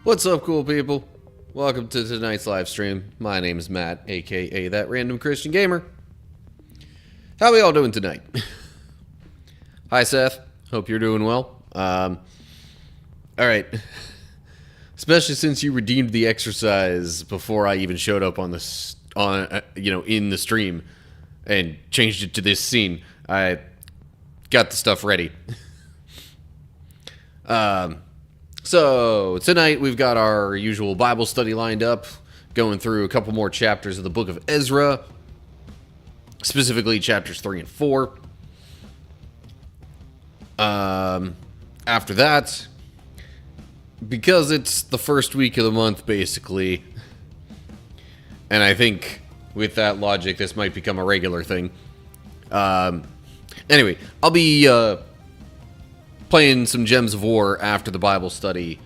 What's up, cool people? Welcome to tonight's live stream. My name is Matt, aka That Random Christian Gamer. How we all doing tonight? Hi, Seth. Hope you're doing well. Alright. Especially since you redeemed the exercise before I even showed up on this, in the stream and changed it to this scene. I got the stuff ready. So, tonight we've got our usual Bible study lined up, going through a couple more chapters of the book of Ezra, specifically chapters 3 and 4. After that, because it's the first week of the month, basically, and I think with that logic, this might become a regular thing. Anyway, I'll be, playing some Gems of War after the Bible study,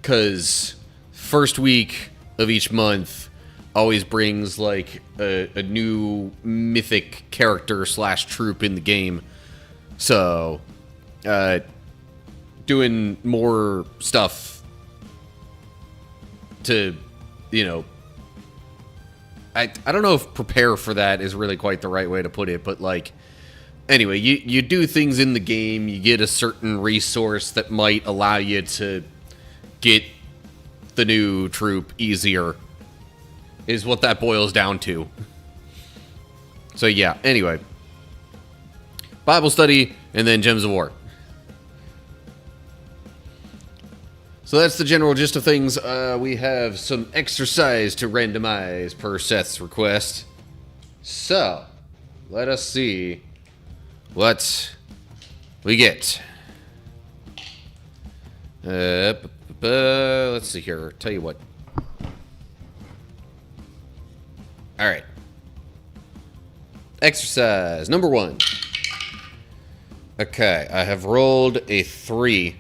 because first week of each month always brings like a new mythic character / troop in the game. So doing more stuff to, I don't know if prepare for that is really quite the right way to put it, but like, anyway, you do things in the game, you get a certain resource that might allow you to get the new troop easier, is what that boils down to. So yeah, anyway. Bible study, and then Gems of War. So that's the general gist of things. We have some exercise to randomize per Seth's request. So, let us see what we get. Let's see here. Tell you what. Alright. Exercise number 1. Okay, I have rolled a 3.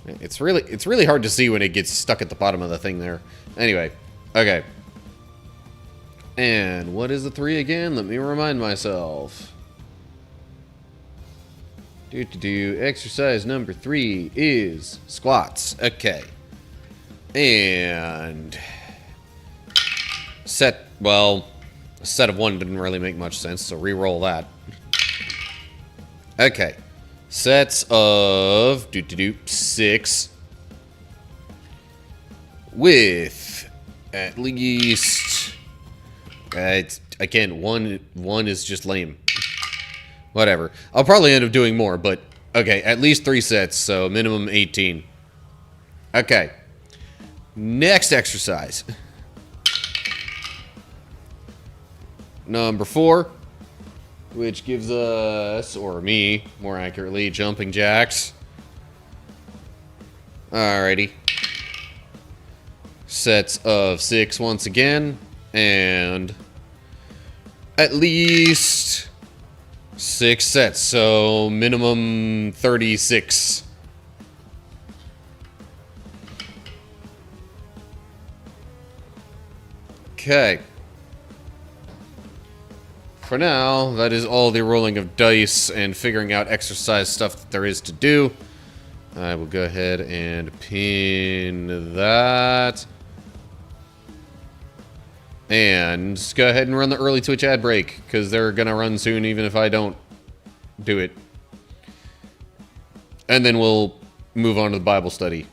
It's really hard to see when it gets stuck at the bottom of the thing there. Anyway, okay. And what is the 3 again? Let me remind myself. Exercise number 3 is squats. Okay. And a set of 1 didn't really make much sense, so re-roll that. Okay. Sets of 6 with at least again, one is just lame. Whatever. I'll probably end up doing more, but okay, at least 3 sets, so minimum 18. Okay. Next exercise. Number 4, which gives us, or me, more accurately, jumping jacks. Alrighty. Sets of 6 once again, and at least 6 sets, so minimum 36. Okay. For now, that is all the rolling of dice and figuring out exercise stuff that there is to do. I will go ahead and pin that. And just go ahead and run the early Twitch ad break, because they're going to run soon even if I don't do it. And then we'll move on to the Bible study.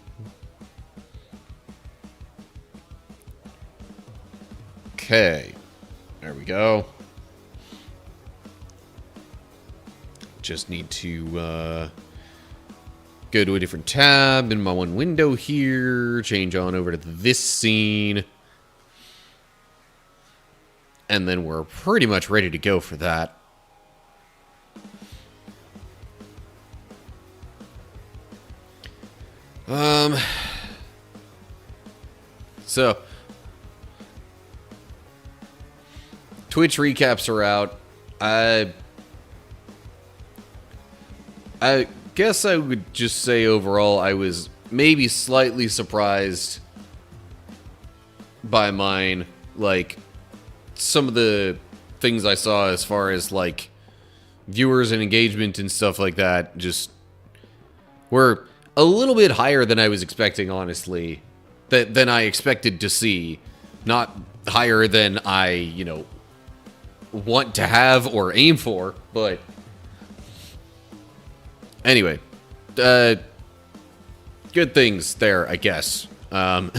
Okay. There we go. Just need to go to a different tab in my one window here. Change on over to this scene. And then we're pretty much ready to go for that. So Twitch recaps are out. I guess I would just say overall I was maybe slightly surprised by mine. Like, some of the things I saw as far as, like, viewers and engagement and stuff like that just were a little bit higher than I was expecting, honestly. Than I expected to see. Not higher than I, want to have or aim for, but anyway, good things there, I guess. I'm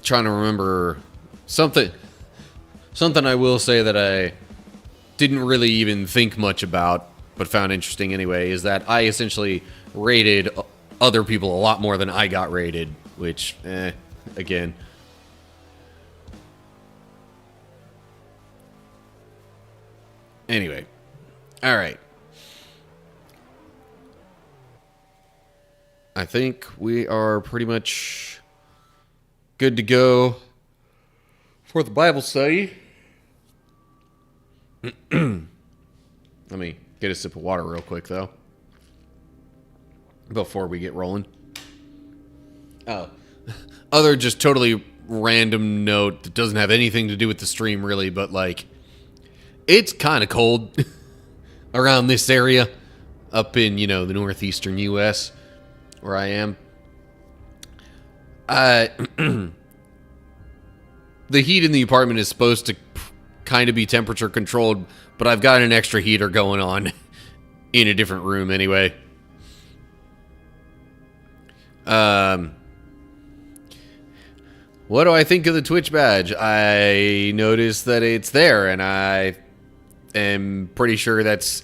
trying to remember something I will say that I didn't really even think much about, but found interesting anyway, is that I essentially rated other people a lot more than I got rated, which, again. Anyway. Alright. I think we are pretty much good to go for the Bible study. Let me get a sip of water real quick, though, before we get rolling. Oh. Other just totally random note that doesn't have anything to do with the stream, really, but, like, it's kind of cold around this area up in, the northeastern U.S., where I am. The heat in the apartment is supposed to kind of be temperature controlled, but I've got an extra heater going on in a different room anyway. What do I think of the Twitch badge? I noticed that it's there, and I am pretty sure that's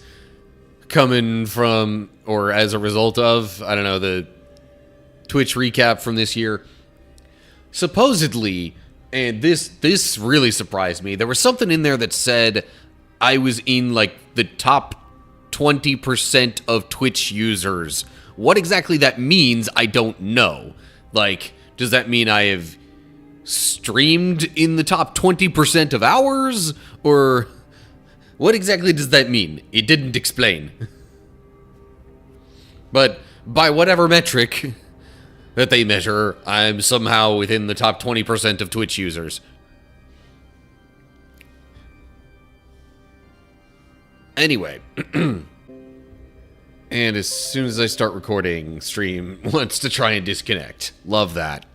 coming from, or as a result of, I don't know, the Twitch recap from this year. Supposedly, and this really surprised me, there was something in there that said I was in, like, the top 20% of Twitch users. What exactly that means, I don't know. Like, does that mean I have streamed in the top 20% of hours? Or what exactly does that mean? It didn't explain. But by whatever metric that they measure, I'm somehow within the top 20% of Twitch users. Anyway. And as soon as I start recording, stream wants to try and disconnect. Love that.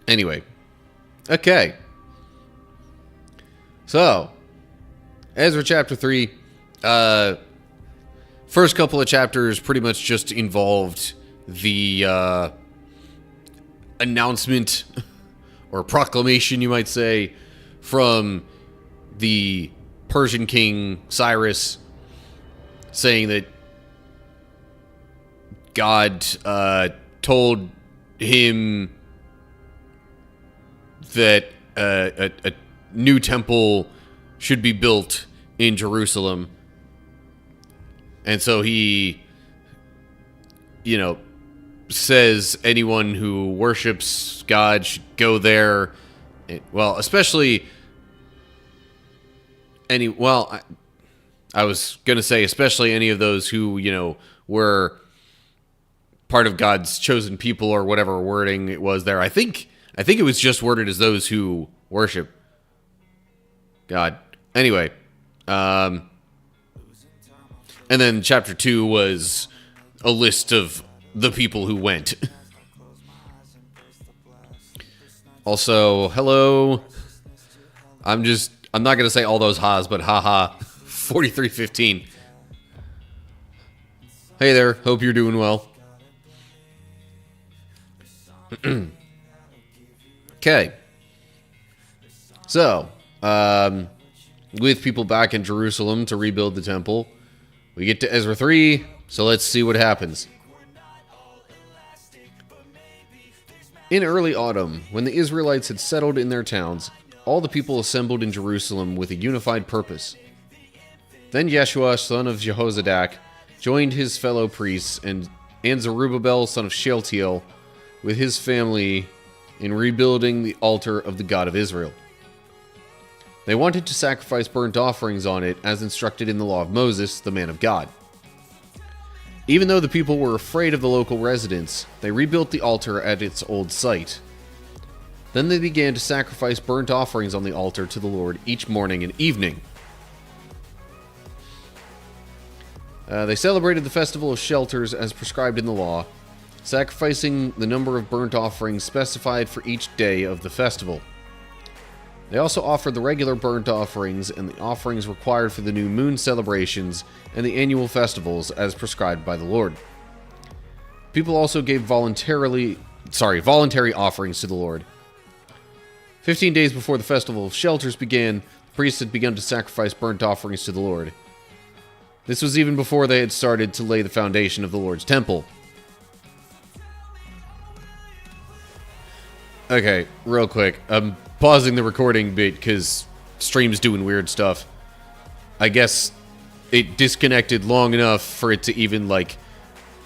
Anyway. Okay. So, Ezra chapter 3. First couple of chapters pretty much just involved the announcement or proclamation, you might say, from the Persian king Cyrus, saying that God told him that a new temple should be built in Jerusalem. And so he, says anyone who worships God should go there. Well, especially I was going to say especially any of those who, were part of God's chosen people, or whatever wording it was there. I think it was just worded as those who worship God. Anyway, and then chapter 2 was a list of the people who went. Also, hello. I'm not going to say all those ha's, but haha. 4315. Hey there. Hope you're doing well. Okay. So, with people back in Jerusalem to rebuild the temple, we get to Ezra 3, so let's see what happens. In early autumn, when the Israelites had settled in their towns, all the people assembled in Jerusalem with a unified purpose. Then Yeshua, son of Jehozadak, joined his fellow priests and Zerubbabel, son of Shealtiel, with his family in rebuilding the altar of the God of Israel. They wanted to sacrifice burnt offerings on it as instructed in the law of Moses, the man of God. Even though the people were afraid of the local residents, they rebuilt the altar at its old site. Then they began to sacrifice burnt offerings on the altar to the Lord each morning and evening. They celebrated the Festival of Shelters as prescribed in the law, sacrificing the number of burnt offerings specified for each day of the festival. They also offered the regular burnt offerings and the offerings required for the new moon celebrations and the annual festivals as prescribed by the Lord. People also gave voluntary offerings to the Lord. 15 days before the Festival of Shelters began, the priests had begun to sacrifice burnt offerings to the Lord. This was even before they had started to lay the foundation of the Lord's temple. Okay, real quick. I'm pausing the recording bit because stream's doing weird stuff. I guess it disconnected long enough for it to even, like,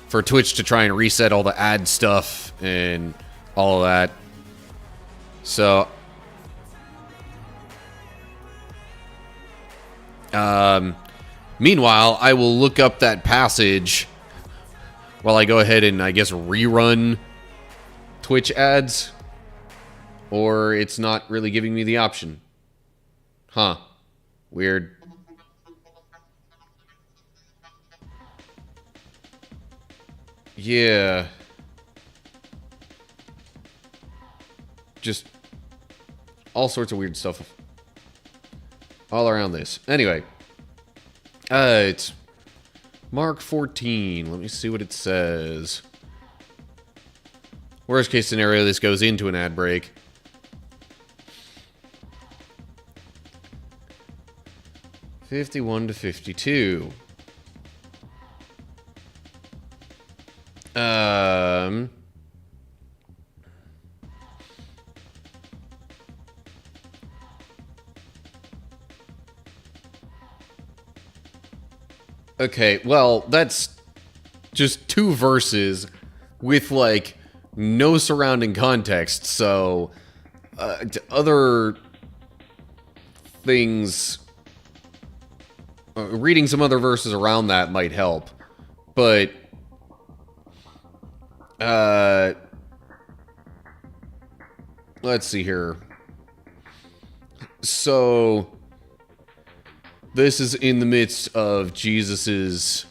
for Twitch to try and reset all the ad stuff and all of that. So, meanwhile, I will look up that passage while I go ahead and, I guess, rerun Twitch ads. Or it's not really giving me the option. Huh. Weird. Yeah. Just all sorts of weird stuff all around this. Anyway. It's Mark 14. Let me see what it says. Worst case scenario, this goes into an ad break. (51 to 52). Okay, well, that's just 2 verses with, like, no surrounding context, so other things, reading some other verses around that might help, but let's see here. So this is in the midst of Jesus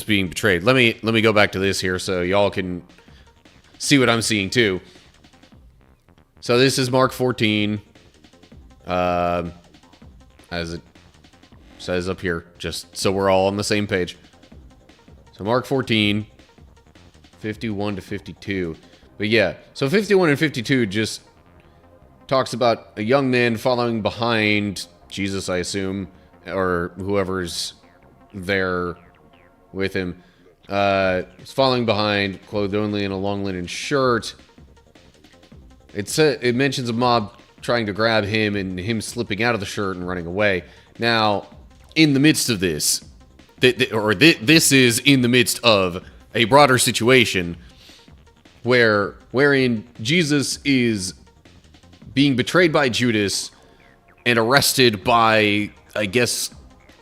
being betrayed. Let me go back to this here so y'all can see what I'm seeing too. So this is Mark 14, as it says up here, just so we're all on the same page. So Mark 14, 51 to 52. But yeah, so 51 and 52 just talks about a young man following behind Jesus, I assume, or whoever's there with him. He's following behind, clothed only in a long linen shirt. It mentions a mob trying to grab him and him slipping out of the shirt and running away. Now, in the midst of this, this is in the midst of a broader situation wherein Jesus is being betrayed by Judas and arrested by, I guess,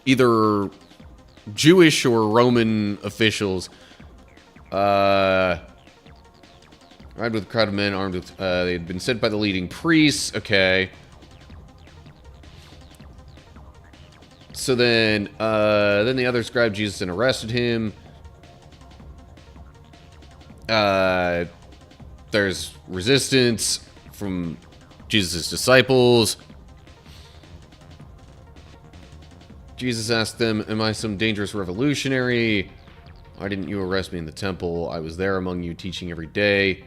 either Jewish or Roman officials. Arrived with a crowd of men armed with, they had been sent by the leading priests. Okay. So then the others grabbed Jesus and arrested him. There's resistance from Jesus' disciples. Jesus asked them, "Am I some dangerous revolutionary? Why didn't you arrest me in the temple? I was there among you teaching every day."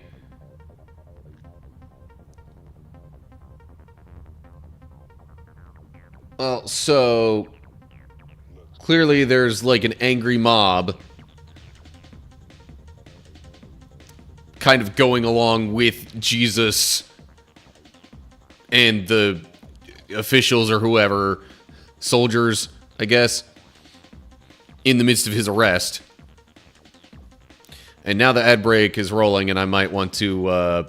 Well, so clearly there's like an angry mob kind of going along with Jesus and the officials or whoever, soldiers, I guess, in the midst of his arrest. And now the ad break is rolling, and I might want to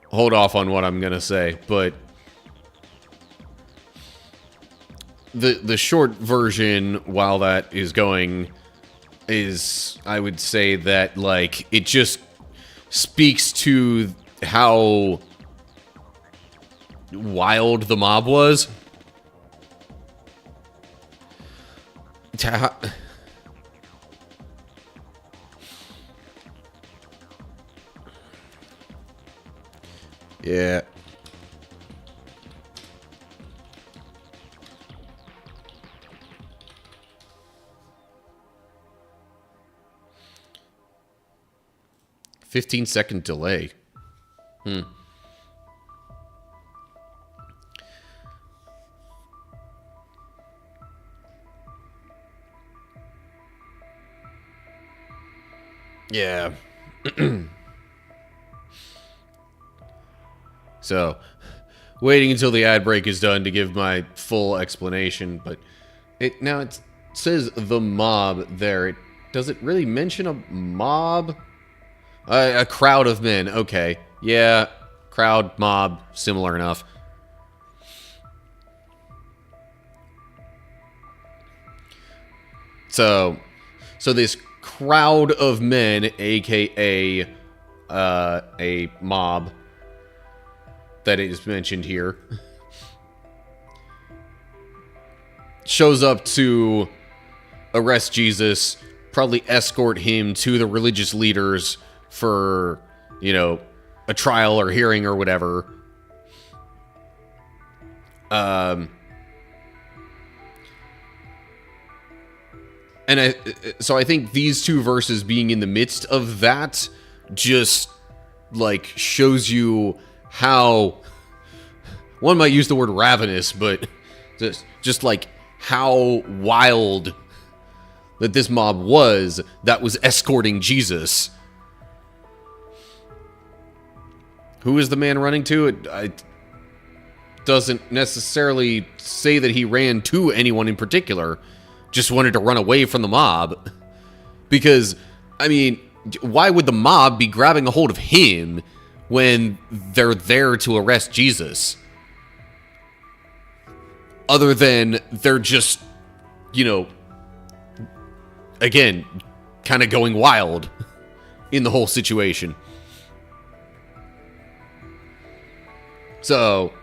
hold off on what I'm going to say, but the short version, while that is going, is, I would say that, like, it just speaks to how wild the mob was. Yeah. "15-second delay." Yeah. So, waiting until the ad break is done to give my full explanation, but it says the mob there. Does it really mention a mob? A crowd of men. Okay. Yeah. Crowd, mob, similar enough. So this crowd of men, aka a mob that is mentioned here, shows up to arrest Jesus, probably escort him to the religious leaders for, you know, a trial or hearing or whatever. And so I think these two verses being in the midst of that just, like, shows you how, one might use the word ravenous, but just like how wild that this mob was that was escorting Jesus. Who is the man running to? It doesn't necessarily say that he ran to anyone in particular. Just wanted to run away from the mob. Because, I mean, why would the mob be grabbing a hold of him when they're there to arrest Jesus? Other than they're just, you know, again, kind of going wild in the whole situation. So,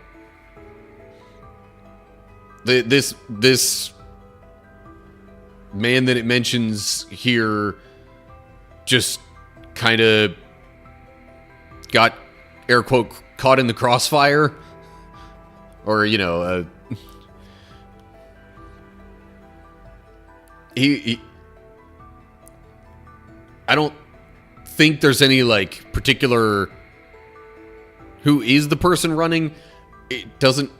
this man that it mentions here just kind of got, air quote, caught in the crossfire. Or, you know, he I don't think there's any, like, particular who is the person running. It doesn't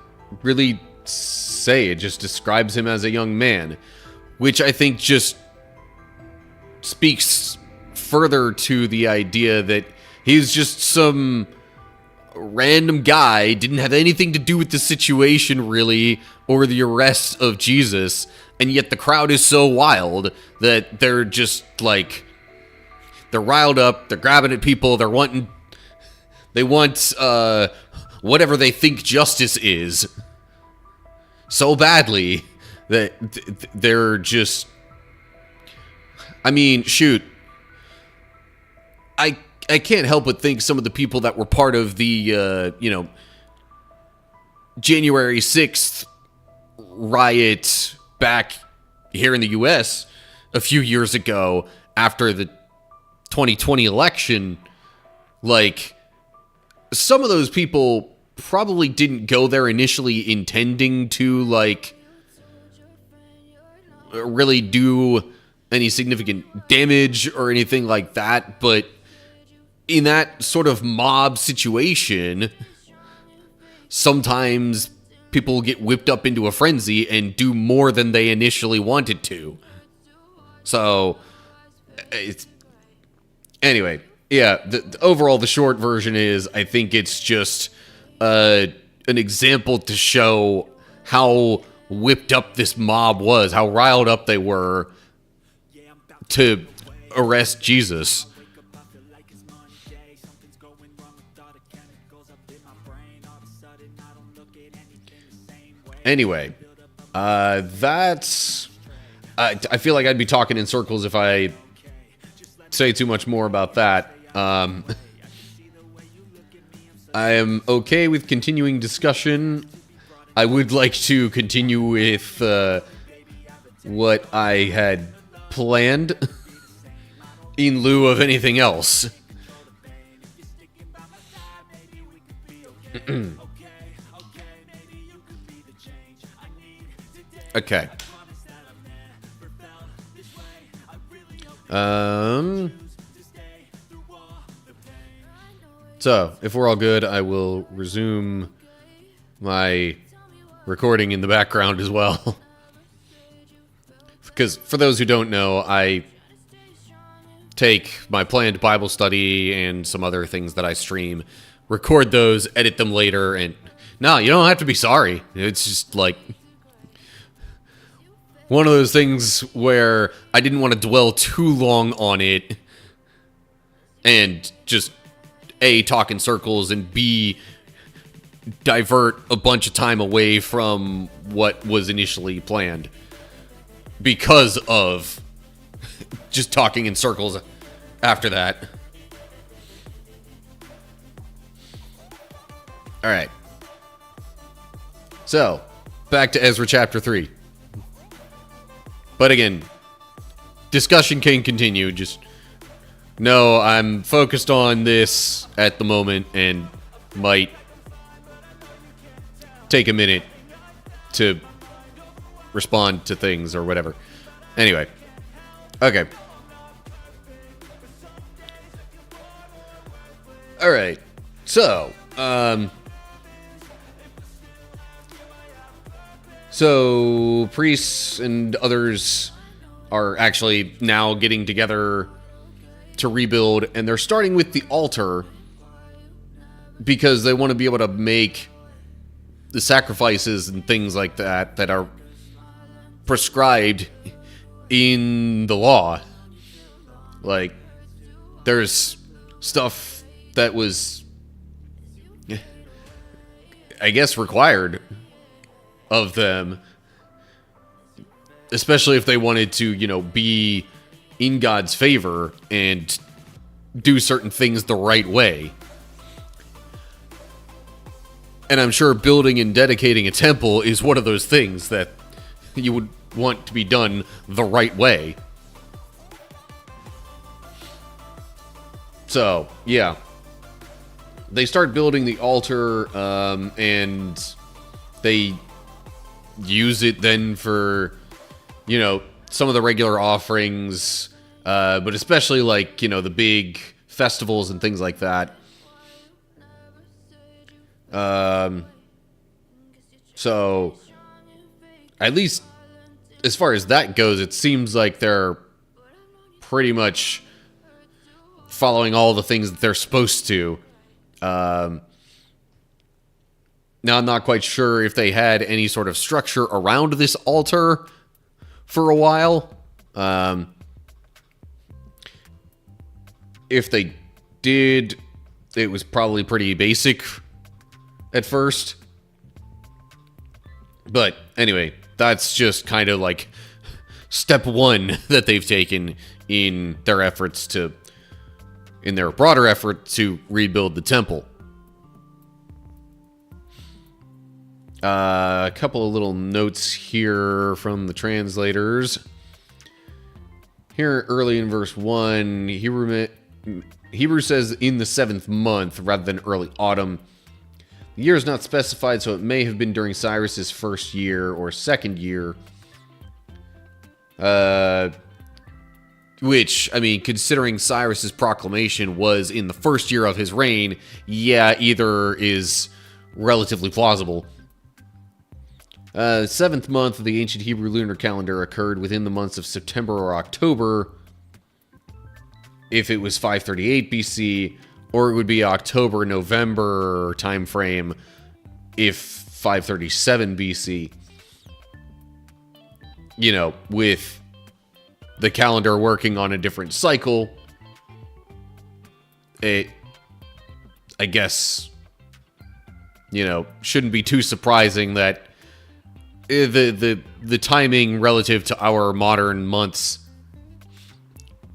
really say. It just describes him as a young man, which I think just speaks further to the idea that he's just some random guy, didn't have anything to do with the situation really, or the arrest of Jesus, and yet the crowd is so wild that they're just like, they're riled up, they're grabbing at people, they want whatever they think justice is so badly that they're just, I mean, shoot, I can't help but think some of the people that were part of the, you know, January 6th riot back here in the U.S. a few years ago after the 2020 election, like, some of those people probably didn't go there initially intending to, like, really do any significant damage or anything like that, but in that sort of mob situation, sometimes people get whipped up into a frenzy and do more than they initially wanted to. So, anyway, yeah, overall, the short version is, I think it's just an example to show how whipped up this mob was, how riled up they were to arrest Jesus. Anyway, that's... I feel like I'd be talking in circles if I say too much more about that. I am okay with continuing discussion. I would like to continue with what I had planned in lieu of anything else. Okay. So, if we're all good, I will resume my recording in the background as well. Because for those who don't know, I take my planned Bible study and some other things that I stream, record those, edit them later, and no, you don't have to be sorry. It's just like one of those things where I didn't want to dwell too long on it and just A, talk in circles, and B, divert a bunch of time away from what was initially planned because of just talking in circles after that. Alright. So, back to Ezra chapter 3. But again, discussion can continue. Just no, I'm focused on this at the moment and might take a minute to respond to things or whatever. Anyway. Okay. Alright. So, So, priests and others are actually now getting together to rebuild, and they're starting with the altar because they want to be able to make the sacrifices and things like that that are prescribed in the law. Like, there's stuff that was, I guess, required of them, especially if they wanted to, you know, be in God's favor and do certain things the right way. And I'm sure building and dedicating a temple is one of those things that you would want to be done the right way. So, yeah. They start building the altar, and they use it then for, you know, some of the regular offerings, but especially like, you know, the big festivals and things like that. So at least as far as that goes, it seems like they're pretty much following all the things that they're supposed to. Now, I'm not quite sure if they had any sort of structure around this altar for a while. If they did, it was probably pretty basic at first. But anyway, that's just kind of like step one that they've taken in their efforts to, in their broader effort to rebuild the temple. A couple of little notes here from the translators. Here early in verse 1, Hebrew says in the 7th month rather than early autumn. The year is not specified, so it may have been during Cyrus's first year or second year. Which, I mean, considering Cyrus's proclamation was in the first year of his reign, yeah, either is relatively plausible. The 7th month of the ancient Hebrew lunar calendar occurred within the months of September or October, if it was 538 BC, or it would be October-November time frame if 537 BC. You know, with the calendar working on a different cycle, it, I guess, you know, shouldn't be too surprising that the timing relative to our modern months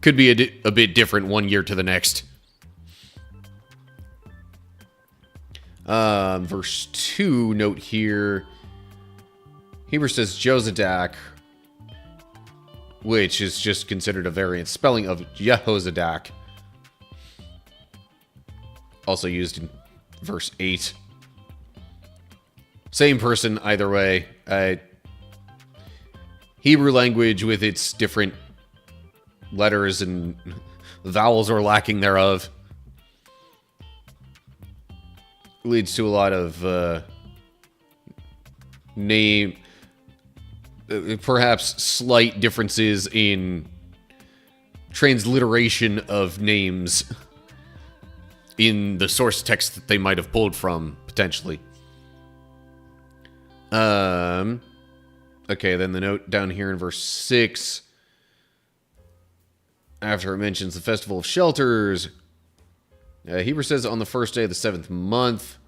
could be a bit different one year to the next. Verse 2, note here, Hebrew says Jozadak, which is just considered a variant spelling of Jehozadak. Also used in verse 8. Same person, either way. Hebrew language with its different letters and vowels or lacking thereof leads to a lot of perhaps slight differences in transliteration of names in the source text that they might have pulled from, potentially. Okay, then the note down here in verse 6, after it mentions the Festival of Shelters, Hebrew says on the first day of the 7th month,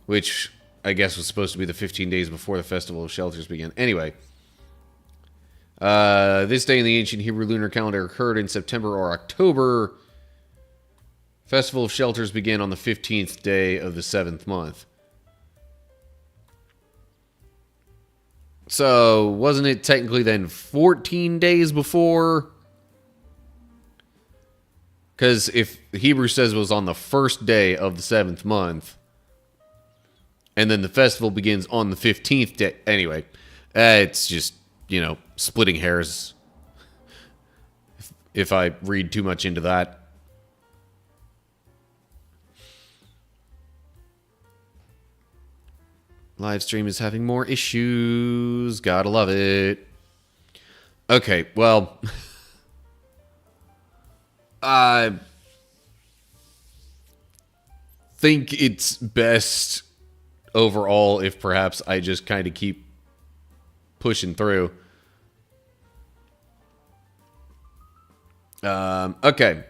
which I guess was supposed to be the 15 days before the Festival of Shelters began. Anyway, this day in the ancient Hebrew lunar calendar occurred in September or October. Festival of Shelters began on the 15th day of the 7th month. So, wasn't it technically then 14 days before? Because if Hebrew says it was on the first day of the 7th month, and then the festival begins on the 15th day. Anyway, it's just, splitting hairs if I read too much into that. Live stream is having more issues. Gotta love it. Okay, well, I think it's best overall if perhaps I just kind of keep pushing through. Okay.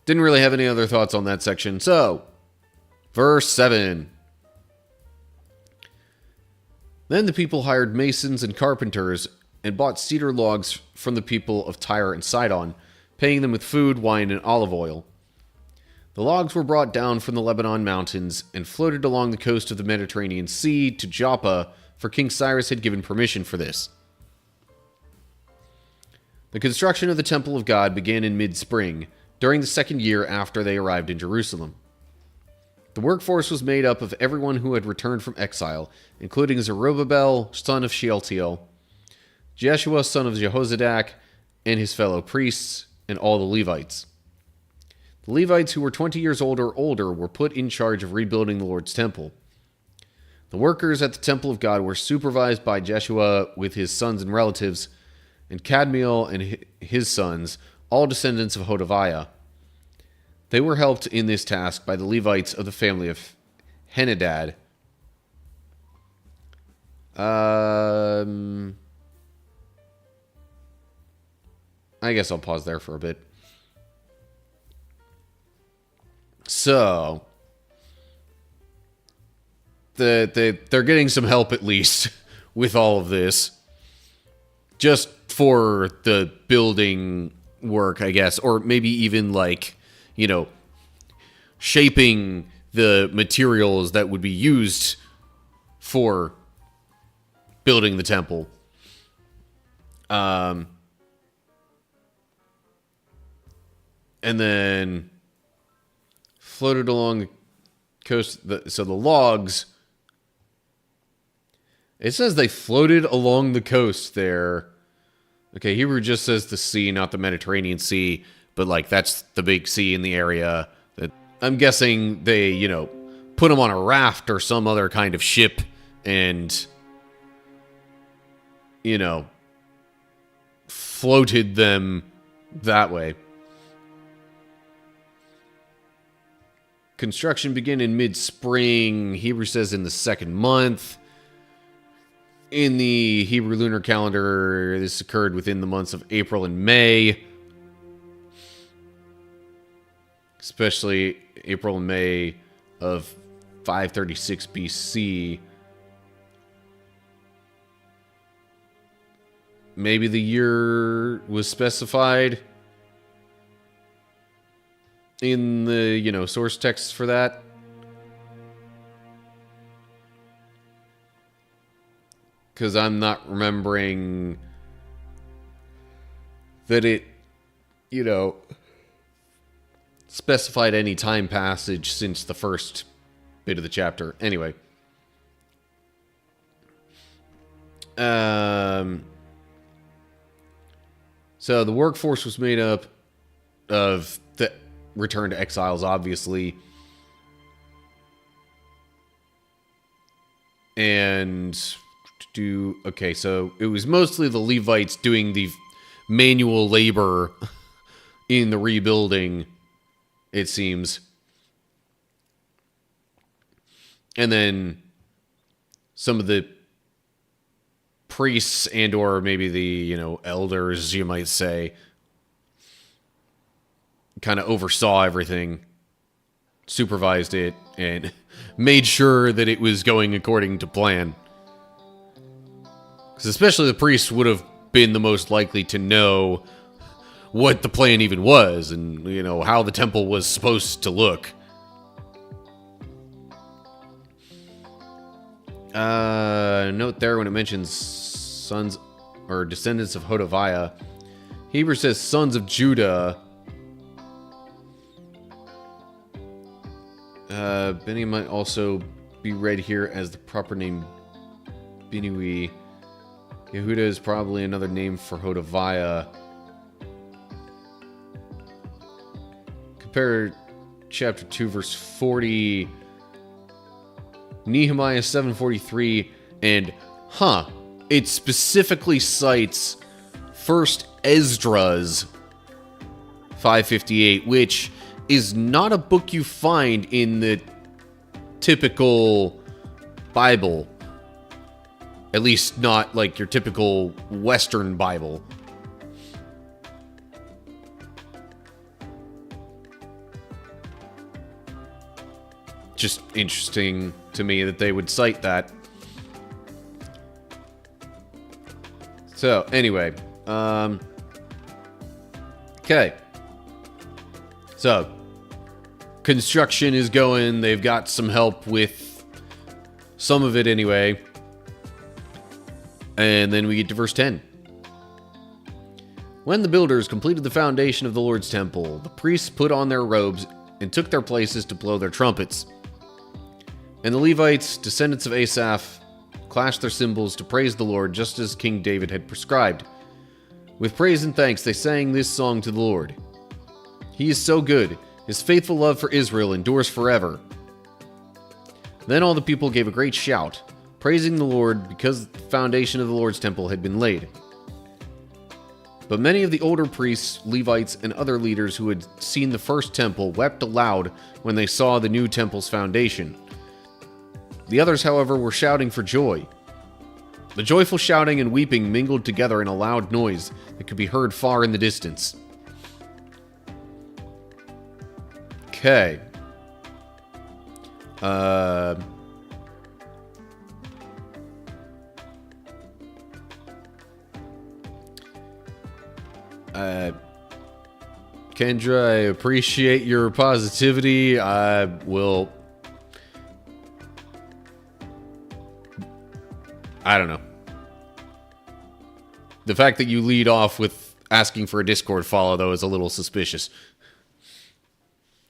Didn't really have any other thoughts on that section. So, verse 7. Then the people hired masons and carpenters and bought cedar logs from the people of Tyre and Sidon, paying them with food, wine, and olive oil. The logs were brought down from the Lebanon mountains and floated along the coast of the Mediterranean Sea to Joppa, for King Cyrus had given permission for this. The construction of the temple of God began in mid-spring, during the second year after they arrived in Jerusalem. The workforce was made up of everyone who had returned from exile, including Zerubbabel, son of Shealtiel, Jeshua, son of Jehozadak, and his fellow priests, and all the Levites. The Levites who were 20 years old or older were put in charge of rebuilding the Lord's temple. The workers at the temple of God were supervised by Jeshua with his sons and relatives, and Kadmiel and his sons, all descendants of Hodaviah. They were helped in this task by the Levites of the family of Henadad. I guess I'll pause there for a bit. So, they're getting some help at least with all of this. Just for the building work, I guess. Or maybe even shaping the materials that would be used for building the temple. And then floated along the coast. So the logs, it says they floated along the coast there. Okay, Hebrew just says the sea, not the Mediterranean Sea, but that's the big sea in the area. That I'm guessing they, put them on a raft or some other kind of ship and, floated them that way. Construction began in mid-spring. Hebrew says in the second month. In the Hebrew lunar calendar, this occurred within the months of April and May. Especially April and May of 536 BC. Maybe the year was specified in the, source text for that. because I'm not remembering that it, specified any time passage since the first bit of the chapter. Anyway. So the workforce was made up of the returned exiles, obviously. And okay, so it was mostly the Levites doing the manual labor in the rebuilding, it seems. And then some of the priests and or maybe the, elders, you might say, kind of oversaw everything, supervised it, and made sure that it was going according to plan. Because especially the priests would have been the most likely to know what the plan even was and, how the temple was supposed to look. Note there when it mentions sons or descendants of Hodaviah, Hebrew says sons of Judah. Benny might also be read here as the proper name Binui. Yehuda is probably another name for Hodaviah. Compare chapter 2 verse 40, Nehemiah 7:43, and it specifically cites 1st Ezra's 5:58, which is not a book you find in the typical Bible. At least not like your typical Western Bible. Just interesting to me that they would cite that. So, anyway. Okay. So, construction is going. They've got some help with some of it anyway. And then we get to verse 10. When the builders completed the foundation of the Lord's temple, the priests put on their robes and took their places to blow their trumpets. And the Levites, descendants of Asaph, clashed their cymbals to praise the Lord, just as King David had prescribed. With praise and thanks, they sang this song to the Lord. He is so good. His faithful love for Israel endures forever. Then all the people gave a great shout, praising the Lord because the foundation of the Lord's temple had been laid. But many of the older priests, Levites, and other leaders who had seen the first temple wept aloud when they saw the new temple's foundation. The others, however, were shouting for joy. The joyful shouting and weeping mingled together in a loud noise that could be heard far in the distance. Okay. Kendra, I appreciate your positivity. I don't know. The fact that you lead off with asking for a Discord follow, though, is a little suspicious.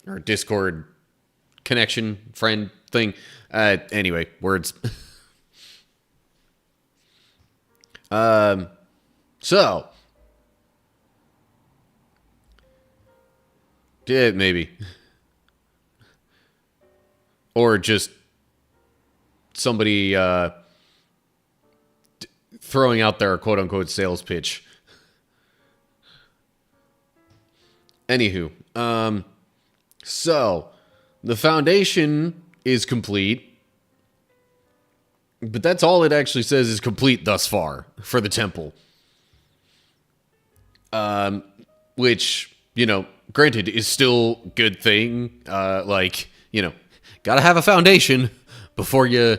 Or Discord connection, friend thing. Anyway, words. So. Yeah, maybe. Or just somebody throwing out their quote-unquote sales pitch. Anywho, so the foundation is complete, but that's all it actually says is complete thus far for the temple. Which, granted, is still a good thing. Gotta have a foundation before you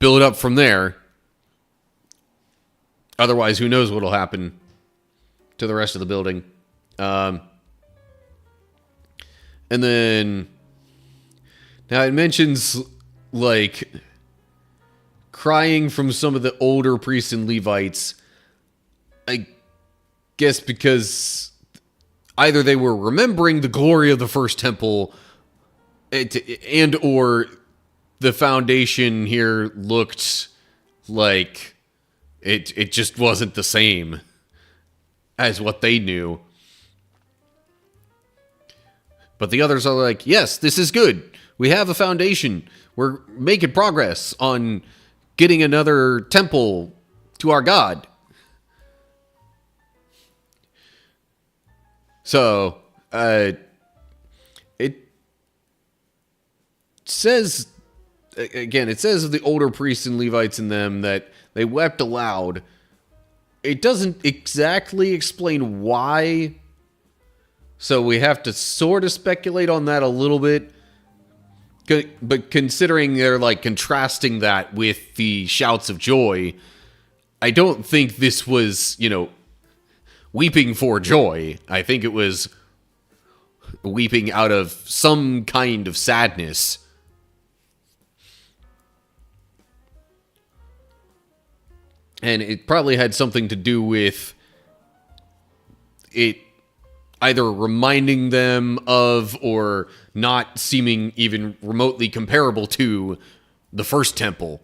build up from there. Otherwise, who knows what'll happen to the rest of the building. And then, now it mentions, crying from some of the older priests and Levites, I guess because either they were remembering the glory of the first temple and or the foundation here looked like it just wasn't the same as what they knew. But the others are like, yes, this is good. We have a foundation. We're making progress on getting another temple to our God. So, it says, again, it says of the older priests and Levites in them that they wept aloud. It doesn't exactly explain why, so we have to sort of speculate on that a little bit. But considering they're like contrasting that with the shouts of joy, I don't think this was, weeping for joy. I think it was weeping out of some kind of sadness. And it probably had something to do with it either reminding them of or not seeming even remotely comparable to the first temple.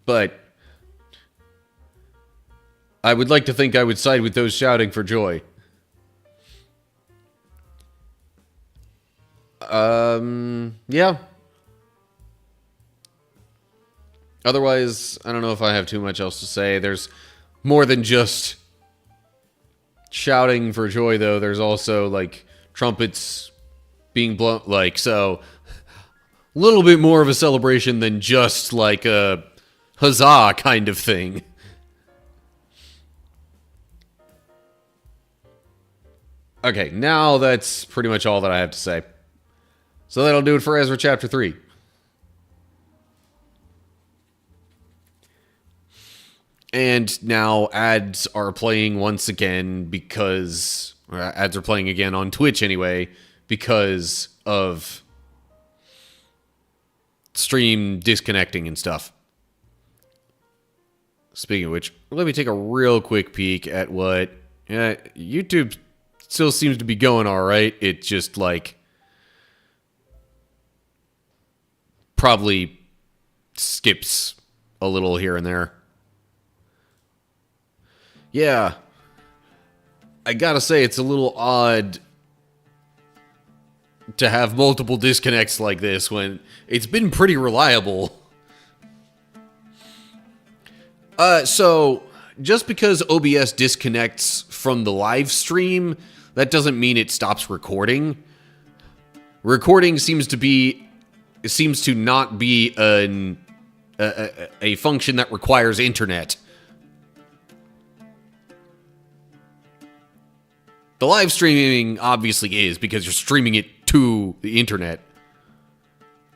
But I would like to think I would side with those shouting for joy. Yeah. Otherwise, I don't know if I have too much else to say. There's more than just shouting for joy, though. There's also, like, trumpets being blown, so a little bit more of a celebration than just, like, a huzzah kind of thing. Okay, now that's pretty much all that I have to say. So that'll do it for Ezra chapter 3. And now ads are playing once again because... ads are playing again on Twitch anyway, because of stream disconnecting and stuff. Speaking of which, let me take a real quick peek at what... YouTube still seems to be going alright. It just, probably skips a little here and there. Yeah, I gotta say it's a little odd to have multiple disconnects like this when it's been pretty reliable. So just because OBS disconnects from the live stream, that doesn't mean it stops recording. Recording seems to not be a function that requires internet. The live streaming obviously is, because you're streaming it to the internet.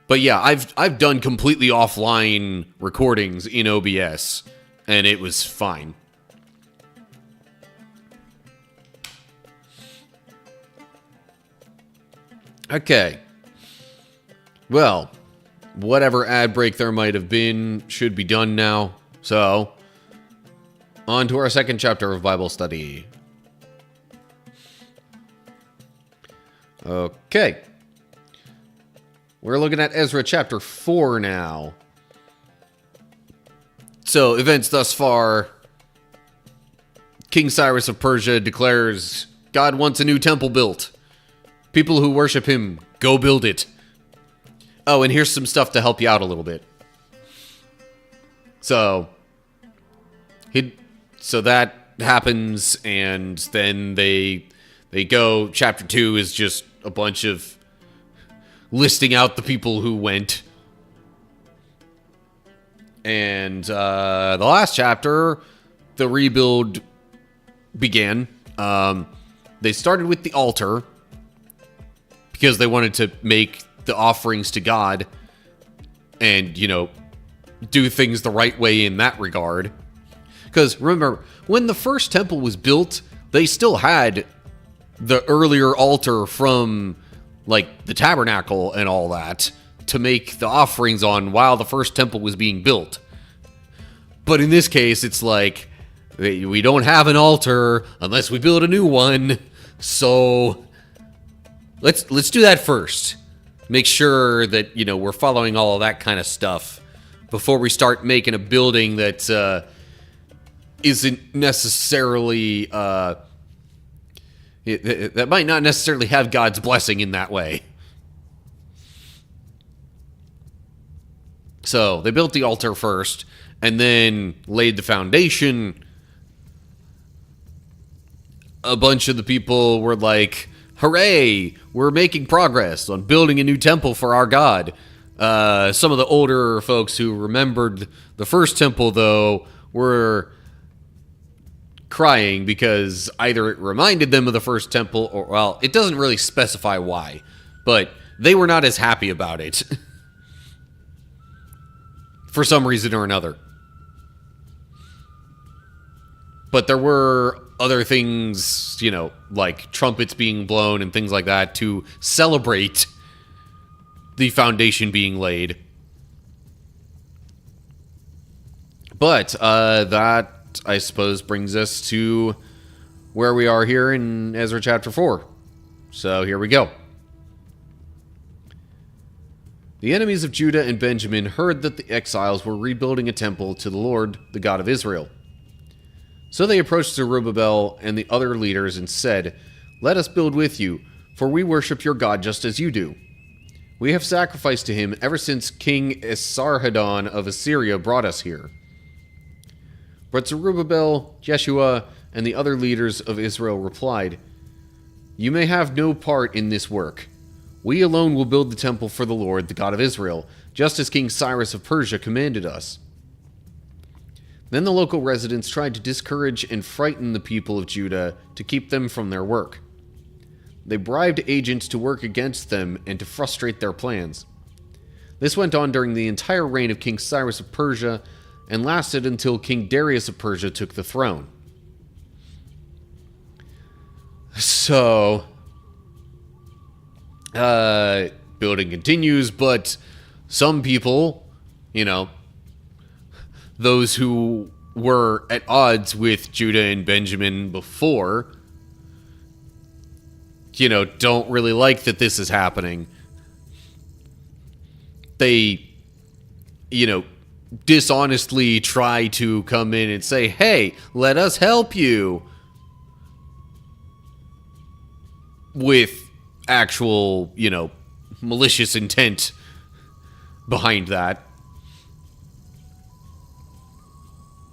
But yeah, I've done completely offline recordings in OBS, and it was fine. Okay. Well, whatever ad break there might have been should be done now. So, on to our second chapter of Bible study. Okay. We're looking at Ezra chapter 4 now. So, events thus far. King Cyrus of Persia declares God wants a new temple built. People who worship him, go build it. Oh, and here's some stuff to help you out a little bit. So that happens, and then they go. Chapter 2 is just a bunch of listing out the people who went. And the last chapter, the rebuild began. They started with the altar because they wanted to make the offerings to God and, do things the right way in that regard. Because remember, when the first temple was built, they still had the earlier altar from, the tabernacle and all that to make the offerings on while the first temple was being built. But in this case, it's like, we don't have an altar unless we build a new one. So let's do that first. Make sure that, we're following all of that kind of stuff before we start making a building that isn't necessarily that might not necessarily have God's blessing in that way. So they built the altar first and then laid the foundation. A bunch of the people were like, hooray, we're making progress on building a new temple for our God. Some of the older folks who remembered the first temple, though, were crying because either it reminded them of the first temple or, well, it doesn't really specify why, but they were not as happy about it for some reason or another. But there were other things, like trumpets being blown and things like that to celebrate the foundation being laid. But that, I suppose, brings us to where we are here in Ezra chapter 4. So here we go. The enemies of Judah and Benjamin heard that the exiles were rebuilding a temple to the Lord, the God of Israel. So they approached Zerubbabel and the other leaders and said, "Let us build with you, for we worship your God just as you do. We have sacrificed to him ever since King Esarhaddon of Assyria brought us here." But Zerubbabel, Jeshua, and the other leaders of Israel replied, "You may have no part in this work. We alone will build the temple for the Lord, the God of Israel, just as King Cyrus of Persia commanded us." Then the local residents tried to discourage and frighten the people of Judah to keep them from their work. They bribed agents to work against them and to frustrate their plans. This went on during the entire reign of King Cyrus of Persia and lasted until King Darius of Persia took the throne. So, building continues, but some people, those who were at odds with Judah and Benjamin before, don't really like that this is happening. They, dishonestly try to come in and say, "Hey, let us help you," with actual, malicious intent behind that.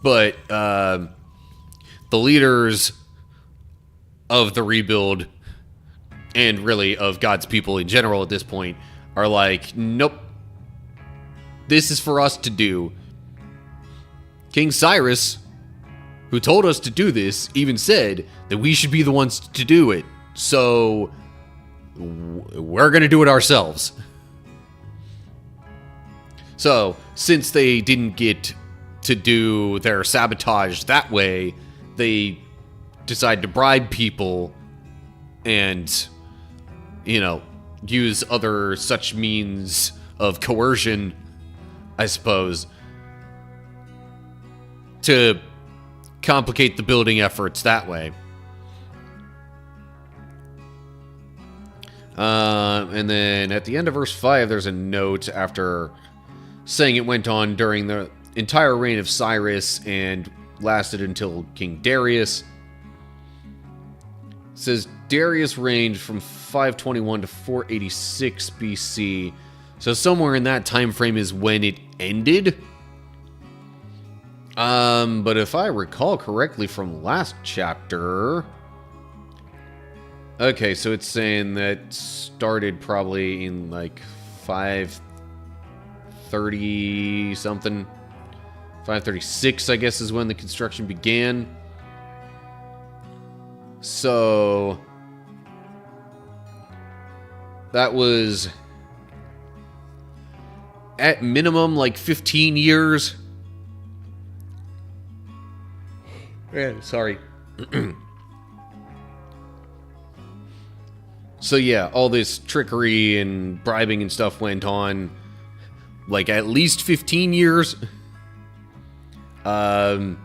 But the leaders of the rebuild, and really of God's people in general at this point, are like, nope, this is for us to do. King Cyrus, who told us to do this, even said that we should be the ones to do it. So we're going to do it ourselves. So since they didn't get to do their sabotage that way, they decide to bribe people and, use other such means of coercion, I suppose, to complicate the building efforts that way. And then at the end of verse 5, there's a note after saying it went on during the entire reign of Cyrus and lasted until King Darius. It says Darius reigned from 521 to 486 BC. So somewhere in that time frame is when it ended. But if I recall correctly from last chapter, okay, so it's saying that started probably in like 530 something. 536, I guess, is when the construction began. So that was at minimum like 15 years. Sorry. So yeah, all this trickery and bribing and stuff went on like at least 15 years. But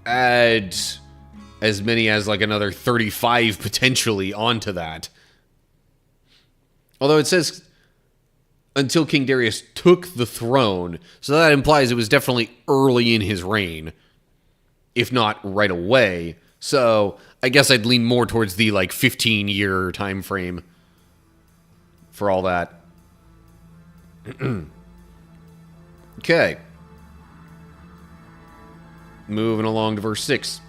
add as many as like another 35 potentially onto that. Although it says until King Darius took the throne, so that implies it was definitely early in his reign, if not right away. So I guess I'd lean more towards the like 15-year time frame for all that. Okay. Moving along to verse 6.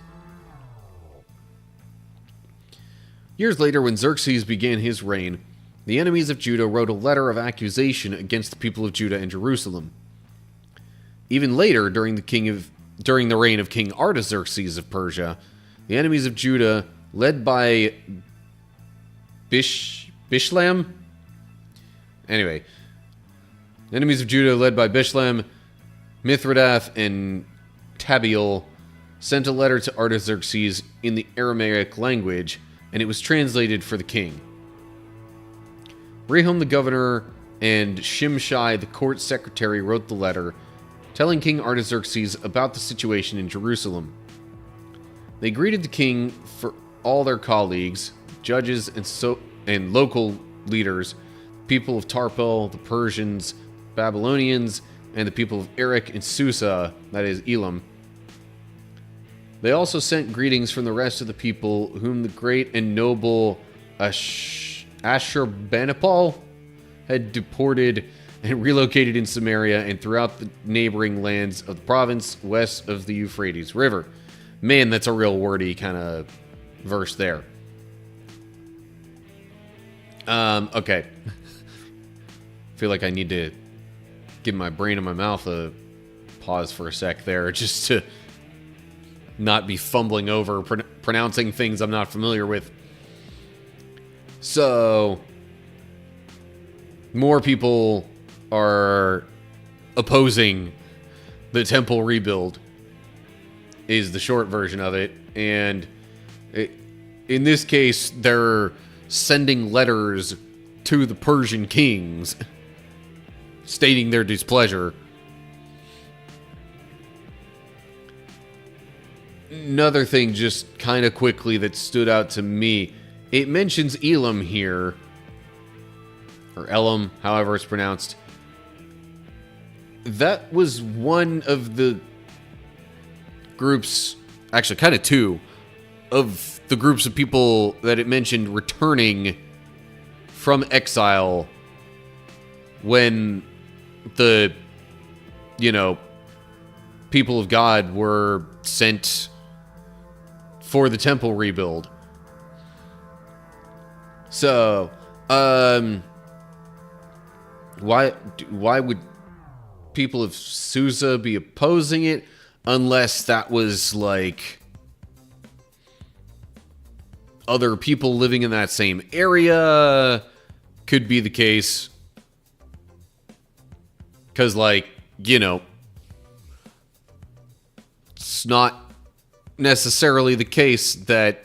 Years later, when Xerxes began his reign, the enemies of Judah wrote a letter of accusation against the people of Judah and Jerusalem. Even later, during the reign of King Artaxerxes of Persia, the enemies of Judah, led by Bishlam. Anyway, enemies of Judah, led by Bishlam, Mithridath, and Tabeel, sent a letter to Artaxerxes in the Aramaic language, and it was translated for the king. Rehum the governor and Shimshai the court secretary wrote the letter, telling King Artaxerxes about the situation in Jerusalem. They greeted the king for all their colleagues, judges, and local leaders, people of Tarpel, the Persians, Babylonians, and the people of Erech and Susa, that is Elam. They also sent greetings from the rest of the people whom the great and noble Ashurbanipal had deported and relocated in Samaria and throughout the neighboring lands of the province west of the Euphrates River. Man, that's a real wordy kind of verse there. Okay. Feel like I need to give my brain and my mouth a pause for a sec there, just to not be fumbling over pronouncing things I'm not familiar with. So, more people are opposing the temple rebuild, is the short version of it. And in this case, they're sending letters to the Persian kings stating their displeasure. Another thing just kind of quickly that stood out to me, it mentions Elam here, or Elam, however it's pronounced. That was one of the groups, actually kind of two, of the groups of people that it mentioned returning from exile when the, people of God were sent for the temple rebuild. So, why would people of Susa be opposing it unless that was like other people living in that same area? Could be the case. Because, it's not necessarily the case that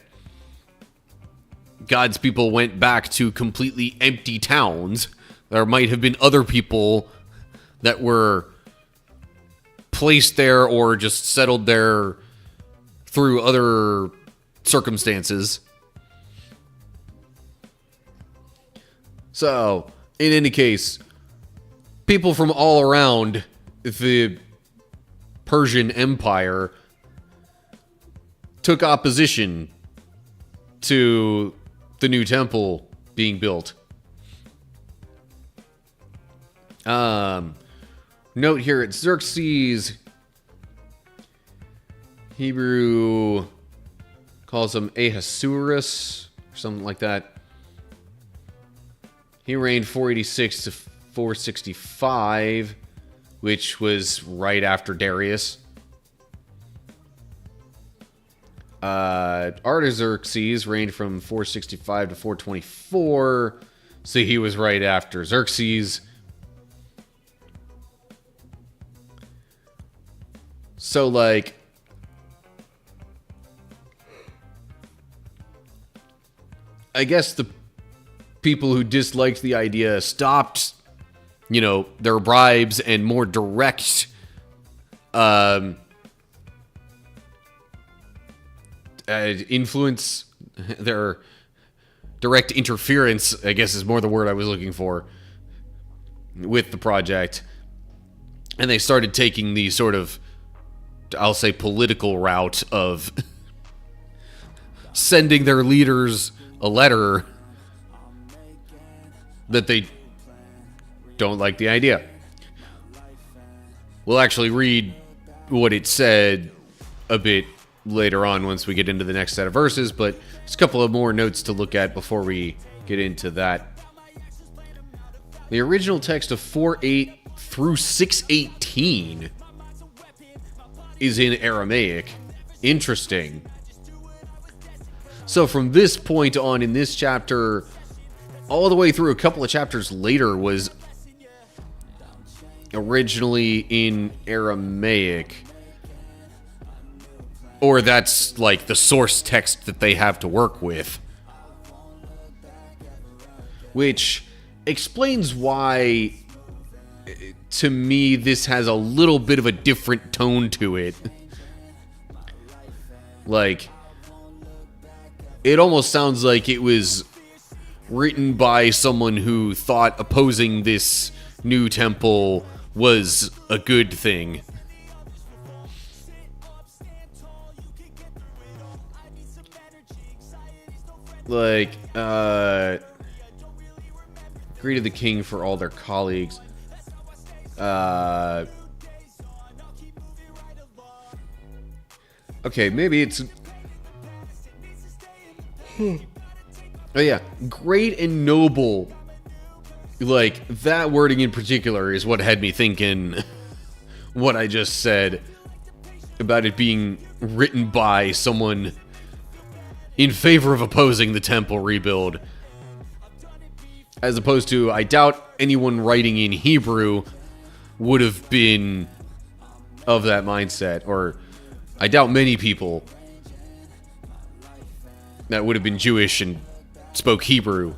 God's people went back to completely empty towns. There might have been other people that were placed there or just settled there through other circumstances. So, in any case, people from all around the Persian Empire took opposition to the new temple being built. Note here, it's Xerxes. Hebrew calls him Ahasuerus, or something like that. He reigned 486 to 465, which was right after Darius. Artaxerxes reigned from 465 to 424, so he was right after Xerxes. So, I guess the people who disliked the idea stopped, their bribes and more direct influence, their direct interference, I guess is more the word I was looking for, with the project. And they started taking the sort of, I'll say, political route of sending their leaders a letter that they don't like the idea. We'll actually read what it said a bit later on once we get into the next set of verses, but there's a couple of more notes to look at before we get into that. The original text of 4:8 through 6:18 is in Aramaic. Interesting. So from this point on in this chapter, all the way through a couple of chapters later, was originally in Aramaic. Or that's like the source text that they have to work with. Which explains why, to me, this has a little bit of a different tone to it. Like, it almost sounds like it was written by someone who thought opposing this new temple was a good thing. Like, greeted the king for all their colleagues. Okay, maybe it's... Oh yeah, great and noble. Like, that wording in particular is what had me thinking what I just said about it being written by someone in favor of opposing the temple rebuild. As opposed to, I doubt anyone writing in Hebrew would have been of that mindset. Or, I doubt many people that would have been Jewish and spoke Hebrew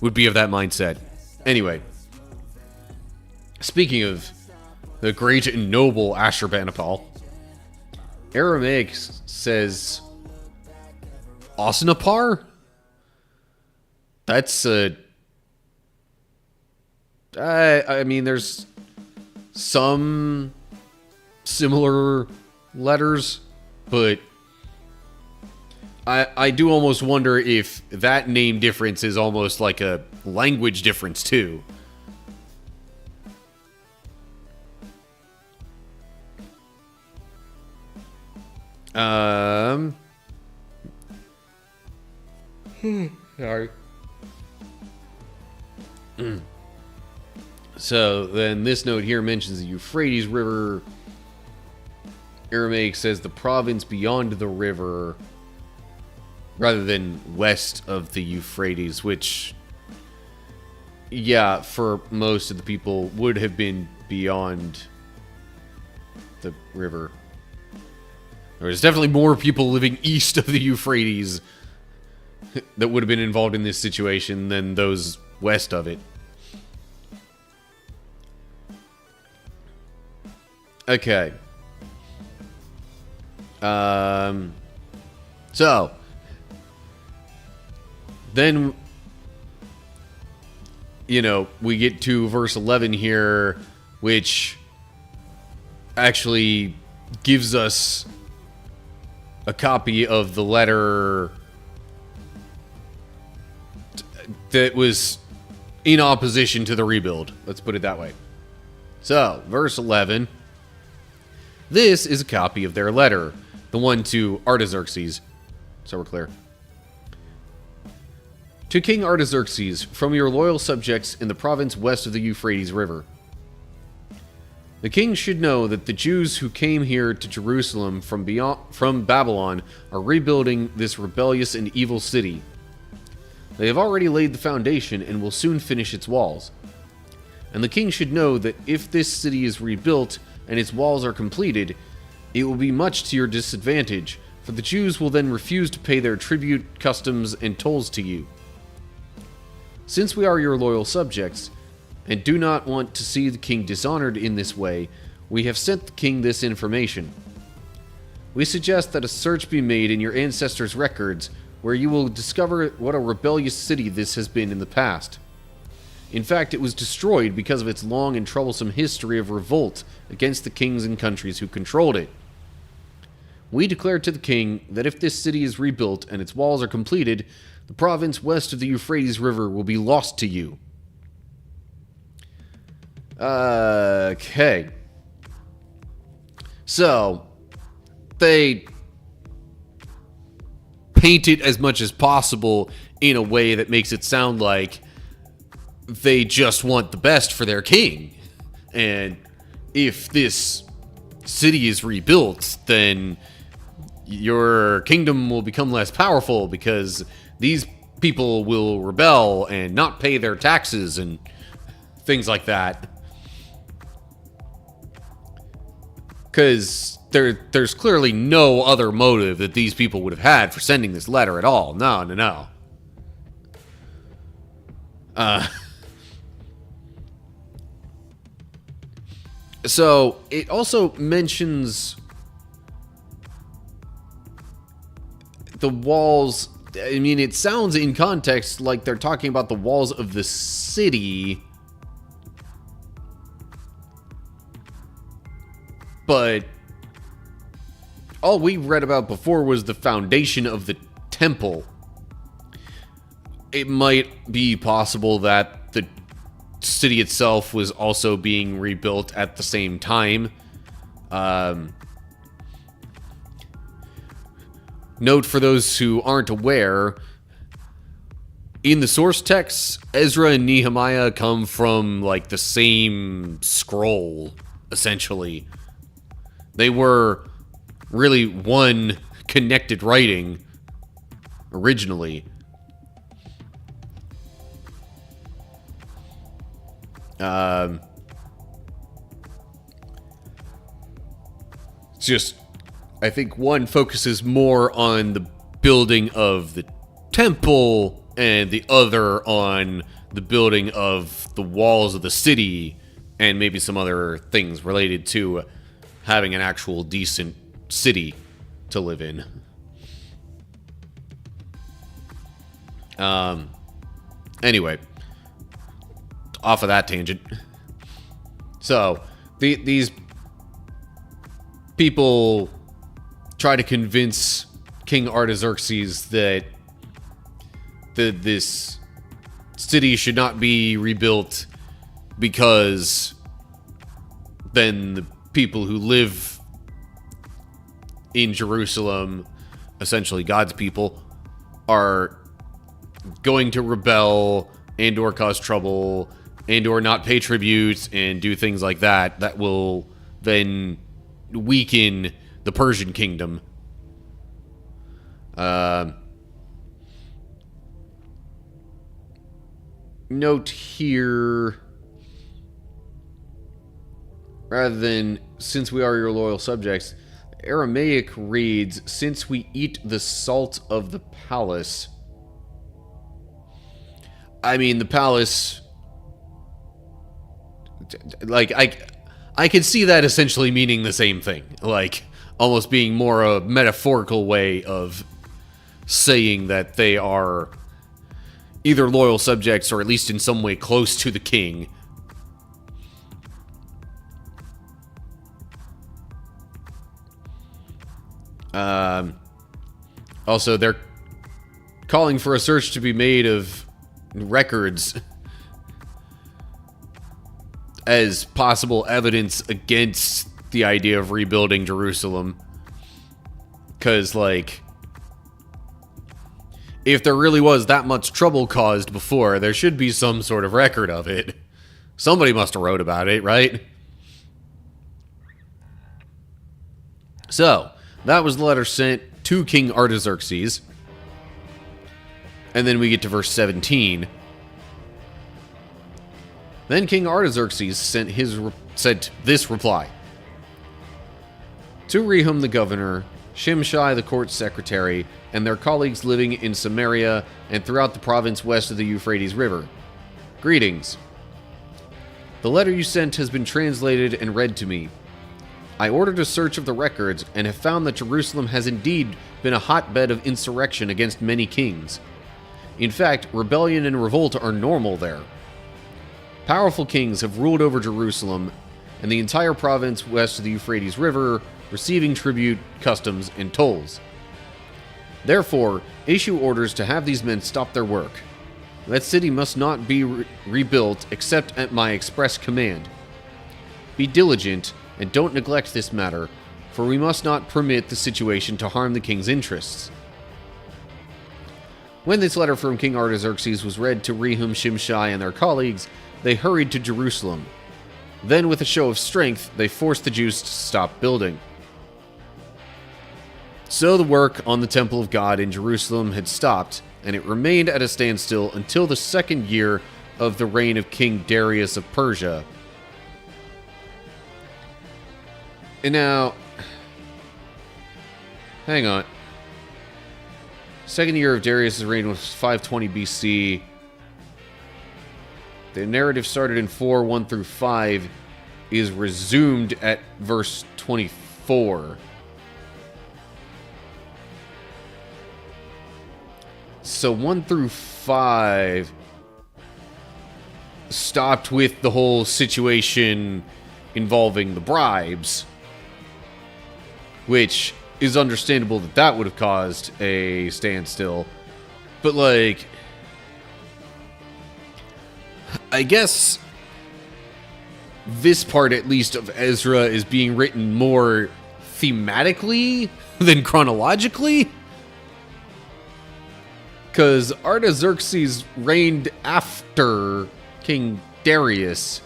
would be of that mindset. Anyway, speaking of the great and noble Ashurbanipal, Aramaic says Osnapar? That's I mean, there's some similar letters, but I do almost wonder if that name difference is almost like a language difference too. Sorry. So then this note here mentions the Euphrates River. Aramaic says the province beyond the river, rather than west of the Euphrates, which, yeah, for most of the people would have been beyond the river. There's definitely more people living east of the Euphrates that would have been involved in this situation than those west of it. Okay. So then, we get to verse 11 here, which actually gives us a copy of the letter that was in opposition to the rebuild. Let's put it that way. So, verse 11. This is a copy of their letter, the one to Artaxerxes. So we're clear. To King Artaxerxes, from your loyal subjects in the province west of the Euphrates River. The king should know that the Jews who came here to Jerusalem from Babylon are rebuilding this rebellious and evil city. They have already laid the foundation and will soon finish its walls. And the king should know that if this city is rebuilt and its walls are completed, it will be much to your disadvantage, for the Jews will then refuse to pay their tribute, customs, and tolls to you. Since we are your loyal subjects, and do not want to see the king dishonored in this way, we have sent the king this information. We suggest that a search be made in your ancestors' records, where you will discover what a rebellious city this has been in the past. In fact, it was destroyed because of its long and troublesome history of revolt against the kings and countries who controlled it. We declare to the king that if this city is rebuilt and its walls are completed, the province west of the Euphrates River will be lost to you. Okay. So, they paint it as much as possible in a way that makes it sound like they just want the best for their king. And if this city is rebuilt, then your kingdom will become less powerful because these people will rebel and not pay their taxes and things like that. Because there's clearly no other motive that these people would have had for sending this letter at all. No. So, it also mentions the walls. I mean, it sounds in context like they're talking about the walls of the city. But all we read about before was the foundation of the temple. It might be possible that the city itself was also being rebuilt at the same time. Note for those who aren't aware, in the source texts, Ezra and Nehemiah come from like the same scroll, essentially. They were really one connected writing originally. It's just, I think one focuses more on the building of the temple and the other on the building of the walls of the city and maybe some other things related to having an actual decent city to live in. Anyway, off of that tangent. So, these people try to convince King Artaxerxes that this city should not be rebuilt because then the people who live in Jerusalem, essentially God's people, are going to rebel and or cause trouble and or not pay tribute and do things like that that will then weaken the Persian kingdom. Note here, rather than since we are your loyal subjects, Aramaic reads, since we eat the salt of the palace. I mean, the palace, like, I could see that essentially meaning the same thing. Like, almost being more a metaphorical way of saying that they are either loyal subjects or at least in some way close to the king. Also, they're calling for a search to be made of records as possible evidence against the idea of rebuilding Jerusalem. Because, like, if there really was that much trouble caused before, there should be some sort of record of it. Somebody must have wrote about it, right? So, that was the letter sent to King Artaxerxes. And then we get to verse 17. Then King Artaxerxes sent this reply. To Rehum the governor, Shimshai, the court secretary, and their colleagues living in Samaria and throughout the province west of the Euphrates River. Greetings. The letter you sent has been translated and read to me. I ordered a search of the records and have found that Jerusalem has indeed been a hotbed of insurrection against many kings. In fact, rebellion and revolt are normal there. Powerful kings have ruled over Jerusalem and the entire province west of the Euphrates River, receiving tribute, customs, and tolls. Therefore, issue orders to have these men stop their work. That city must not be rebuilt except at my express command. Be diligent and don't neglect this matter, for we must not permit the situation to harm the king's interests. When this letter from King Artaxerxes was read to Rehum, Shimshai, and their colleagues, they hurried to Jerusalem. Then, with a show of strength, they forced the Jews to stop building. So the work on the Temple of God in Jerusalem had stopped, and it remained at a standstill until the second year of the reign of King Darius of Persia. And now, hang on. Second year of Darius' reign was 520 BC. The narrative started in 4:1 through 5, is resumed at verse 24. So 1 through 5 stopped with the whole situation involving the bribes, which is understandable that that would have caused a standstill. But, like, I guess this part, at least, of Ezra is being written more thematically than chronologically. Because Artaxerxes reigned after King Darius.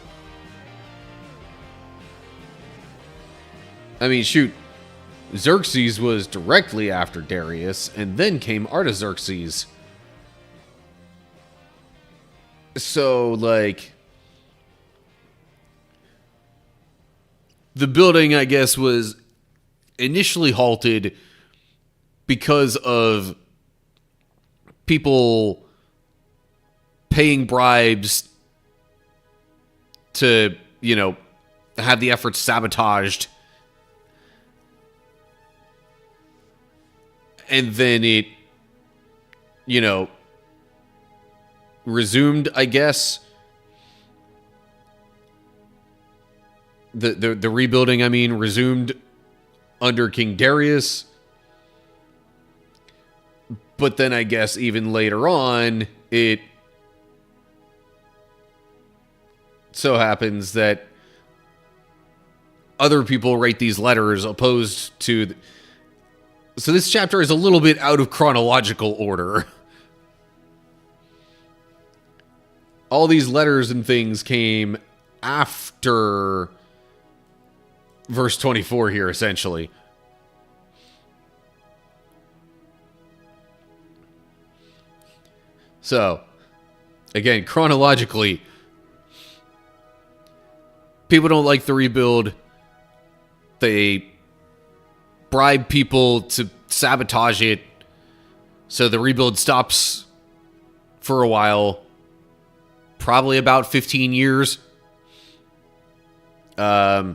I mean, shoot. Xerxes was directly after Darius, and then came Artaxerxes. So, like, the building, I guess, was initially halted because of people paying bribes to, have the efforts sabotaged. And then it, resumed, I guess. The rebuilding, resumed under King Darius. But then I guess even later on, it so happens that other people write these letters opposed to... So this chapter is a little bit out of chronological order. All these letters and things came after verse 24 here, essentially. So, again, chronologically, people don't like the rebuild. They bribe people to sabotage it. So the rebuild stops for a while. Probably about 15 years. But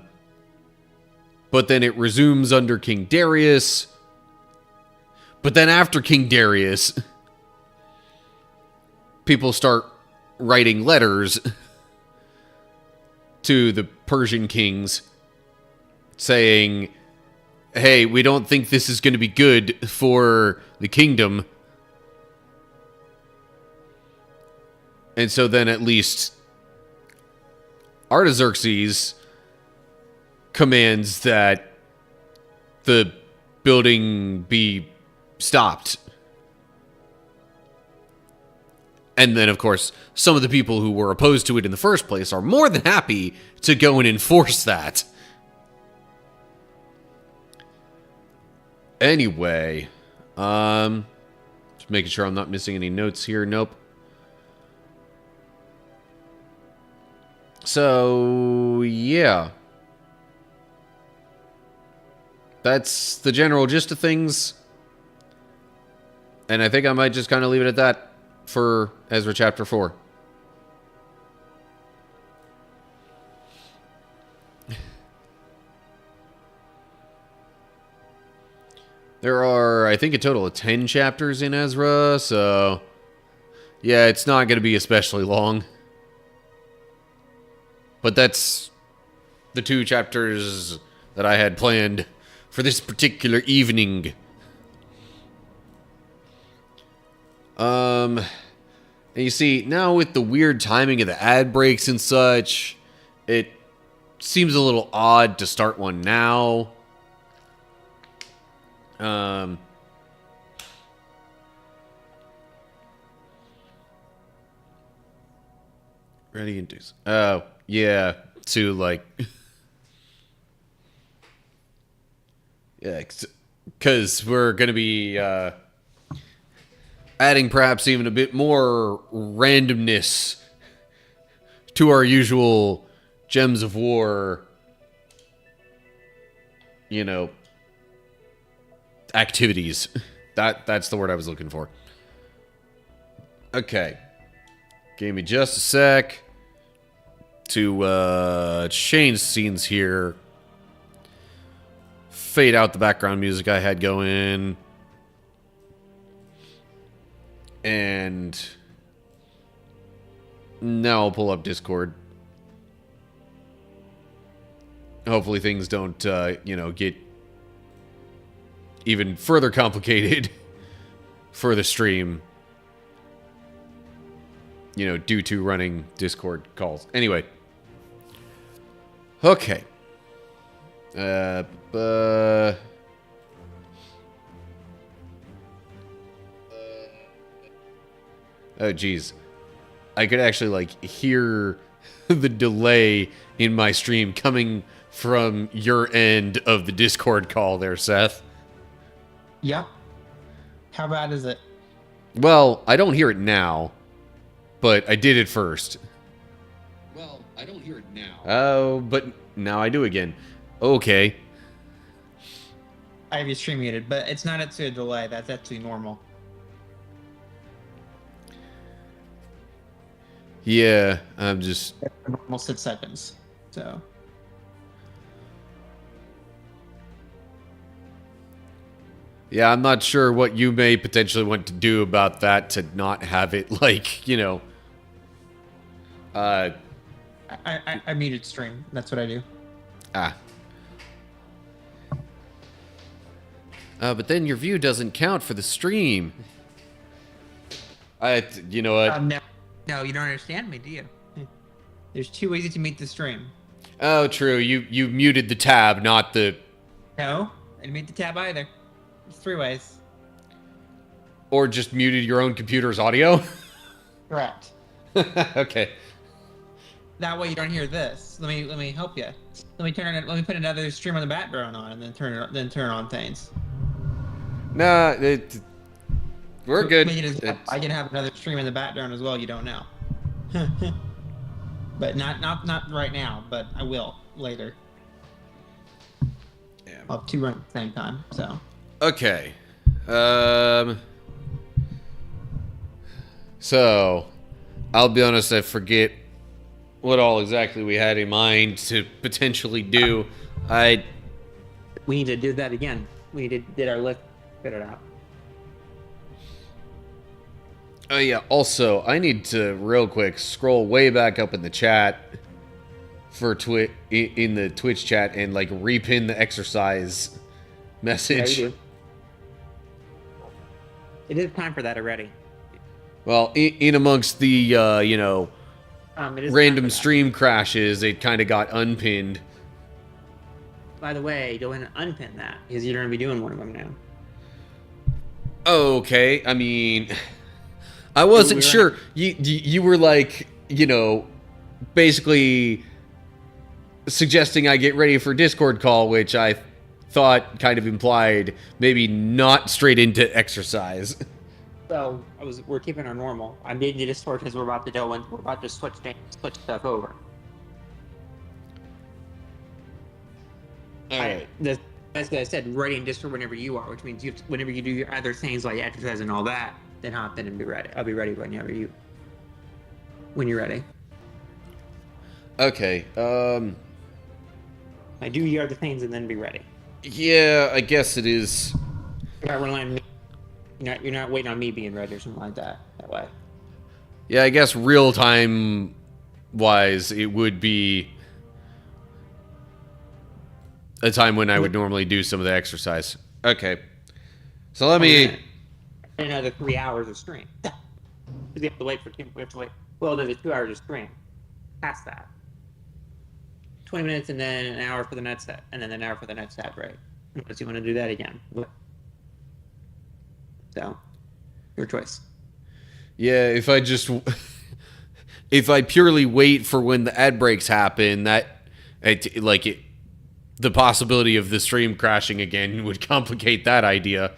then it resumes under King Darius. But then after King Darius, people start writing letters to the Persian kings saying, hey, we don't think this is going to be good for the kingdom. And so then at least Artaxerxes commands that the building be stopped. And then, of course, some of the people who were opposed to it in the first place are more than happy to go and enforce that. Anyway, just making sure I'm not missing any notes here. Nope. So, yeah. that's the general gist of things. And I think I might just kind of leave it at that for Ezra chapter 4. There are, I think, a total of 10 chapters in Ezra, so yeah, it's not going to be especially long. But that's the 2 chapters that I had planned for this particular evening. And you see, now with the weird timing of the ad breaks and such, it seems a little odd to start one now. Ready and do. Oh, yeah. To like, yeah, because we're gonna be adding perhaps even a bit more randomness to our usual Gems of War, you know, activities. That's the word I was looking for. Okay. Give me just a sec to change scenes here. Fade out the background music I had going. And now I'll pull up Discord. Hopefully things don't, you know, get even further complicated for the stream. You know, due to running Discord calls. Anyway. Okay. Oh, geez. I could actually, like, hear the delay in my stream coming from your end of the Discord call there, Seth. Yep. How bad is it? Well, I don't hear it now, but I did it first. Well, I don't hear it now. Oh, but now I do again. Okay. I have your stream muted, but it's not at a delay. That's actually normal. Yeah, I'm just... Normal 6 seconds, so... Yeah, I'm not sure what you may potentially want to do about that to not have it, like, you know... I muted stream. That's what I do. Ah. But then your view doesn't count for the stream. You know what? No, you don't understand me, do you? There's 2 ways to mute the stream. Oh, true. You muted the tab, not the... No, I didn't mute the tab either. There's 3 ways. Or just muted your own computer's audio? Correct. Okay. That way you don't hear this. Let me help you. Let me put another stream on the background on, and then turn on things. Nah, we're good. I can have another stream in the background as well. You don't know. But not right now. But I will later. Yeah. I'll have 2 run at the same time. So. Okay. So, I'll be honest. I forget what all exactly we had in mind to potentially do. We need to do that again. We did our list. Fit it out. Oh yeah, also, I need to real quick scroll way back up in the chat for in the Twitch chat and like repin the exercise message. Yeah, you do. It is time for that already. Well, in amongst the you know, random stream crashes, it kind of got unpinned. By the way, go ahead and unpin that because you're going to be doing one of them now. Okay, I mean, I wasn't sure. You were like, you know, basically suggesting I get ready for Discord call, which I thought kind of implied maybe not straight into exercise. So we're keeping our normal. I made you Discord because we're about to switch stuff over. All right. As I said, ready and just for whenever you are, which means whenever you do your other things like exercise and all that, then hop in and be ready. I'll be ready when you're ready. Okay. I do your other things and then be ready. Yeah, I guess it is. You're not relying on me. You're not waiting on me being ready or something like that. That way. Yeah, I guess real time wise, it would be a time when I would normally do some of the exercise. Okay. So let me. Another 3 hours of stream. We have to wait for 2. We have to wait. Well, there's 2 hours of stream. Past that. 20 minutes and then an hour for the next set, and then an hour for the next set break. Unless you want to do that again. So, your choice. Yeah, if I just. If I purely wait for when the ad breaks happen, the possibility of the stream crashing again would complicate that idea.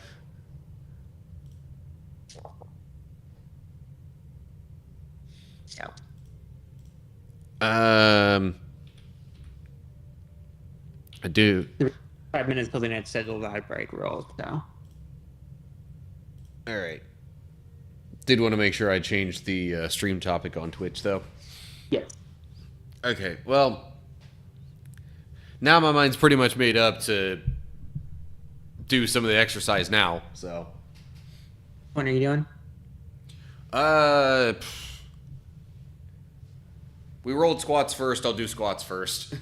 Yeah. I do. 5 minutes till the next scheduled ad break rolls, so. All right. Did want to make sure I changed the stream topic on Twitch, though. Yes. Okay, well, now my mind's pretty much made up to do some of the exercise now, so. What are you doing? We rolled squats first. I'll do squats first.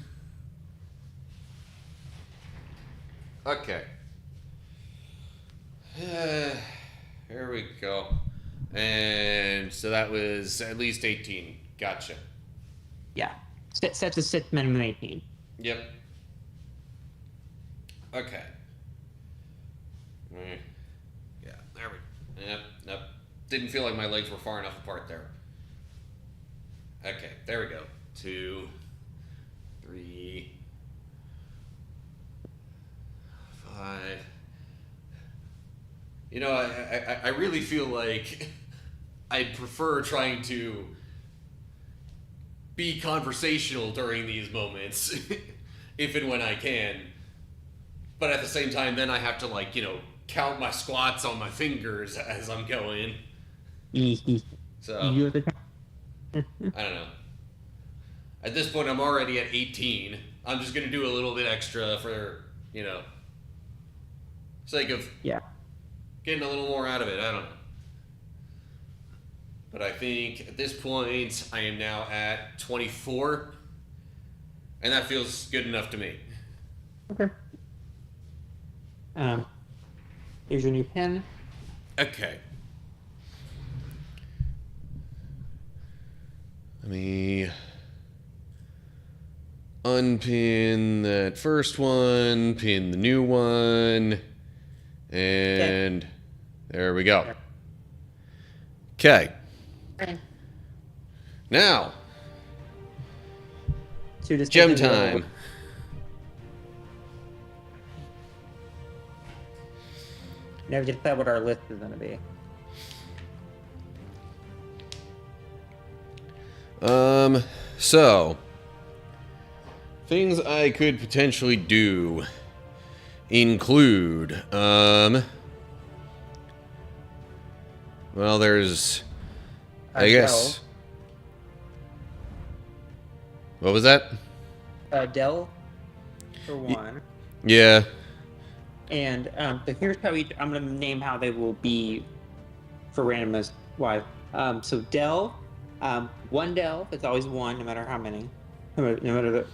Okay. Here we go. And so that was at least 18. Gotcha. Yeah. Set to sit minimum 18. Yep. Okay. Yeah, there we go. Yep. Didn't feel like my legs were far enough apart there. Okay, there we go. 2, 3, 5. You know, I really feel like I'd prefer trying to be conversational during these moments, if and when I can. But at the same time, then I have to, count my squats on my fingers as I'm going. So, I don't know. At this point, I'm already at 18. I'm just going to do a little bit extra for, sake of getting a little more out of it. I don't know. But I think at this point, I am now at 24. And that feels good enough to me. Okay. Here's your new pen. Okay. Let me unpin that first one, pin the new one, and there we go. Okay. Now, gem time. Now we decide what our list is going to be. So, things I could potentially do include, well, there's, I guess, what was that? Dell, for one. Yeah. And so here's how I'm going to name how they will be for randomness wise. So Dell, one Dell, it's always one, no matter how many. No matter the.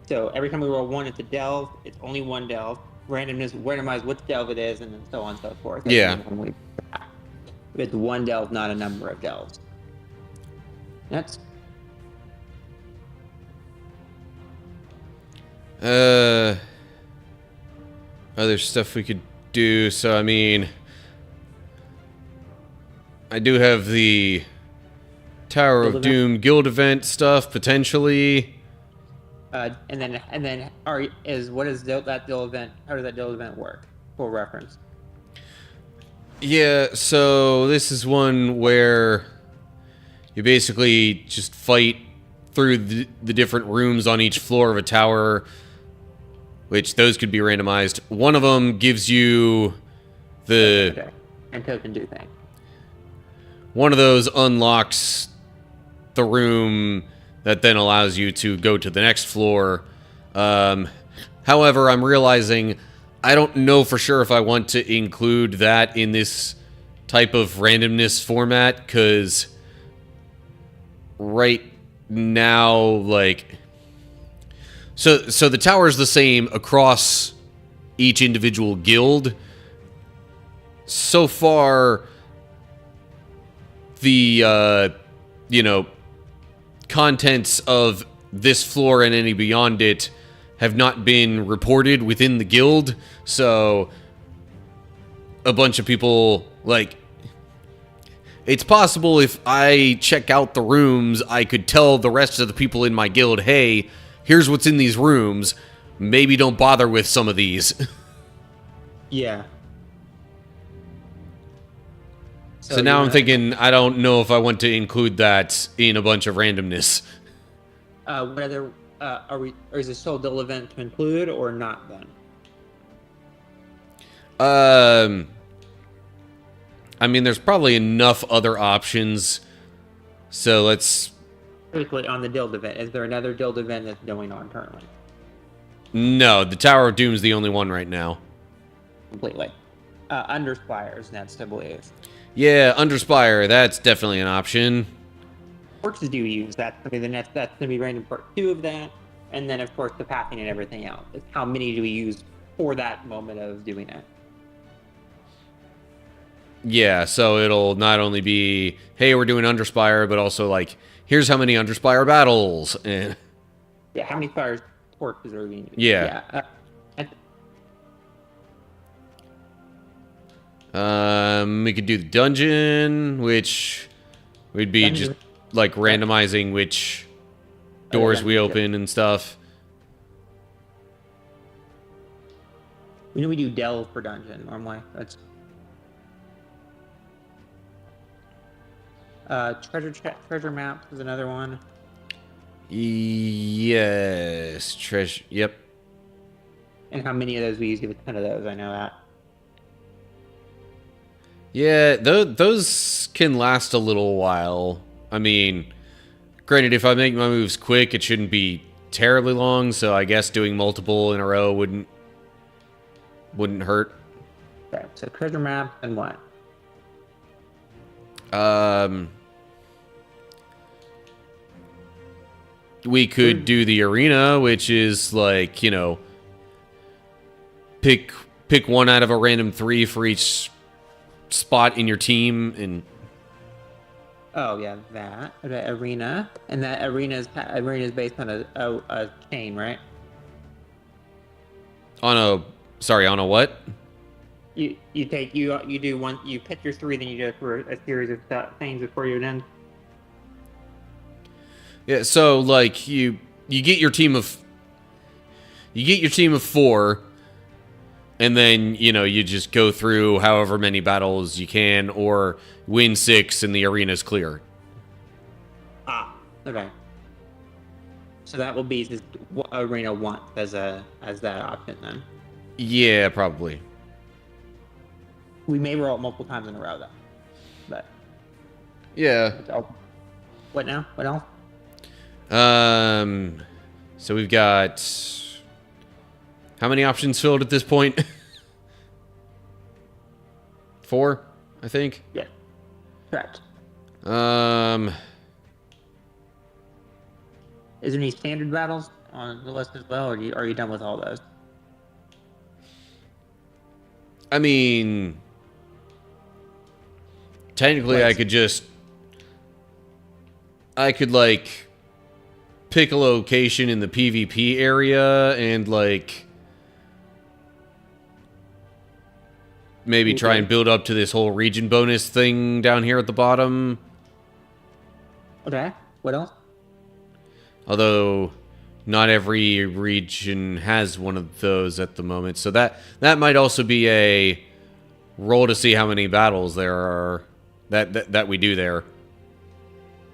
So every time we roll one, it's a delve. It's only one delve. Randomize which delve it is, and then so on and so forth. Yeah. If it's one delve, not a number of delves. That's. Other stuff we could do. So, I mean, I do have the Tower of Doom guild event stuff potentially. And then what is that guild event? How does that guild event work? For reference. Yeah, so this is one where you basically just fight through the different rooms on each floor of a tower which those could be randomized. One of them gives you the... Okay. And token do thing. One of those unlocks the room that then allows you to go to the next floor. However, I'm realizing I don't know for sure if I want to include that in this type of randomness format, because right now, like... So the tower is the same across each individual guild. So far, the, contents of this floor and any beyond it have not been reported within the guild, so a bunch of people, like... It's possible if I check out the rooms, I could tell the rest of the people in my guild, hey, here's what's in these rooms. Maybe don't bother with some of these. Yeah. So now I'm thinking, I don't know if I want to include that in a bunch of randomness. What other or is a soul deal event to include or not then? I mean, there's probably enough other options. So let's... Specifically on the Dild event. Is there another Dild event that's going on currently? No, the Tower of Doom is the only one right now. Completely. Underspires, next, I believe. Yeah, Underspire, that's definitely an option. Torches do you use? That's gonna be the next. That's gonna be random part 2 of that, and then of course the pathing and everything else. It's how many do we use for that moment of doing it? Yeah, so it'll not only be, hey, we're doing Underspire, but also like, here's how many Underspire battles. And yeah, how many fires torches are we going to use? Yeah. We could do the dungeon, which would be just like randomizing which doors we open and stuff. We know we do delve for dungeon normally. That's treasure map is another one. Yes, treasure. Yep. And how many of those we use? Give a ton of those. I know that. Yeah, those can last a little while. I mean, granted, if I make my moves quick, it shouldn't be terribly long. So I guess doing multiple in a row wouldn't hurt. Okay, so treasure map and what? We could do the arena, which is like, pick one out of a random 3 for each spot in your team, and oh yeah, that okay, arena, and that arena is based on a chain, right? On a what? You pick your 3, then you go through a series of things before you end. Yeah, so like you get your team of 4, and then you just go through however many battles you can, or win 6 and the arena's clear. Ah, okay. So that will be just arena 1 as that option then. Yeah, probably. We may roll it multiple times in a row though, but yeah. What now? What else? So we've got how many options filled at this point? 4, I think. Yeah, correct. Is there any standard battles on the list as well, or are you done with all those? I mean, technically, I could like pick a location in the PvP area and like maybe try and build up to this whole region bonus thing down here at the bottom. Okay. What else? Although not every region has one of those at the moment, so that might also be a roll to see how many battles there are that we do there.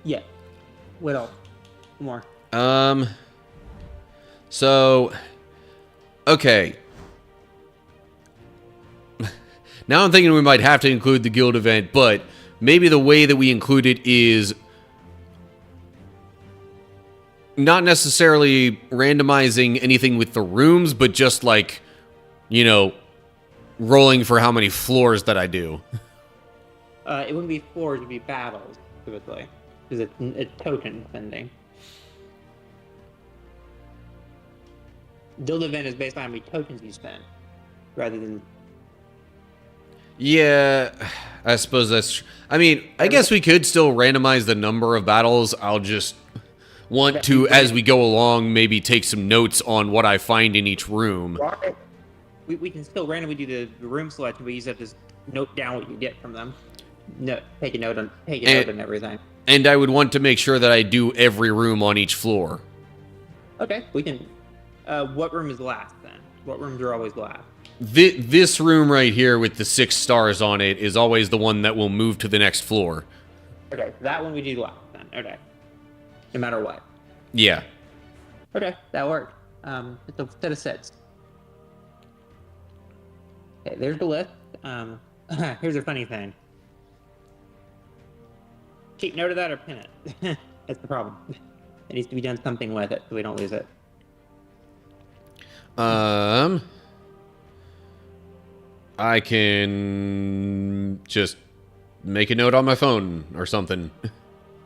Yeah. What else? More. So Okay. Now I'm thinking we might have to include the guild event, but maybe the way that we include it is not necessarily randomizing anything with the rooms, but just like, you know, rolling for how many floors that I do. It wouldn't be floors, it would be battles, typically. Because it's token spending. Guild event is based on how many tokens you spend, rather than... Yeah, I suppose that's... I mean, I guess we could still randomize the number of battles. I'll just want to, as we go along, maybe take some notes on what I find in each room. We can still randomly do the room selection, but you just have to note down what you get from them. No, take a note on everything. And I would want to make sure that I do every room on each floor. Okay, we can... what room is last, then? What rooms are always last? This room right here with the 6 stars on it is always the one that will move to the next floor. Okay, that one we do last, then. Okay. No matter what. Yeah. Okay, that worked. It's a set of sets. Okay, there's the list. Here's a funny thing. Keep note of that or pin it. That's the problem. It needs to be done something with it so we don't lose it. I can just make a note on my phone or something.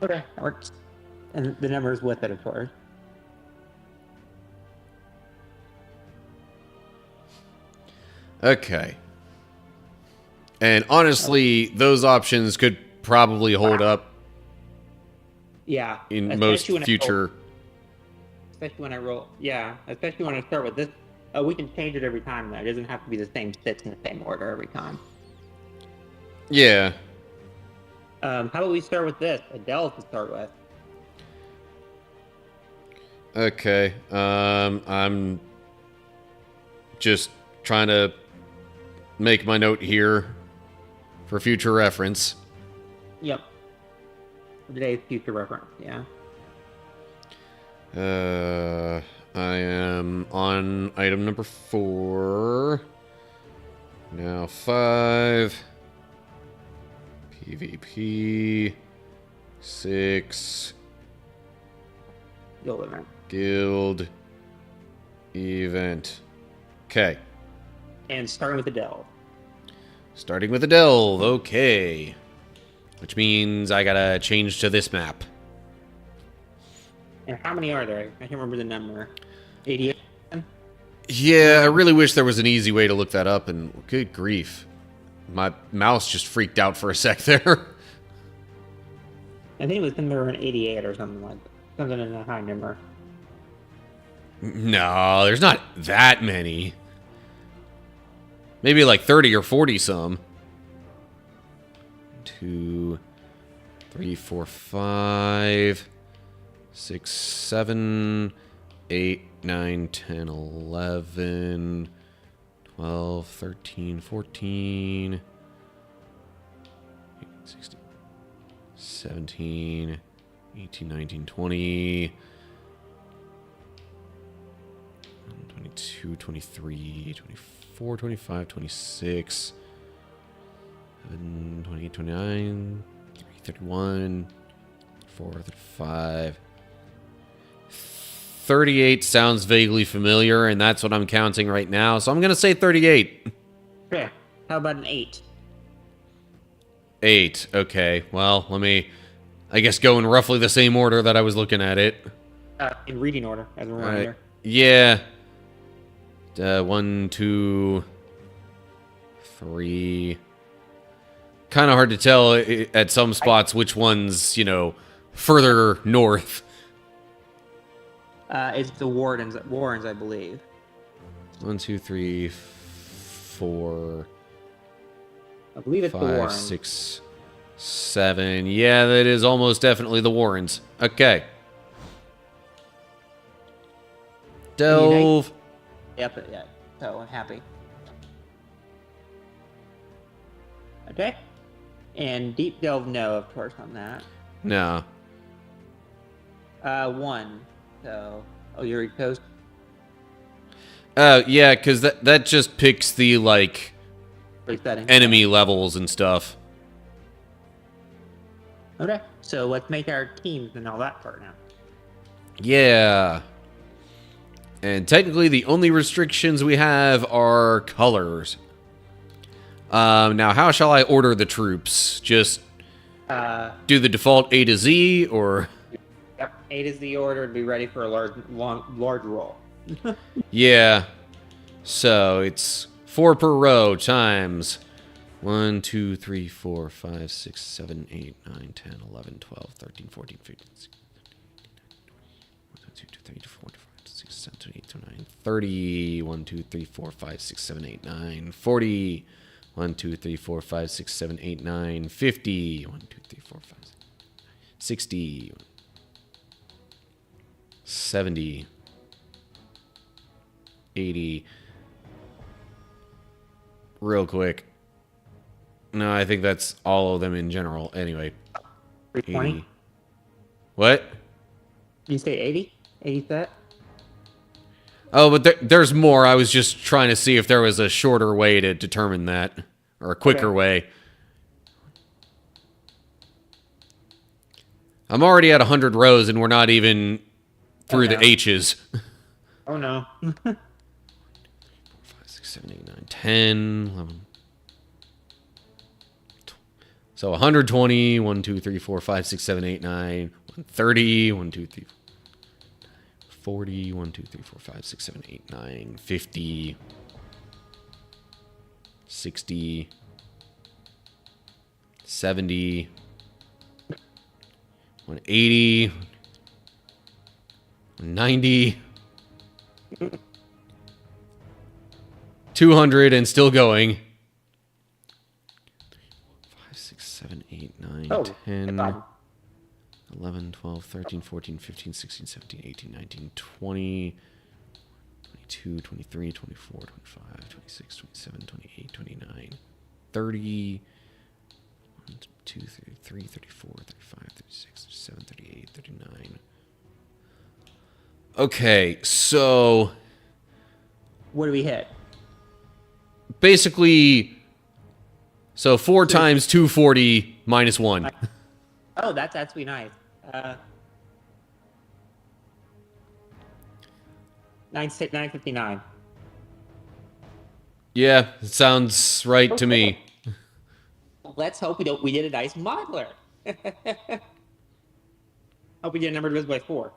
Okay, that works. And the numbers with it, of course. Okay. And honestly, those options could probably hold up Yeah. in most future... Especially when I roll... Yeah, especially when I start with this. We can change it every time, though. It doesn't have to be the same sits in the same order every time. Yeah. How about we start with this? Adele to start with. Okay. I'm just trying to make my note here for future reference. Yep. Today's future reference, yeah. I am on item number 4. Now 5. PvP. 6. Guild event. Guild event. Okay. And starting with the delve. Starting with the delve. Okay. Which means I gotta change to this map. And how many are there? I can't remember the number. 88? Yeah, I really wish there was an easy way to look that up, and good grief. My mouse just freaked out for a sec there. I think it was somewhere around 88 or something like that. Something in a high number. No, there's not that many. Maybe like 30 or 40 some. 2, 3, 4, 5, 6, 7, 8, 9, 10, 11, 12, 13, 14, 16, 17, 18, 19, 20, 22, 23, 24, 25, 26, 28, 29, 31, 34, 35. 38 sounds vaguely familiar, and that's what I'm counting right now, so I'm going to say 38. Okay. How about an 8? 8. Okay, well, let me, I guess, go in roughly the same order that I was looking at it. In reading order, as a reminder. Yeah. 1, 2, 3. Kind of hard to tell at some spots which one's, you know, further north. It's the Warrens, I believe. 1, 2, 3, 4. I believe it's 5, the Warrens. 6, 7. Yeah, that is almost definitely the Warrens. Okay. Delve. Yep, yeah. So I'm happy. Okay. And deep delve, no, of course, on that. No. 1. So, oh, you're coast. Yeah, because that just picks the, like, Resetting. enemy levels and stuff. Okay, so let's make our teams and all that part now. Yeah. And technically, the only restrictions we have are colors. Now, how shall I order the troops? Just do the default A to Z, or... Yep, A to Z order to be ready for a large roll. Yeah. So, it's 4 per row times 1, 2, 3, 4, 5, 6, 7, 8, 9, 10, 11, 12, 13, 14, 15, 16, 30. 1, 2, 3, 4, 5, 6, 7, 8, 9, 40. 1, 2, 3, 4, 5, 6, 7, 8, 9, 50. 1, 2, 3, 4, 5, 60. 70. 80. Real quick. No, I think that's all of them in general. Anyway. 320? 80. What? You say 80? 80 set? Oh, but there's more. I was just trying to see if there was a shorter way to determine that. Or a quicker way. I'm already at 100 rows, and we're not even through the H's. Oh, no. 5, 6, 7, 8, 9, 10, 11. So 120, 1, 2, 3, 4, 5, 6, 7, 8, 9, 130, 1, 2, 3, 40, 1, 2, 3, 4, 5, 6, 7, 8, 9, 50, 60, 70, 180, 190, 200 and still going. 5, 6, 7, 8, 9, 10, 11, 12, 13, 14, 15, 16, 17, 18, 19, 20, 22, 23, 24, 25, 26, 27, 28, 29, 30, 1, 2, 3, 34, 35, 36, 37, 38, 39. Okay, so... What do we hit? Basically... So 4 times 240 minus 1. Oh, that's actually nice. 959. Yeah, it sounds right to me. Let's hope we did a nice modeler. Hope we did a number divided by 4.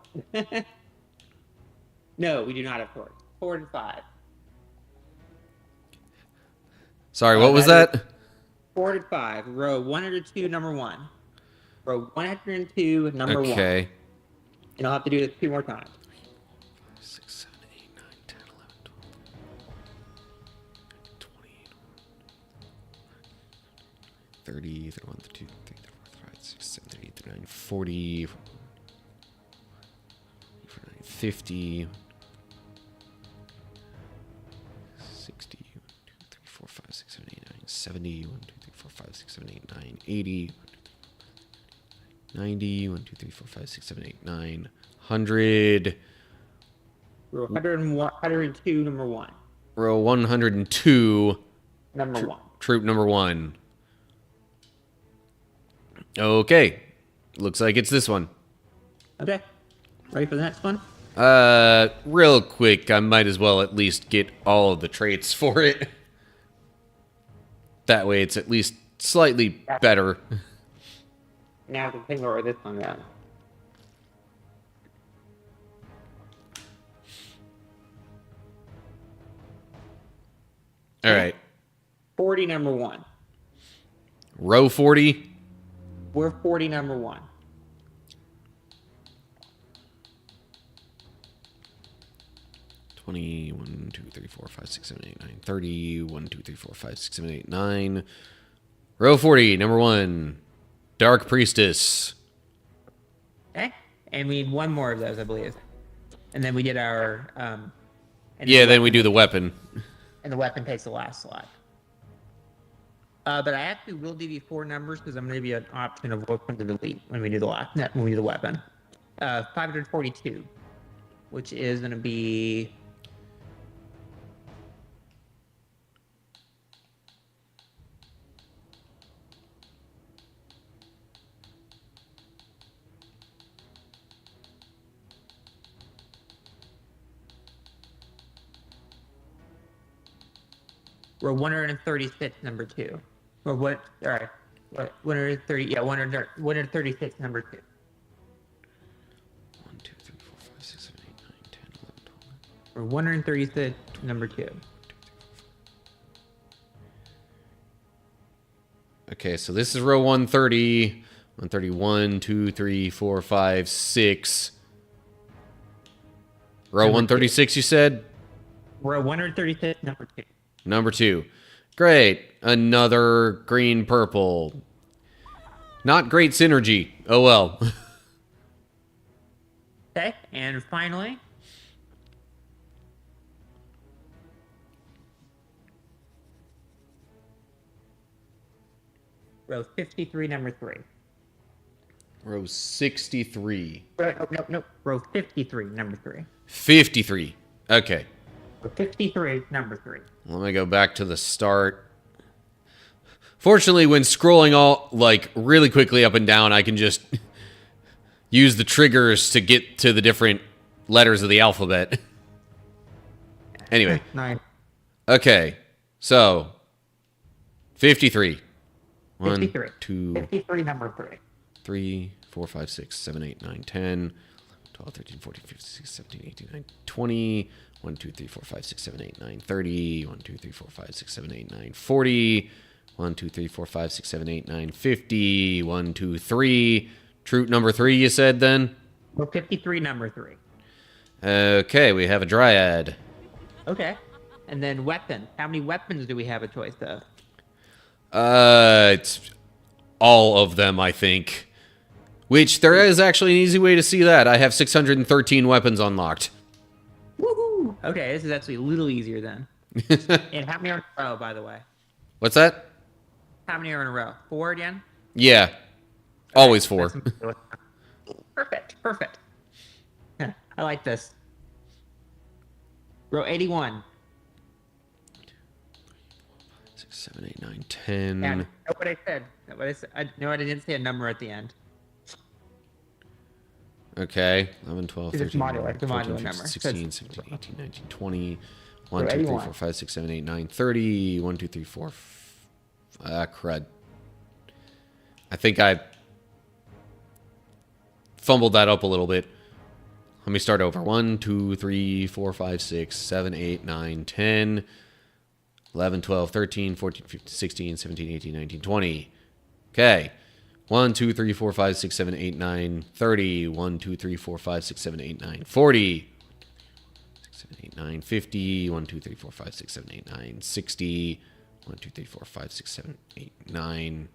No, we do not have 4. 4 and 5. Sorry, what was that? 4 and 5. Row 102, number 1. Row 102, number 1. Okay. And I'll have to do this 2 more times. 6, 7, 8, 9, 10, 11, 12, 20, 30, 31, 32, 33, 34, 35, 36, 37, 38, 39, 40, 50, 60, 1, 2, 3, 4, 5, 6, 7, 8, 9, 70, 1, 2, 3, 4, 5, 6, 7, 8, 9, 80, 90, 1, 2, 3, 4, 5, 6, 7, 8, 9, 100. Row 102, number 1. Row 102. Number 1. Troop number 1. Okay. Looks like it's this one. Okay. Ready for the next one? Real quick, I might as well at least get all of the traits for it. That way it's at least slightly better. Now I can think over this one down. All right. 40, number 1. Row 40. We're 40, number 1. 20, 1, 2, 3, 4, 5, 6, 7, 8, 9, 30, 1, 2, 3, 4, 5, 6, 7, 8, 9. Row 40, number 1. Dark Priestess. Okay. And we need one more of those, I believe. And then we did our... then we do the weapon. And the weapon takes the last slot. But I actually will give you 4 numbers because I'm going to give you an option of which one to delete when we do the weapon. 542, which is going to be Row 136, number 2. Or what? All right. 130. Yeah, 136, number 2. 1, 2, 3, 4, 5, 6, 7, 8, 9, 10, 11, 12. Or 136, number 2. Okay, so this is row 130. 131, 2, 3, 4, 5, 6. Row 136, you said? Row 136, number 2. Number 2. Great. Another green purple. Not great synergy. Oh well. Okay, and finally, row 53, number 3. Row 63. No. Row 53, number 3. 53. Okay. Row 53, number 3. Let me go back to the start. Fortunately, when scrolling all, like, really quickly up and down, I can just use the triggers to get to the different letters of the alphabet. Anyway. Nice. Okay. So, 53. 1, 53. 2, 53, number 3. 3, 4, 5, 6, 7, 8, 9, 10, 12, 13, 14, 15, 16, 17, 18, 19, 20, 1, 2, 3, 4, 5, 6, 7, 8, 9, 30, 1, 2, 3, 4, 5, 6, 7, 8, 9, 40, 1, 2, 3, 4, 5, 6, 7, 8, 9, 50, 1, 2, 3. Troop number 3, you said then? Row 53, number 3. Okay, we have a dryad. Okay. And then weapon. How many weapons do we have a choice of? It's all of them, I think. Which, there is actually an easy way to see that. I have 613 weapons unlocked. Woohoo! Okay, this is actually a little easier then. And how many are in a row, by the way? What's that? How many are in a row? 4 again? Yeah. Always 4. Perfect. Yeah, I like this. Row 81. 6, 7, 8, 9, 10. Yeah, know what I said. I didn't say a number at the end. Okay. 11, 12, It's 13, modular. It's a 14, modular 15, number. 16, 17, 18, 19, 20. 1, Row 2, 3, 81. 4, 5, 6, 7, 8, 9, 30. 1, 2, 3, 4. Crud. I think I fumbled that up a little bit. Let me start over. 1, 2, 3, 4, 5, 6, 7, 8, 9, 10, 11, 12, 13, 14, 15, 16, 17, 18, 19, 20. Okay. 1, 2, 3, 4, 5, 6, 7, 8, 9, 30. 1, 2, 3, 4, 5, 6, 7, 8, 9, 40. 6, 7, 8, 9, 50. 1, 2, 3, 4, 5, 6, 7, 8, 9, 60. 1, 2, 3, 4, 5, 6, 7, 8, 9,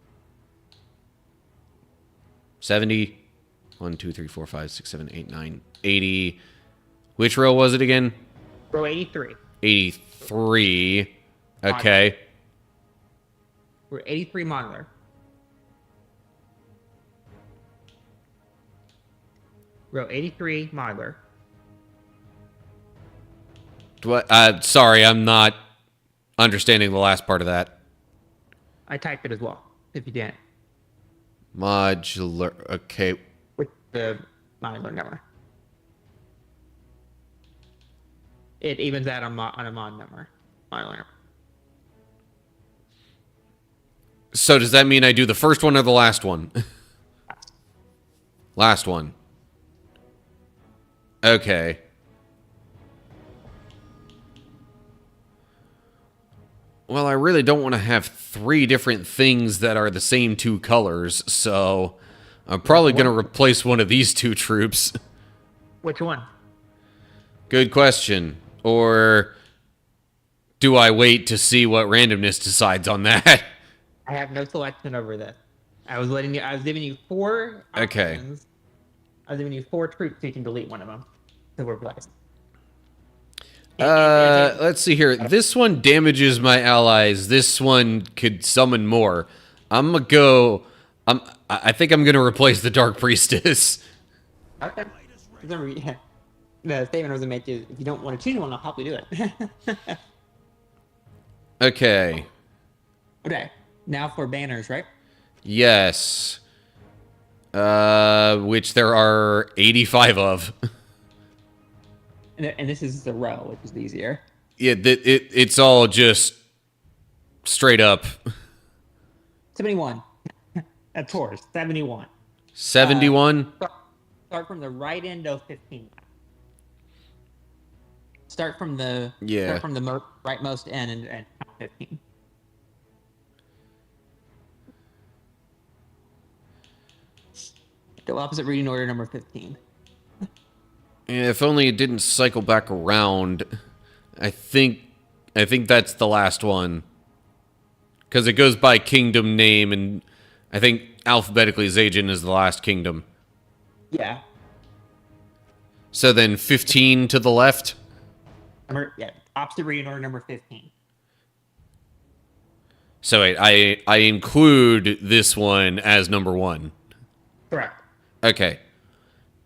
70. 1, 2, 3, 4, 5, 6, 7, 8, 9, 80. Which row was it again? Row 83. 83. Okay. We're 83 modeler. Row 83 modeler. Sorry, I'm not understanding the last part of that. I typed it as well, if you didn't. Modular. Okay. With the modular number. It evens out on a mod number. Modular number. So does that mean I do the first one or the last one? Last one. Okay. Well, I really don't want to have 3 different things that are the same 2 colors, so I'm probably going to replace one of these 2 troops. Which one? Good question. Or do I wait to see what randomness decides on that? I have no selection over this. I was giving you 4 options. Okay. I was giving you 4 troops so you can delete one of them to replace. Let's see here. This one damages my allies. This one could summon more. I'm gonna go. I think I'm gonna replace the Dark Priestess. Okay. Remember, the statement was made to, if you don't want to choose one, I'll help you do it. Okay. Okay. Now for banners, right? Yes. Which there are 85 of. And this is the row, which is easier. Yeah, it's all just straight up. 71. At Taurus, 71. 71? Start from the right end of 15. Start from the rightmost end and count 15. Go opposite reading order number 15. If only it didn't cycle back around. I think that's the last one. Because it goes by kingdom name, and I think alphabetically Zajan is the last kingdom. Yeah. So then 15 to the left? Opposite reading order number 15. So wait, I include this one as number 1. Correct. Okay.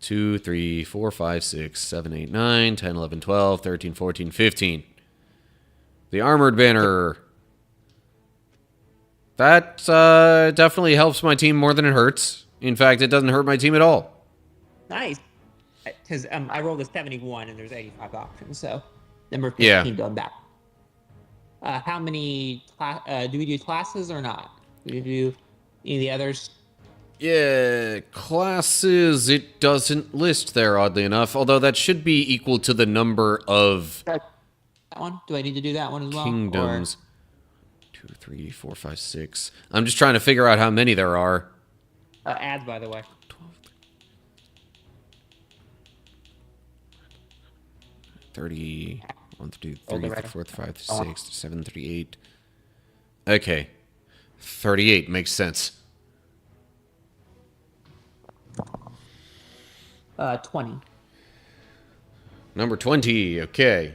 2, 3, 4, 5, 6, 7, 8, 9, 10, 11, 12, 13, 14, 15. The Armored Banner. That definitely helps my team more than it hurts. In fact, it doesn't hurt my team at all. Nice. Because I rolled a 71 and there's 85 options, so number 15 going back. How many do we do classes or not? Do we do any of the others? Yeah, classes, it doesn't list there, oddly enough. Although that should be equal to the number of... That one? Do I need to do that one as well? Kingdoms. 2, 3, 4, 5, 6. I'm just trying to figure out how many there are. Ads, by the way. 12, 30, 1, 2, 3, 4, 5, 6, 7, 38. Okay. 38 makes sense. 20. Number 20, okay.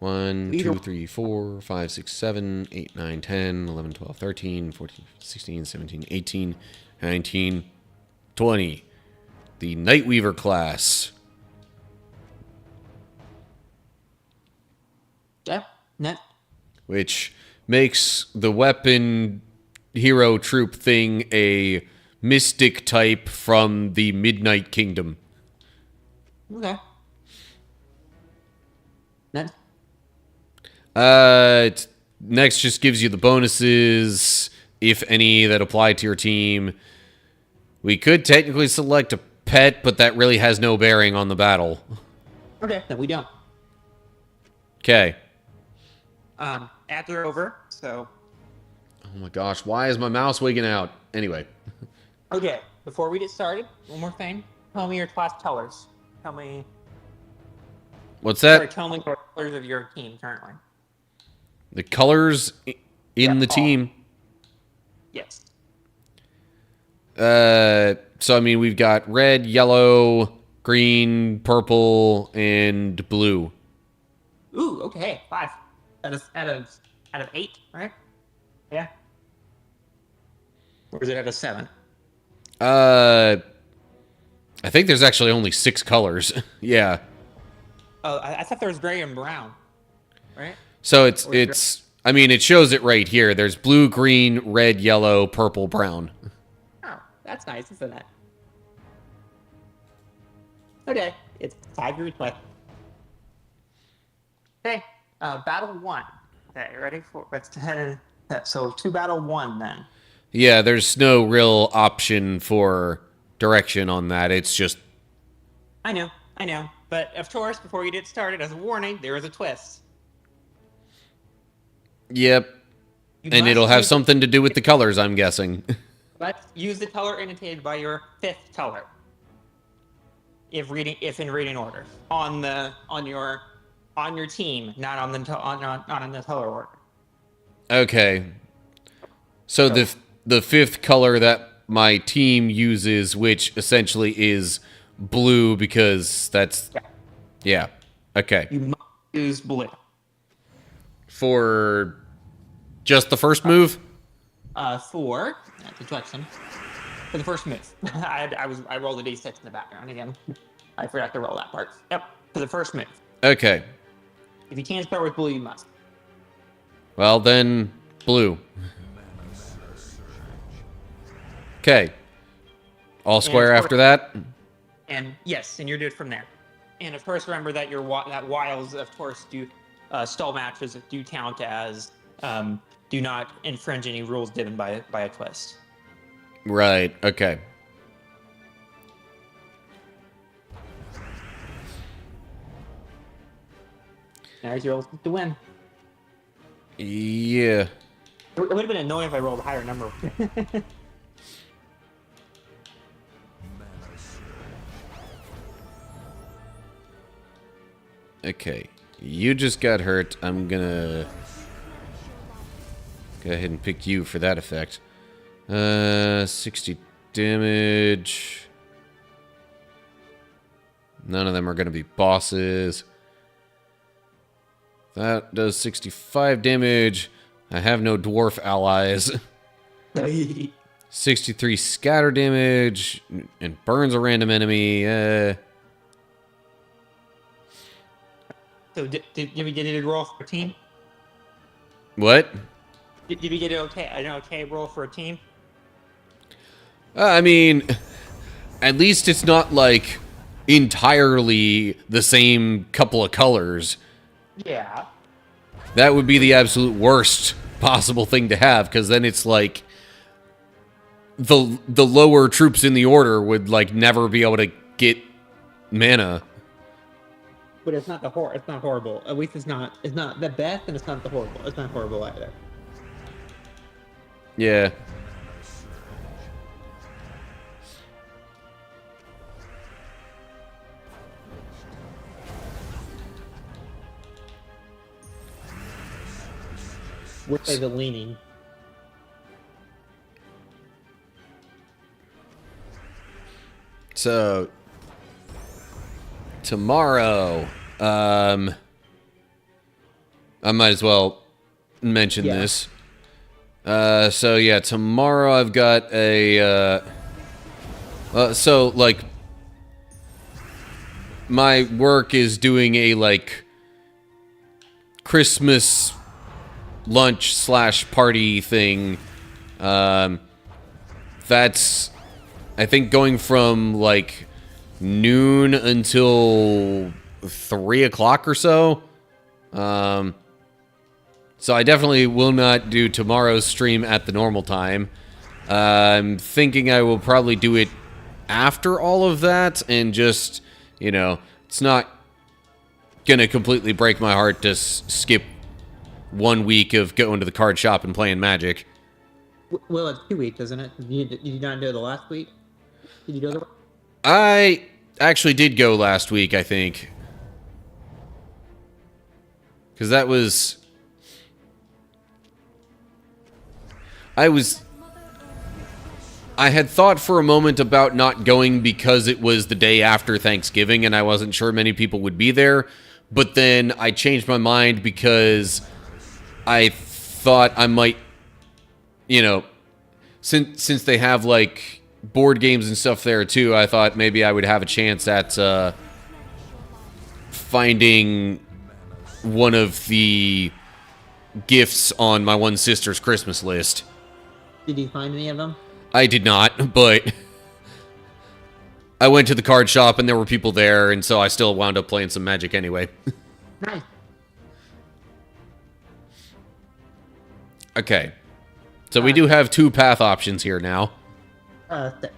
1, 2, 3, 4, 5, 6, 7, 8, 9, 10, 11, 12, 13, 14, 16, 17, 18, 19, 20. The Nightweaver class. Yeah, net. Which makes the weapon hero troop thing a mystic type from the Midnight Kingdom. Okay. Net. Next just gives you the bonuses, if any, that apply to your team. We could technically select a pet, but that really has no bearing on the battle. Okay, then we don't. Okay. Ads are over, so. Oh my gosh, why is my mouse wigging out? Anyway. Okay, before we get started, one more thing. Tell me your class colors. Tell me. What's that? Sorry, tell me the colors of your team currently. The colors in the team. Yes. So I mean, we've got red, yellow, green, purple, and blue. Ooh, okay, 5 out of 8, right? Yeah. Or is it out of 7? I think there's actually only 6 colors. Yeah. Oh, I thought there was gray and brown, right? So it's. I mean, it shows it right here. There's blue, green, red, yellow, purple, brown. Oh, that's nice, isn't it? Okay, it's 5 request. Okay, battle 1. Okay, ready for? Let's head in. So to battle 1 then. Yeah, there's no real option for direction on that. It's just. I know. But of course, before you get started, as a warning, there is a twist. Yep. And it'll have something to do with the colors, I'm guessing. Let's use the color indicated by your 5th color. If in reading order on your team, not on the color order. Okay. So the 5th color that my team uses, which essentially is blue, because that's yeah. Okay. You must use blue. For just the first move? That's a question. For the first move. I rolled a d6 in the background again. I forgot to roll that part. Yep. For the first move. Okay. If you can't start with blue, you must. Well, then blue. Okay. All square after that? And yes, and you're good from there. And of course, remember that that wiles, of course, do stall matches do count as do not infringe any rules given by a twist. Right. Okay. There's your ultimate to win. Yeah. It would have been annoying if I rolled a higher number. Okay. You just got hurt. I'm gonna go ahead and pick you for that effect. 60 damage. None of them are gonna be bosses. That does 65 damage. I have no dwarf allies. 63 scatter damage and burns a random enemy. So did we get it roll for a team? What? Did we get an okay roll for a team? I mean, at least it's not like entirely the same couple of colors. Yeah. That would be the absolute worst possible thing to have, because then it's like the lower troops in the order would like never be able to get mana. But it's not it's not horrible. At least it's not the best, and it's not the horrible. It's not horrible either. Yeah. Which way the leaning? So tomorrow, I might as well mention this. So yeah, tomorrow I've got a so like my work is doing a like Christmas lunch / party thing. That's, I think, going from like noon until 3 o'clock or so. So I definitely will not do tomorrow's stream at the normal time. I'm thinking I will probably do it after all of that, and just, you know, it's not gonna completely break my heart to skip 1 week of going to the card shop and playing Magic. Well, it's 2 weeks, isn't it? Did you not do the last week? Did you go I actually did go last week, I think. Because that was... I had thought for a moment about not going because it was the day after Thanksgiving and I wasn't sure many people would be there. But then I changed my mind because I thought I might, you know, since they have like board games and stuff there too, I thought maybe I would have a chance at finding one of the gifts on my one sister's Christmas list. Did you find any of them? I did not, but I went to the card shop and there were people there, and so I still wound up playing some Magic anyway. Nice. Okay. So we do have 2 path options here now. 6.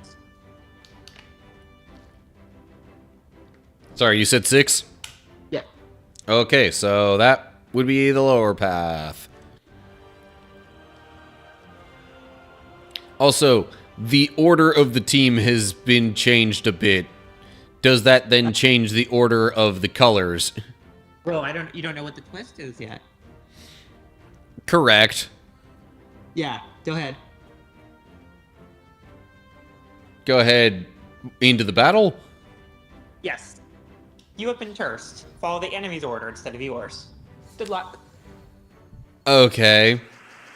Sorry, you said 6? Yeah. Okay, so that would be the lower path. Also, the order of the team has been changed a bit. Does that then change the order of the colors? Well, you don't know what the twist is yet. Correct. Yeah, go ahead. Go ahead into the battle? Yes. You have been cursed. Follow the enemy's order instead of yours. Good luck. Okay.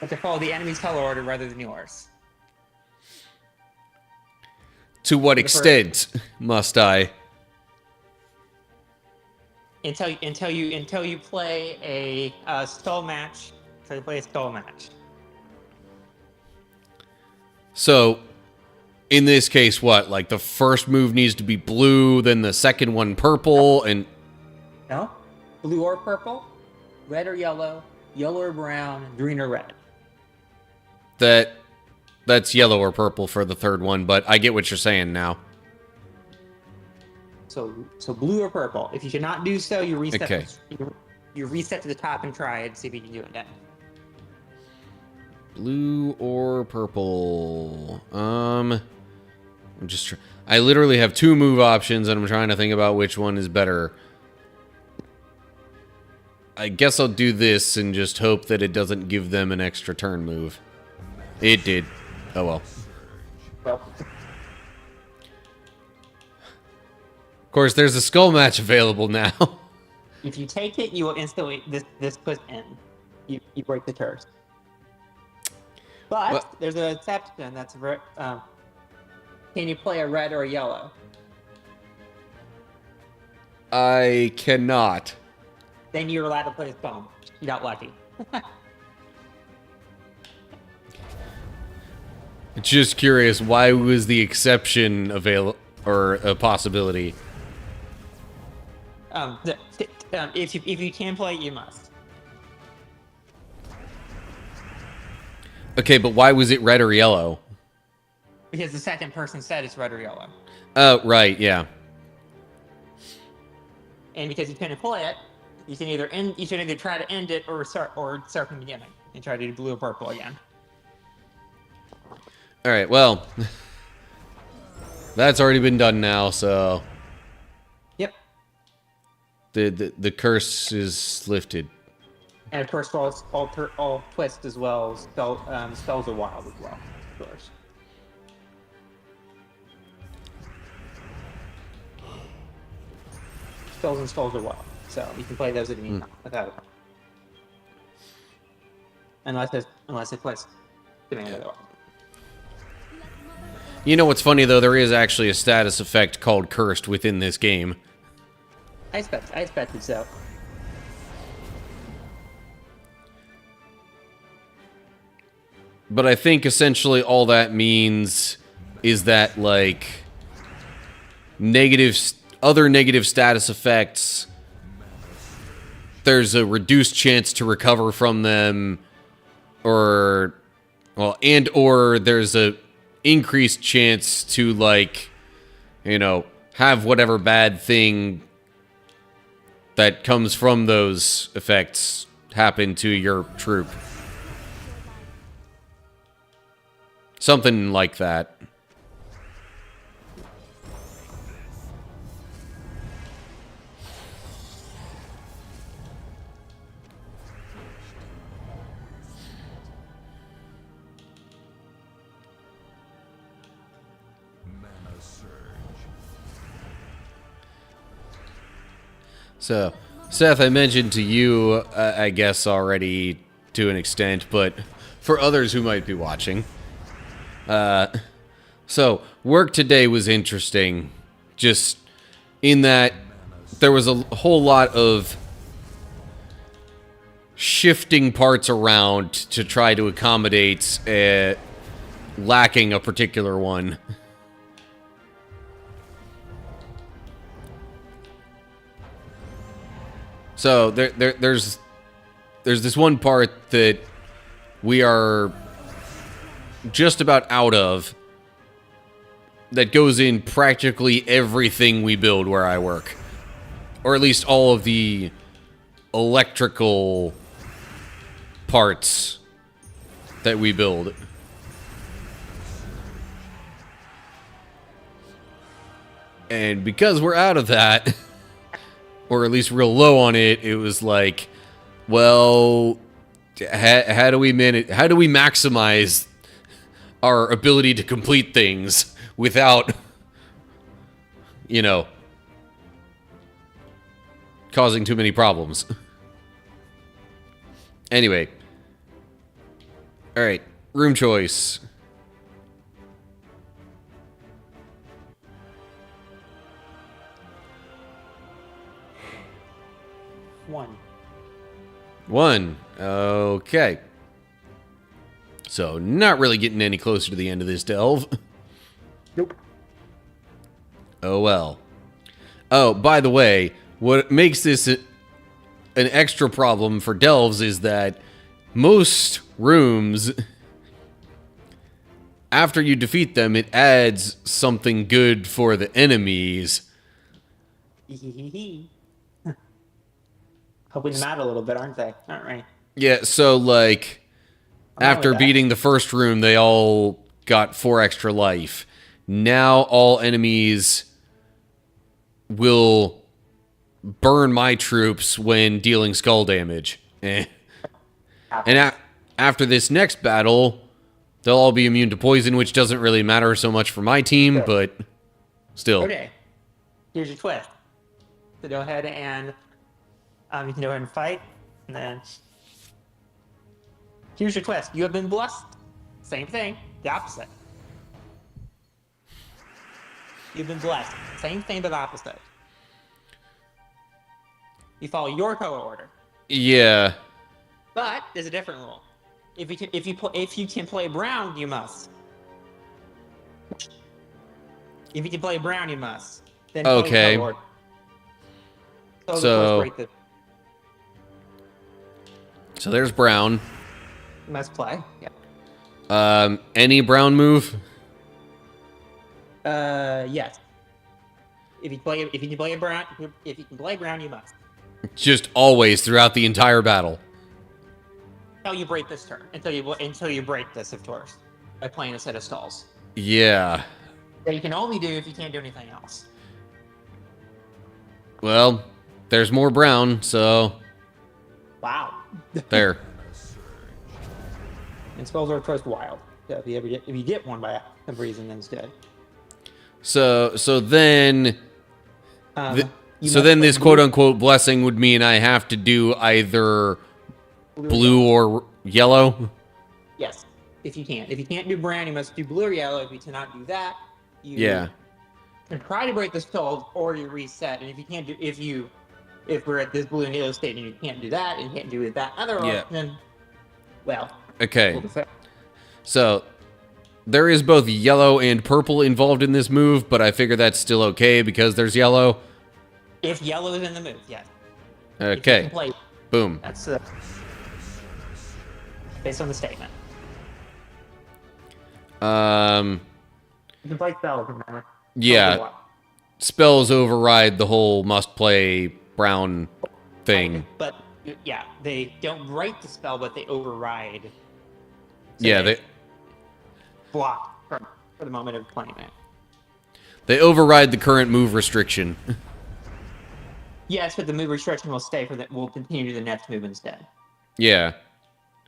But to follow the enemy's color order rather than yours. To what extent must I? Until you play a skull match. Until you play a skull match. So, in this case, what? Like the first move needs to be blue, then the second one purple, and... No? Blue or purple, red or yellow or brown, green or red. That's yellow or purple for the third one, but I get what you're saying now. So blue or purple. If you should not do so, you reset. Okay. You reset to the top and try it and see if you can do it again. Blue or purple? I literally have 2 move options, and I'm trying to think about which one is better. I guess I'll do this and just hope that it doesn't give them an extra turn move. It did. Oh well. Well, Of course, there's a skull match available now. if you take it, you will instantly this puts in. You break the curse. But What? there's an exception. That's can you play a red or a yellow? I cannot. Then you're allowed to put his bone. You got lucky. Just curious, why was the exception or a possibility? If you can play it, you must. Okay, but why was it red or yellow? Because the second person said it's red or yellow. Oh, right, yeah. And because you couldn't play it, you can either try to end it or start from the beginning and try to do blue or purple again. All right, well, that's already been done now, so Yep. the curse is lifted. And of course, all twists as well. Spells are wild as well, of course. Spells and spells are wild, so you can play those at any time without it. Unless it puts demand otherwise. You know what's funny, though? There is actually a status effect called Cursed within this game. I expected so. But I think essentially all that means is that, like, other negative status effects, there's a reduced chance to recover from them, or there's a increased chance to, like, have whatever bad thing that comes from those effects happen to your troop. Something like that. So, Seth, I mentioned to you, I guess already to an extent, but for others who might be watching, so work today was interesting, just in that there was a whole lot of shifting parts around to try to accommodate lacking a particular one. So there's this one part that we are just about out of that goes in practically everything we build where I work. Or at least all of the electrical parts that we build. And because we're out of that, or at least real low on it, it was like, well, how do we maximize our ability to complete things without, causing too many problems? Anyway. Alright, room choice. One. Okay. So, not really getting any closer to the end of this delve. Nope. Oh, well. Oh, by the way, what makes this an extra problem for delves is that most rooms after you defeat them, it adds something good for the enemies. Helping them out a little bit, aren't they? All right. Yeah, so, like, after beating the first room, they all got 4 extra life. Now all enemies will burn my troops when dealing skull damage. And after this next battle, they'll all be immune to poison, which doesn't really matter so much for my team, but still. Okay. Here's your twist. So go ahead and you can go ahead and fight, and then here's your twist. You have been blessed. Same thing, the opposite. You've been blessed. Same thing, but opposite. You follow your color order. Yeah. But there's a different rule. If you can play brown, you must. If you can play brown, you must. Then okay. color order. So there's brown. You must play. Yeah. Any brown move? Yes. If you can play brown, you must. Just always throughout the entire battle. Until you break this turn. Until you break this, of course, by playing a set of stalls. Yeah. That you can only do if you can't do anything else. Well, there's more brown, so wow. There. And spells are first wild. So if you get one by some reason, then it's good. So then this quote unquote blessing would mean I have to do either blue or yellow? Yes. If you can't do brown, you must do blue or yellow. If you cannot do that, you can try to break the spell or you reset. And if we're at this blue and yellow state and you can't do that and you can't do that other option, well. Okay. So there is both yellow and purple involved in this move, but I figure that's still okay because there's yellow. If yellow is in the move, yes. Okay. Boom. That's based on the statement. You can play spells, remember? Yeah. Spells override the whole must-play brown thing. But, yeah, they don't break the spell, but they override. So yeah, they block for the moment of playing it. They override the current move restriction. Yes, but the move restriction will stay will continue to the next move instead. Yeah.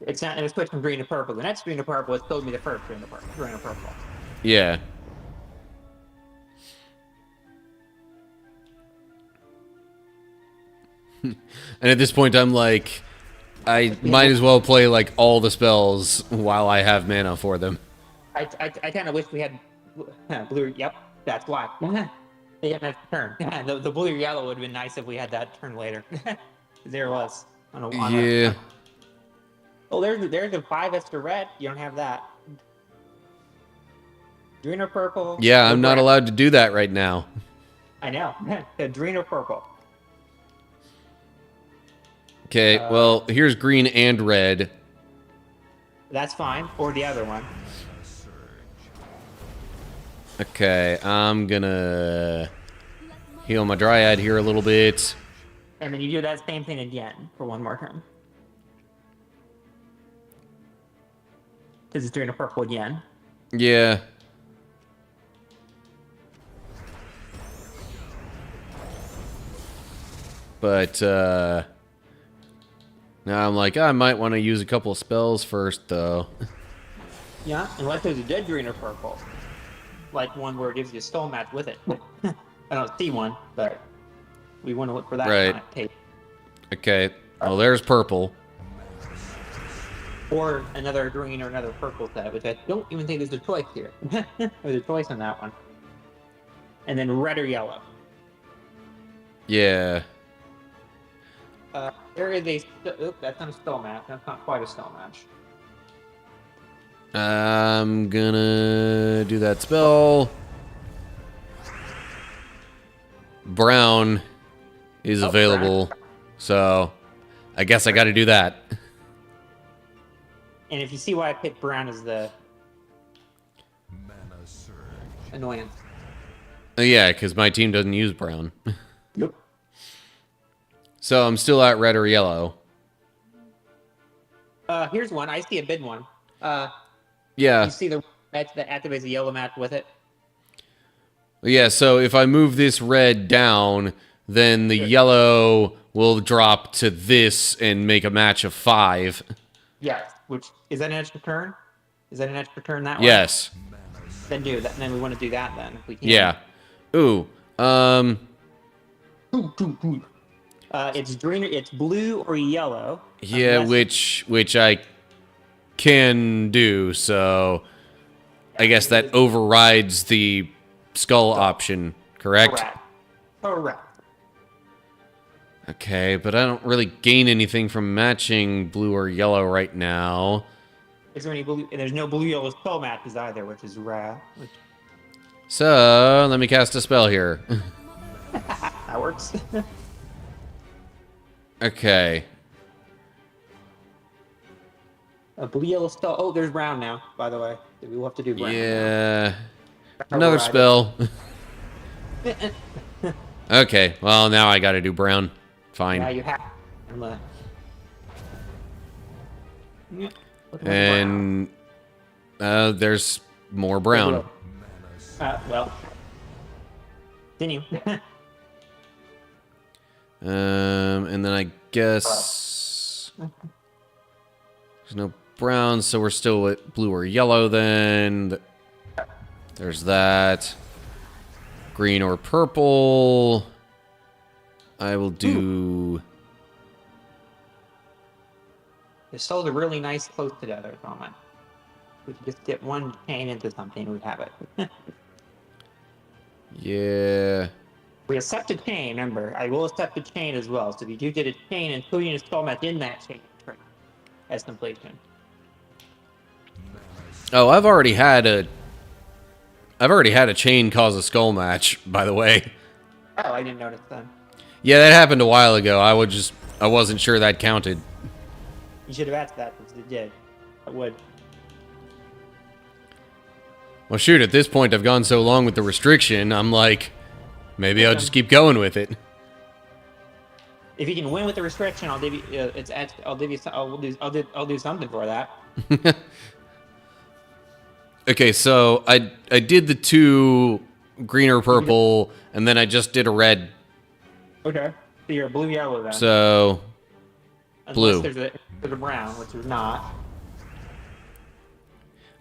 It's not. It's switched from green to purple. The next green to purple is still be the first green to purple. Yeah. And at this point, I'm like, I might as well play like all the spells while I have mana for them. I kind of wish we had blue. Yep, that's why. They didn't have to turn. The blue or yellow would have been nice if we had that turn later. There it was. Yeah. Oh, there's a 5 extra red. You don't have that. Green or purple? Yeah, I'm not allowed to do that right now. I know. Green or purple? Okay, well, here's green and red. That's fine. Or the other one. Okay, I'm gonna heal my Dryad here a little bit. And then you do that same thing again for one more turn. Because it's green or purple again. Yeah. But, now I'm like, I might want to use a couple of spells first, though. Yeah, unless there's a dead green or purple. Like one where it gives you a skull match with it. I don't see one, but we want to look for that. Right. Okay. Well, there's purple. Or another green or another purple set, which I don't even think there's a choice here. There's a choice on that one. And then red or yellow. Yeah. There is a... that's not a spell match. That's not quite a spell match. I'm gonna do that spell. Brown is available, so I guess I gotta do that. And if you see why I picked brown as the annoyance. Yeah, because my team doesn't use brown. Yep. So I'm still at red or yellow. Here's one. I see a big one. Yeah. You see the match that activates a yellow match with it? Yeah, so if I move this red down, then the yellow will drop to this and make a match of 5. Yes. Which is that an extra turn? Is that an extra turn that way? Yes. Then do that. Then we want to do that then if we can. Yeah. Ooh. It's green. It's blue or yellow. Yeah, which I can do. So I guess that overrides the skull option. Correct? Correct. Okay, but I don't really gain anything from matching blue or yellow right now. Is there any blue? And there's no blue yellow spell matches either, which is rare. So let me cast a spell here. That works. Okay. A blue yellow spell. Oh, there's brown now. By the way, we will have to do brown. Yeah. Another spell. Okay. Well, now I got to do brown. Fine. Yeah, you have. And there's more brown. Well, continue. And then I guess there's no brown, so we're still at blue or yellow then. There's that. Green or purple. I will do... The souls are really nice close together at the moment. We could just get one chain into something, we'd have it. Yeah. We accept a chain, remember. I will accept a chain as well. So if you do get a chain, including a spell match in that chain as completion. Oh, I've already had a chain cause a skull match, by the way. Oh, I didn't notice that. Yeah, that happened a while ago. I wasn't sure that counted. You should have asked that because it did. I would. Well, shoot, at this point, I've gone so long with the restriction, I'm like, maybe I'll just keep going with it. If you can win with the restriction, I'll give you. I'll do something for that. Okay, so I did the 2 green or purple, and then I just did a red. Okay, so you're a blue yellow then. So blue. Unless there's a brown, which is not.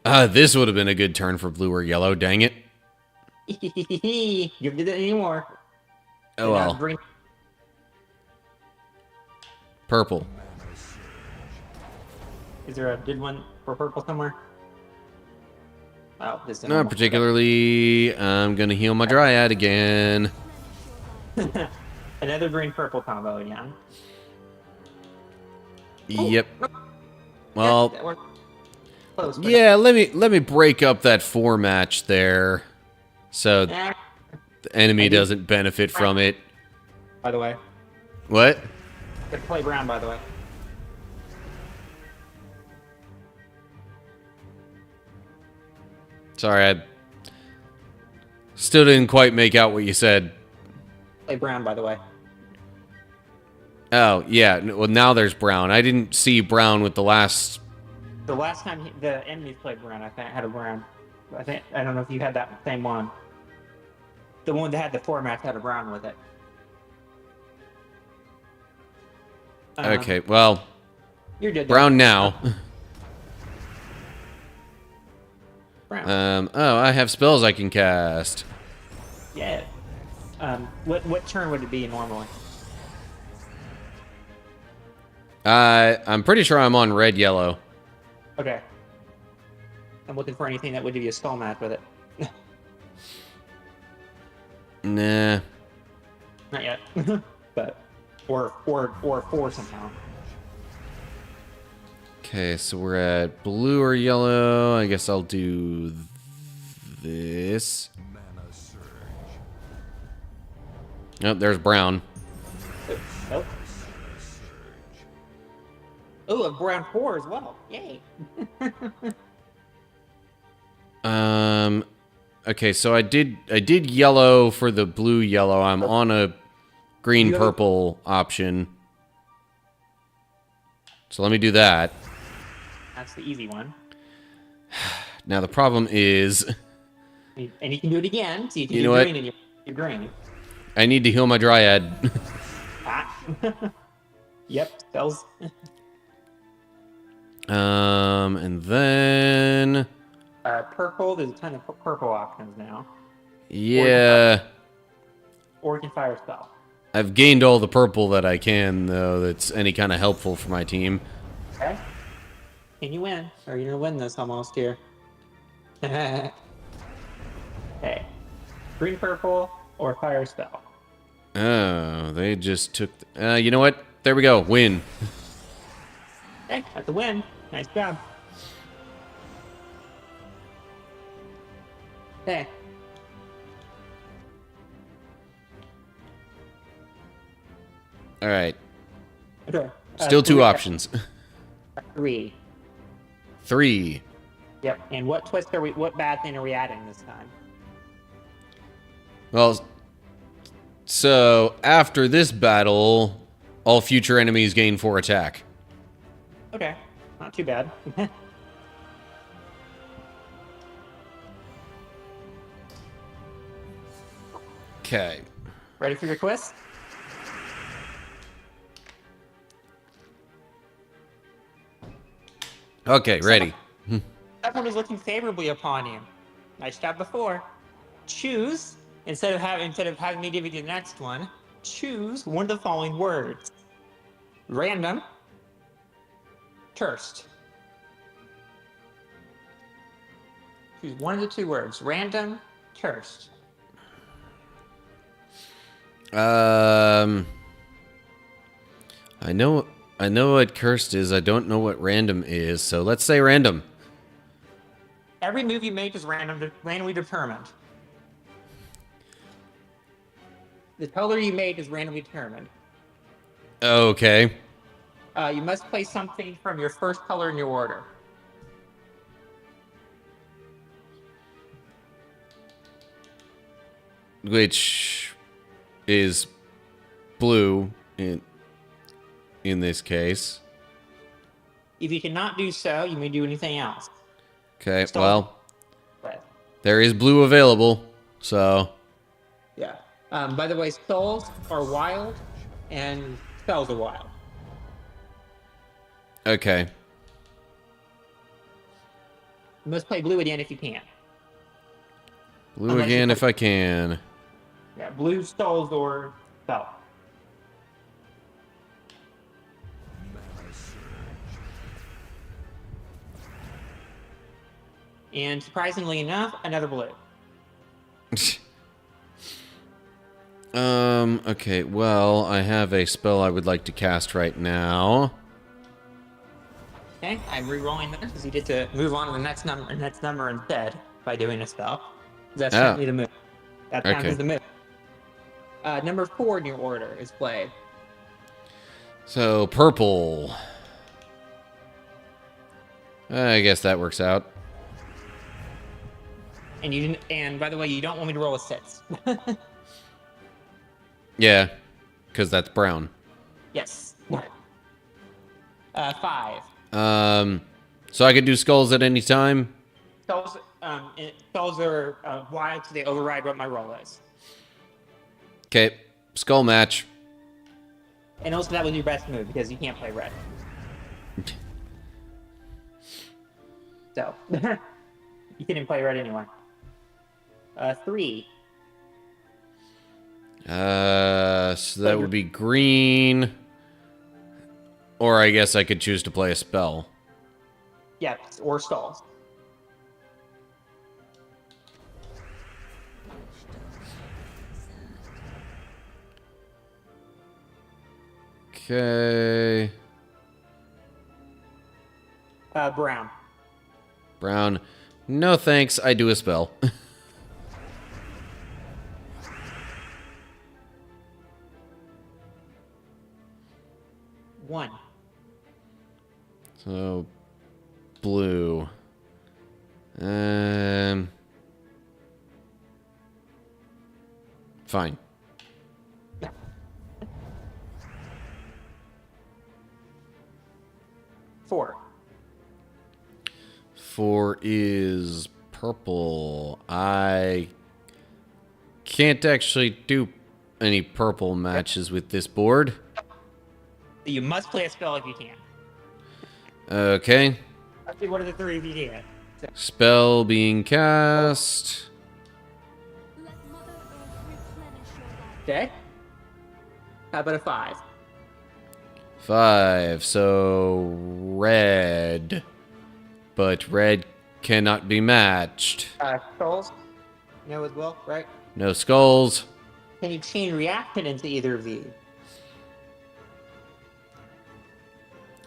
This would have been a good turn for blue or yellow. Dang it. You did it anymore. Oh well. Green. Purple. Is there a good one for purple somewhere? Oh, this is Not particularly. I'm gonna heal my dryad again. Another green purple combo, yeah. Yep. Well, yeah, close, yeah. Let me break up that 4 match there, so the enemy doesn't benefit from it. By the way. What? Good play brown, by the way. Sorry, I still didn't quite make out what you said. Play brown, by the way. Oh, yeah. Well, now there's brown. I didn't see brown with the last... The last time the enemies played brown, I think, had a brown. I don't know if you had that same one. The one that had the 4 match had a brown with it. Okay, well... You're good. Brown now. Brown. Oh, I have spells I can cast. Yeah. What turn would it be normally? I'm pretty sure I'm on red, yellow. Okay. I'm looking for anything that would give you a skull match with it. Nah. Not yet. But or 4 somehow. Okay, so we're at blue or yellow. I guess I'll do this. Oh, there's brown. Nope. Oh, a brown 4 as well. Yay. Okay, so I did yellow for the blue yellow. I'm on a green purple option. So let me do that. That's the easy one. Now the problem is, And you can do it again. So you can You do know what? green and you're green. I need to heal my dryad. Ah. Yep, spells. And then Purple, there's a ton of purple options now. yeah, Or you can fire a spell. I've gained all the purple that I can though. That's any kind of helpful for my team. Okay. Can you win? Or you're gonna win this almost here. Okay. Green, purple, or fire a spell. Oh, they just took. You know what? There we go. Win. Okay, that's a win. Nice job. Okay. All right. Okay. Still two options. 3. 3. Yep. And what twist are we? What bad thing are we adding this time? Well, so after this battle, all future enemies gain 4 attack. Okay. Not too bad. Okay. Ready for your twist? Okay, ready. Everyone is looking favorably upon you. Nice job before. Choose instead of having me give you the next one. Choose one of the following words: random, cursed. Choose one of the 2 words: random, cursed. I know what cursed is. I don't know what random is. So let's say random. Every move you make is randomly determined. The color you made is randomly determined. Okay. You must place something from your first color in your order. Which is blue in this case. If you cannot do so, you may do anything else. Okay, Stall. well, Right. there is blue available, so Yeah. By the way, souls are wild, and spells are wild. okay. You must play blue again if you can. Blue Unless again you- if I can. Yeah, blue, souls, or spell. And surprisingly enough, another blue. Okay, well, I have a spell I would like to cast right now. Okay, I'm re-rolling this because you get to move on to the next number instead by doing a spell. That's certainly the move. That counts Okay. as the move. Number 4 in your order is played. So, purple. I guess that works out. And you didn't. And by the way, you don't want me to roll a 6. Yeah, because that's brown. Yes. 5. So I could do skulls at any time? Spells are wild, so they override what my roll is. Okay, skull match. And also, that was your best move because you can't play red. So, you couldn't play red anyway. 3. So that would be green. Or I guess I could choose to play a spell. Yeah, or stalls. Okay. Brown. Brown. No thanks, I do a spell. 1. So, blue. Fine. Four. 4 is purple. I can't actually do any purple matches with this board. You must play a spell if you can. Okay. Actually, what are the 3 if you can? Spell being cast. Okay. How about a 5? 5. So red. But red cannot be matched. Skulls? No as well, right? No skulls. Can you chain reaction into either of these?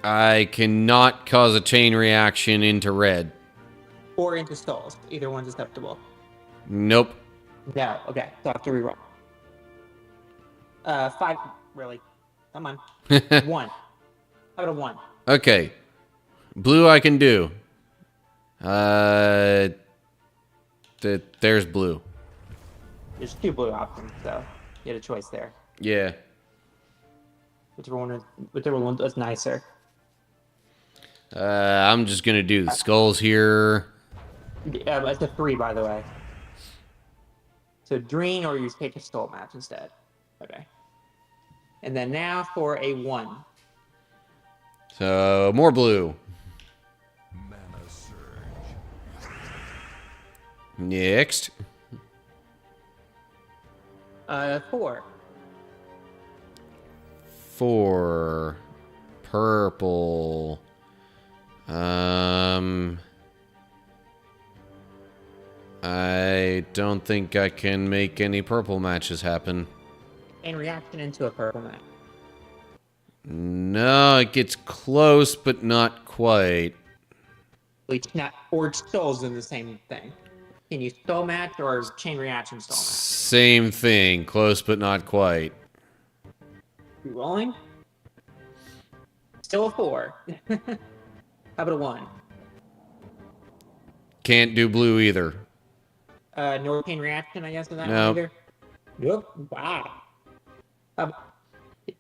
I cannot cause a chain reaction into red. Or into skulls? Either one's acceptable. Nope. No. Okay. So I have to reroll. 5. Really? Come on. 1. How about a 1? Okay. Blue I can do. There's blue. There's 2 blue options, so you had a choice there. Yeah. Whichever one was nicer. I'm just gonna do the skulls here. It's a 3, by the way. So drain or you take a skull match instead. Okay. And then now for a 1. So more blue. Next. 4. 4. Purple. I don't think I can make any purple matches happen. And reaction into a purple match. No, it gets close, but not quite. It's not, or skulls in the same thing. Can you skull match or chain reaction skull match? Same thing. Close, but not quite. You rolling? Still a 4. How about a 1? Can't do blue either. No chain reaction, I guess, in that Nope. one either? Nope. Wow.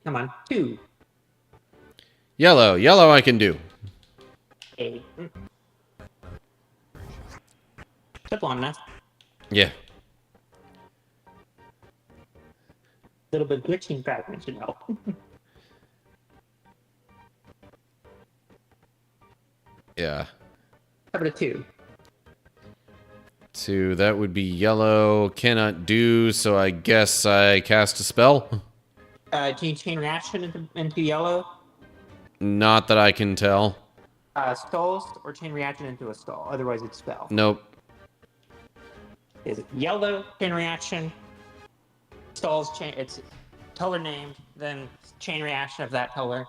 Come on. 2. Yellow. Yellow I can do. 8. Took long enough. Yeah. Little bit glitching fragments, you know. Yeah. How about a 2? 2. That would be yellow. Cannot do, so I guess I cast a spell. Can you chain reaction into yellow? Not that I can tell. Skulls or chain reaction into a skull. Otherwise, it's spell. Nope. Is it yellow chain reaction? Skulls chain. It's color named, then chain reaction of that color,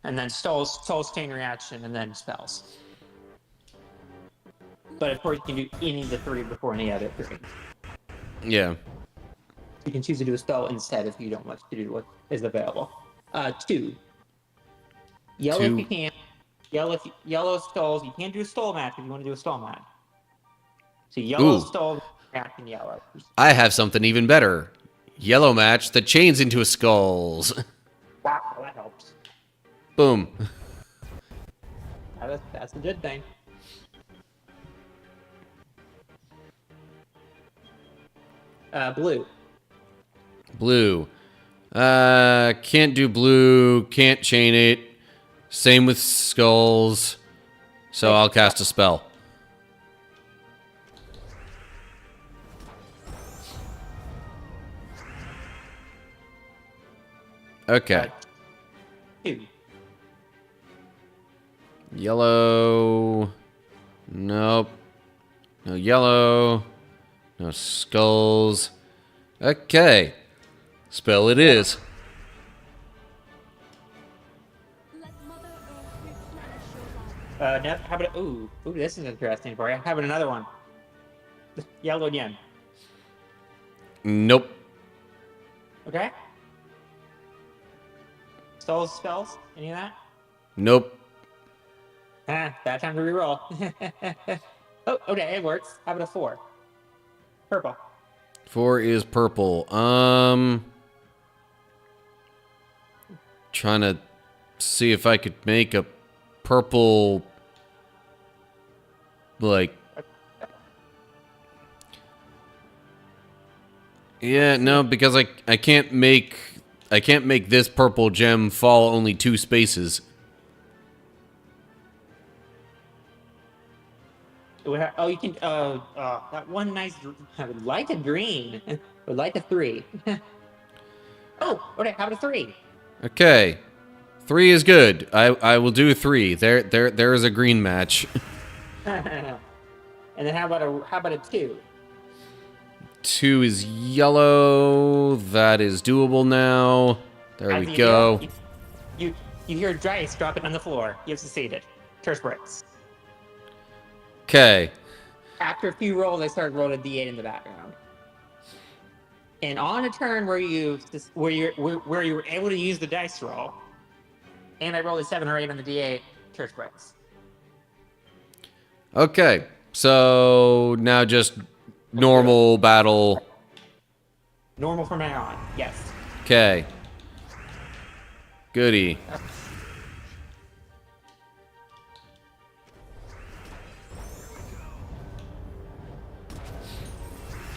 and then skulls chain reaction, and then spells. But of course, you can do any of the 3 before any other 3. Yeah. You can choose to do a spell instead if you don't want to do what is available. 2. Yellow 2. if you can. Yellow skulls. You can't do a skull match if you want to do a skull match. So yellow skull match and yellow. I have something even better. Yellow match that chains into a skulls. Wow, that helps. Boom. That's a good thing. Blue. Blue. Can't do blue. Can't chain it. Same with skulls. So I'll cast a spell. Okay. 2. Yellow. Nope. No yellow. No skulls. Okay. Spell it is. No, how about ooh, this is interesting for you. How about another one? Yellow again. Nope. Okay. Spells? Any of that? Nope. Bad time to reroll. Oh, okay, it works. How about a 4? Purple. 4 is purple. Trying to see if I could make a purple, like... Yeah, no, because I can't make this purple gem fall only 2 spaces. Oh, you can. That one nice. I would like a green. Would like a 3. Oh, okay. How about a 3? Okay, 3 is good. I will do 3. There is a green match. And then how about a 2? 2 is yellow. That is doable now. There As we you go. do, you hear dice dropping on the floor. You have succeeded. Terse breaks. Okay. After a few rolls, I started rolling a D8 in the background. And on a turn where you were able to use the dice roll, and I rolled a 7 or 8 on the D8, Terse breaks. Okay. So now just normal battle. Normal from now on. Yes. Okay. Goody.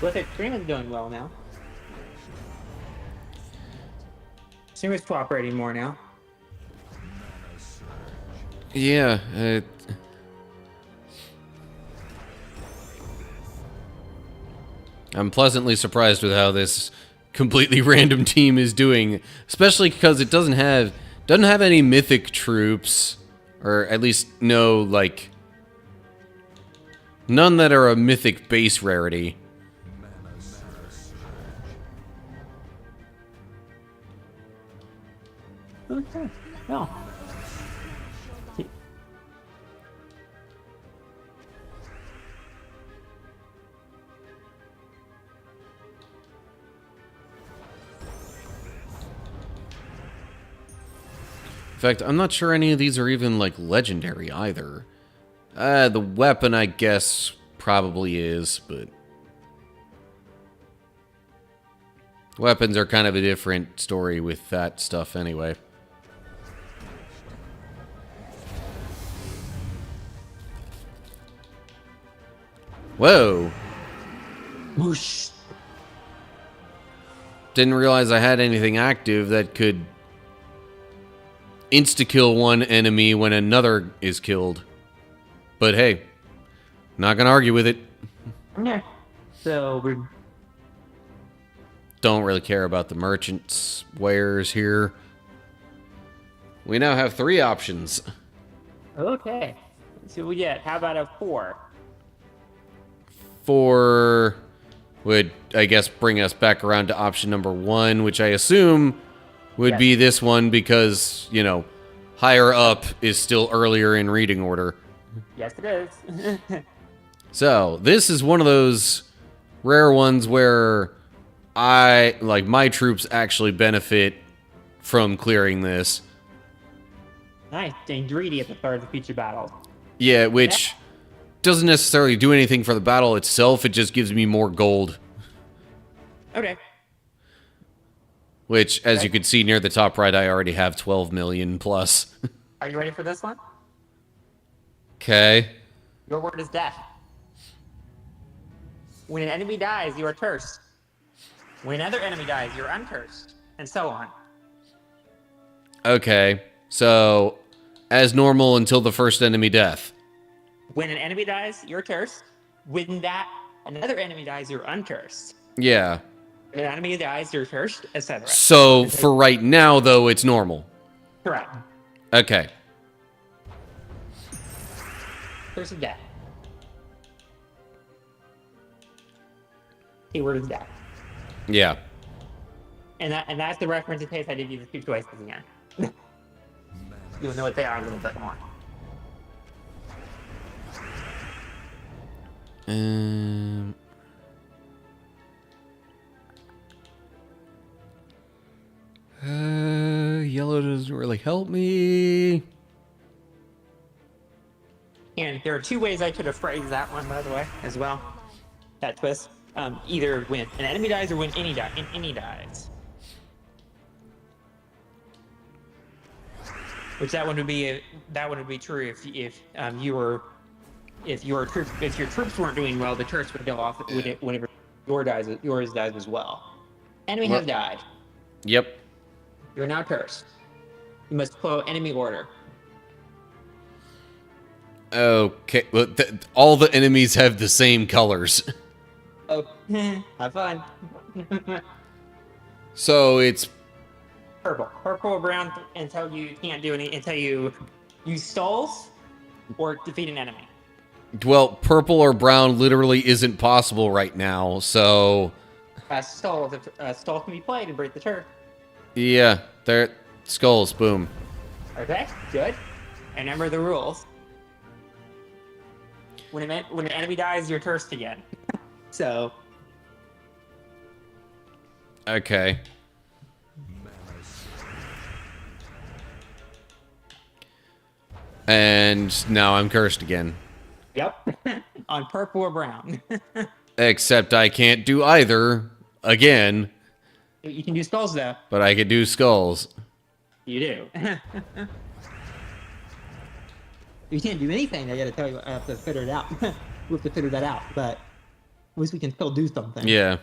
But the stream is doing well now. Stream is cooperating more now. Yeah. I'm pleasantly surprised with how this completely random team is doing, especially because it doesn't have any mythic troops, or at least no, like, none that are a mythic base rarity. Okay. No. In fact, I'm not sure any of these are even, like, legendary either. The weapon, I guess, probably is, but... Weapons are kind of a different story with that stuff anyway. Whoa! Whoosh. Didn't realize I had anything active that could insta-kill one enemy when another is killed. But hey, not gonna argue with it. Okay. So we're Don't really care about the merchant's wares here. We now have 3 options. okay. So we get. How about a 4? 4 would, I guess, bring us back around to option number 1, which I assume would be this one because, you know, higher up is still earlier in reading order. Yes, it is. So, this is one of those rare ones where my troops actually benefit from clearing this. Nice. Staying greedy at the start of the future battle. Yeah, which doesn't necessarily do anything for the battle itself, it just gives me more gold. Okay. Which, as you can see near the top right, I already have 12 million plus. Are you ready for this one? Okay. Your word is death. When an enemy dies, you are cursed. When another enemy dies, you're uncursed. And so on. Okay. So, as normal until the first enemy death. When an enemy dies, you're cursed. When another enemy dies, you're uncursed. Yeah. When an enemy dies, you're cursed, etc. So, for right now, though, it's normal. Correct. Okay. Curse of death. Keyword is death. Yeah. And that's the reference in case I did use the 2 choices again. You'll know what they are a little bit more. Yellow doesn't really help me. And there are 2 ways I could have phrased that one, by the way, as well. That twist. Either when an enemy dies or when any dies. Which that one would be true if your troops weren't doing well, the turrets would go off whenever yours dies as well. Enemy has died. Yep. You are now cursed. You must follow enemy order. Okay. Well, all the enemies have the same colors. Oh, have fun. So it's Purple or brown until you can't do until you use stalls or defeat an enemy. well, purple or brown literally isn't possible right now. So Stall can be played and break the turret. yeah, there skulls. Boom. Okay, good. And remember the rules. When an enemy dies, you're cursed again. So. Okay. And now I'm cursed again. Yep. On purple or brown. Except I can't do either again. You can do skulls though. But I could do skulls. You do. You can't do anything. I gotta tell you, I have to figure it out. We have to figure that out, but at least we can still do something. Yeah.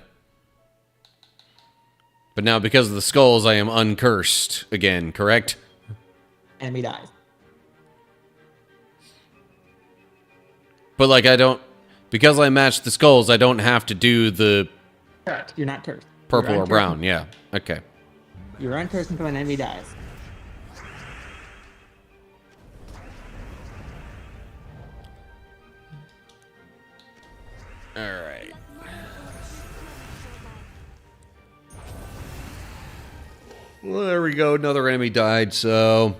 But now because of the skulls, I am uncursed again, correct? Enemy dies. But like because I matched the skulls, I don't have to do the Correct. You're not cursed. purple or brown. Yeah. Okay. You're uncursed until an enemy dies. All right. Well, there we go. Another enemy died, so...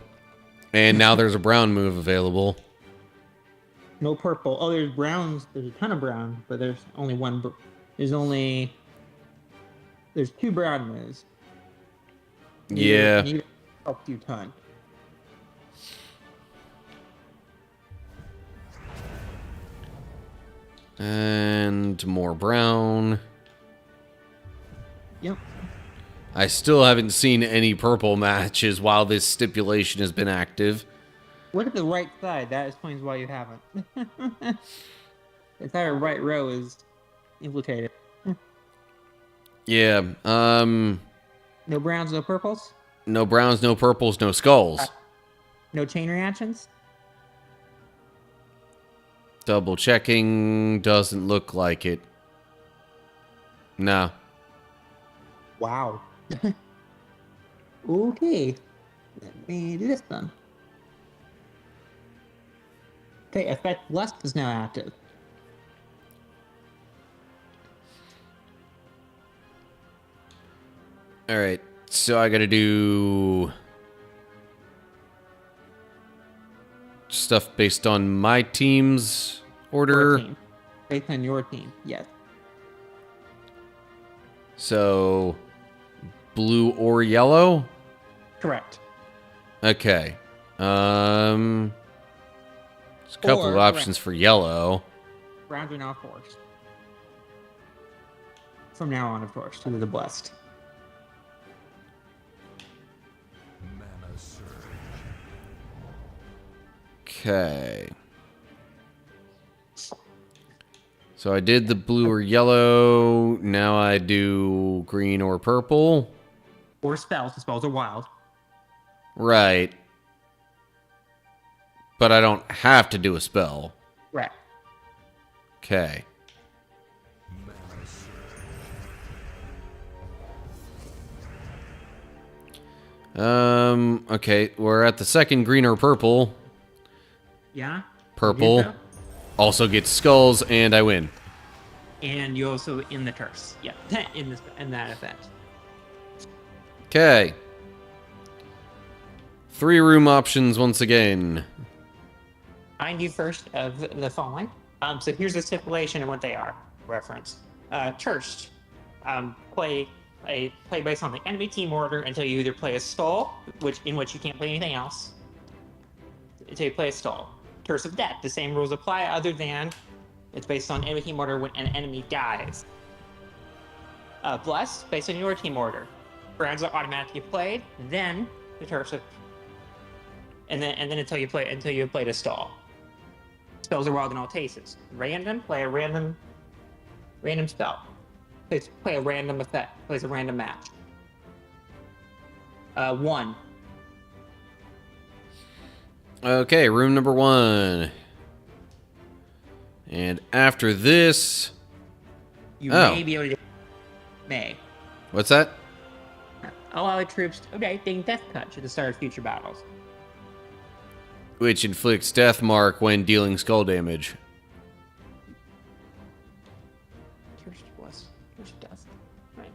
And now there's a brown move available. No purple. Oh, there's browns. There's a ton of brown, but there's only one. There's two brown moves. Yeah. You help you ton. And more brown. Yep. I still haven't seen any purple matches while this stipulation has been active. Look at the right side. That explains why you haven't. The entire right row is implicated. Yeah. No browns, no purples. No browns, no purples, no skulls. No chain reactions. Double checking. Doesn't look like it. No. Wow. Okay. Let me do this then. Okay, effect lust is now active. All right. So I got to do stuff based on my team's order. Your team. Based on your team, yes. So blue or yellow? Correct. Okay. There's a couple of options for yellow. Browns are now forced. From now on, of course, due to the blessed. Okay. So I did the blue or yellow. Now I do green or purple. Or spells. The spells are wild. Right. But I don't have to do a spell. Right. Okay. Okay, we're at the second green or purple. Yeah. Purple. Also gets skulls, and I win. And you also in the curse. Yeah. in that effect. Okay. 3 room options once again. I do first of the following. So here's the stipulation and what they are. Reference. Cursed. Play based on the enemy team order until you either play a stall, in which you can't play anything else, until you play a stall. Curse of Death. The same rules apply, other than it's based on enemy team order when an enemy dies. Bless, based on your team order. Brands are automatically played, then the Turks are, and then until you played a stall. Spells are wild in all cases. Random, play a random spell. Play a random effect. Plays a random match. 1. Okay, room number 1. And after this... You may be able to... May. What's that? Allow the troops to take death touch at the start of future battles. Which inflicts death mark when dealing skull damage. Here's death. Right.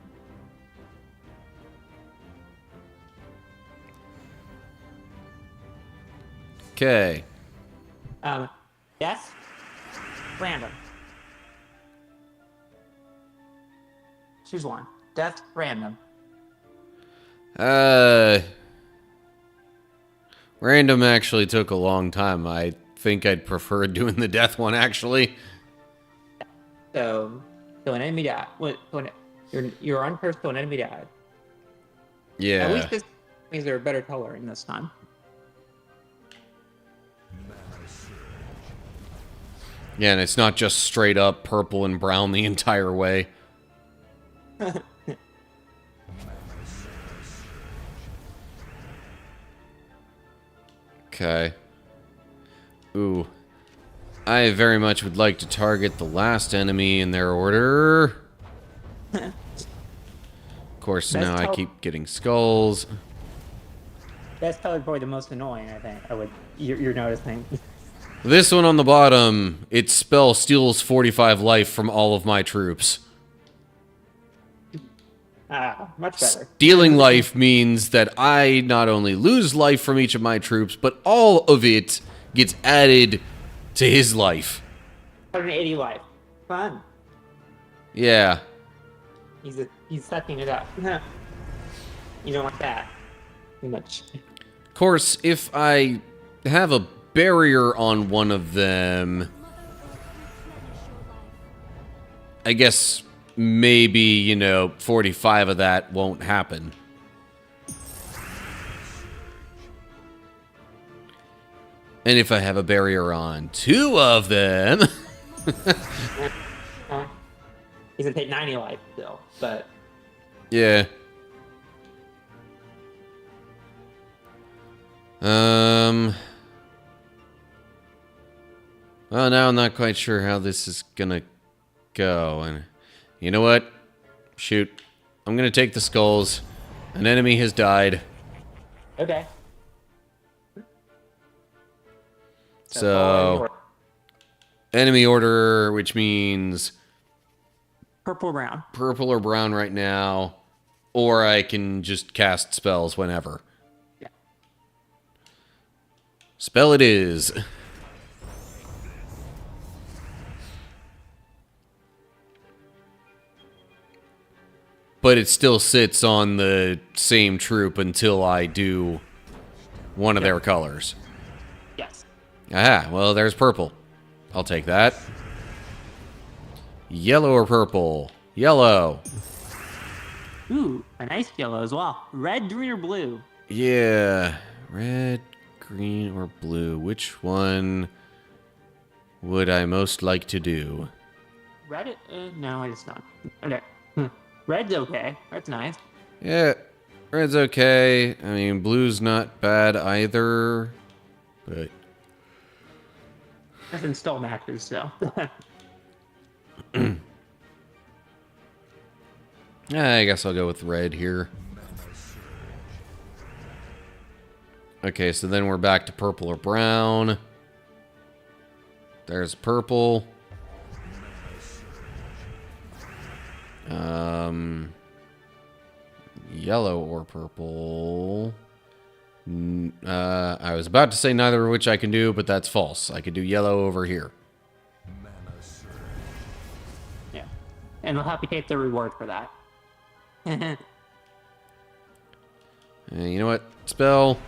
Okay. Death. Random. Choose one. Death. Random. Random actually took a long time. I think I'd prefer doing the death one, actually. So an enemy died. When you're uncursed, so an enemy died. Yeah. At least this means they're a better color in this time. Yeah, and it's not just straight up purple and brown the entire way. Okay. Ooh. I very much would like to target the last enemy in their order. Of course, now I keep getting skulls. That's probably the most annoying, I think. You're noticing. This one on the bottom, its spell steals 45 life from all of my troops. Much better. Stealing life means that I not only lose life from each of my troops, but all of it gets added to his life. 180 life. Fun. Yeah. He's sucking it up. You don't want that too much. Of course, if I have a barrier on one of them, I guess maybe, 45 of that won't happen. And if I have a barrier on 2 of them... He's gonna take 90 life still, but... Yeah. Well, now I'm not quite sure how this is gonna go. And you know what? Shoot. I'm gonna take the skulls. An enemy has died. Okay. So, enemy order, which means purple or brown. Purple or brown right now, or I can just cast spells whenever. Yeah. Spell it is. But it still sits on the same troop until I do one of their colors. Yes. Aha, well, there's purple. I'll take that. Yellow or purple? Yellow. Ooh, a nice yellow as well. Red, green, or blue? Yeah. Red, green, or blue. Which one would I most like to do? Red? No, I just not. Okay. Red's okay. Red's nice. Yeah, red's okay. I mean, blue's not bad either. But Nothing still matches, so. Yeah, I guess I'll go with red here. Okay, so then we're back to purple or brown. There's purple. Yellow or purple. I was about to say neither of which I can do, but that's false. I could do yellow over here. Yeah. And we'll have to take the reward for that. You know what? Spell.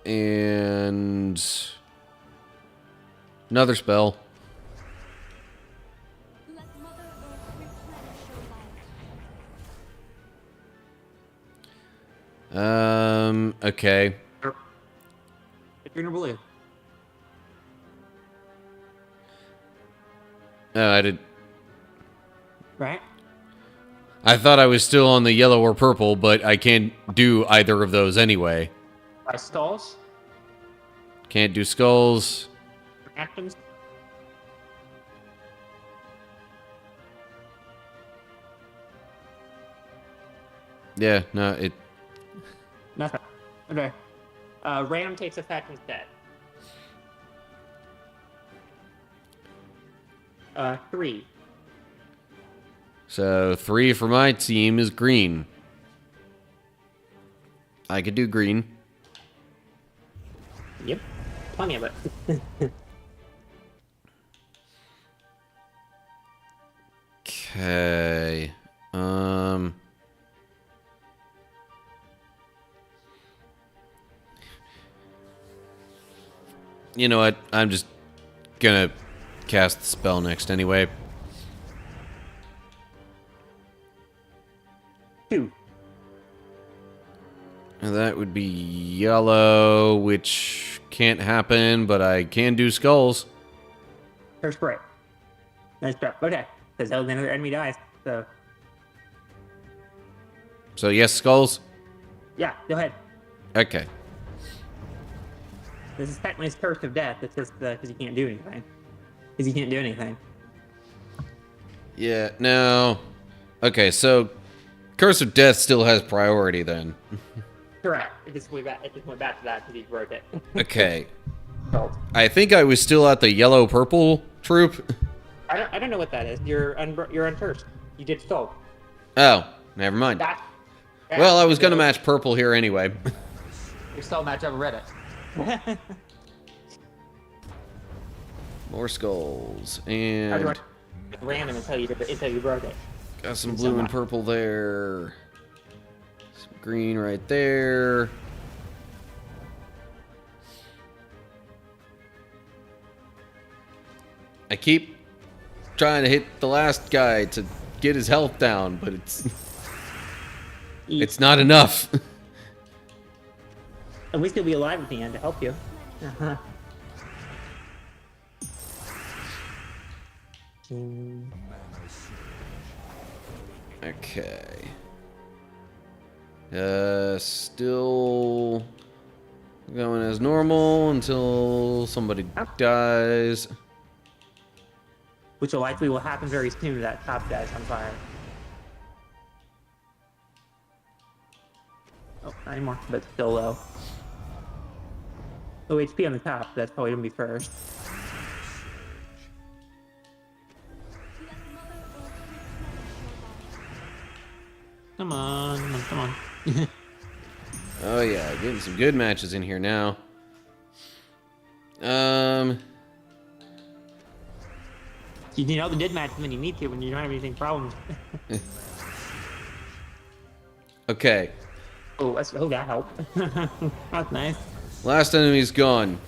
And another spell. Okay. It's green or blue. Oh, I did. Right? I thought I was still on the yellow or purple, but I can't do either of those anyway. Skulls. Can't do skulls. Actions. Yeah, no, it. Nothing. Okay. Ram takes effect instead. 3. So 3 for my team is green. I could do green. Yep. Plenty of it. Okay. You know what? I'm just gonna cast the spell next anyway. 2. And that would be yellow, which can't happen, but I can do skulls. First break. Nice job. Okay. Because another enemy dies. So yes, skulls? Yeah, go ahead. Okay. This is technically his curse of death. It's just because he can't do anything. Because he can't do anything. Yeah, no. Okay, so Curse of Death still has priority then. Correct. It just went back to that because he broke it. Okay. So, I think I was still at the yellow-purple troop. I don't know what that is. You're uncursed. You did skull. Oh, never mind. Well, I was going to match purple here anyway. Your skull match over Reddit. More skulls. And Random until you broke it. got some blue and purple there. Some green right there. I keep trying to hit the last guy to get his health down, but it's not enough. At least he'll be alive at the end to help you. Okay. Still going as normal until somebody dies. Which will likely will happen very soon to that top guy's on fire. Oh, not anymore, but still low. Oh, HP on the top, that's probably gonna be first. Come on, come on. Oh yeah, getting some good matches in here now. You need all the good matches when you need to, when you don't have anything problems. Okay. Oh, that helped. That's nice. Last enemy's gone.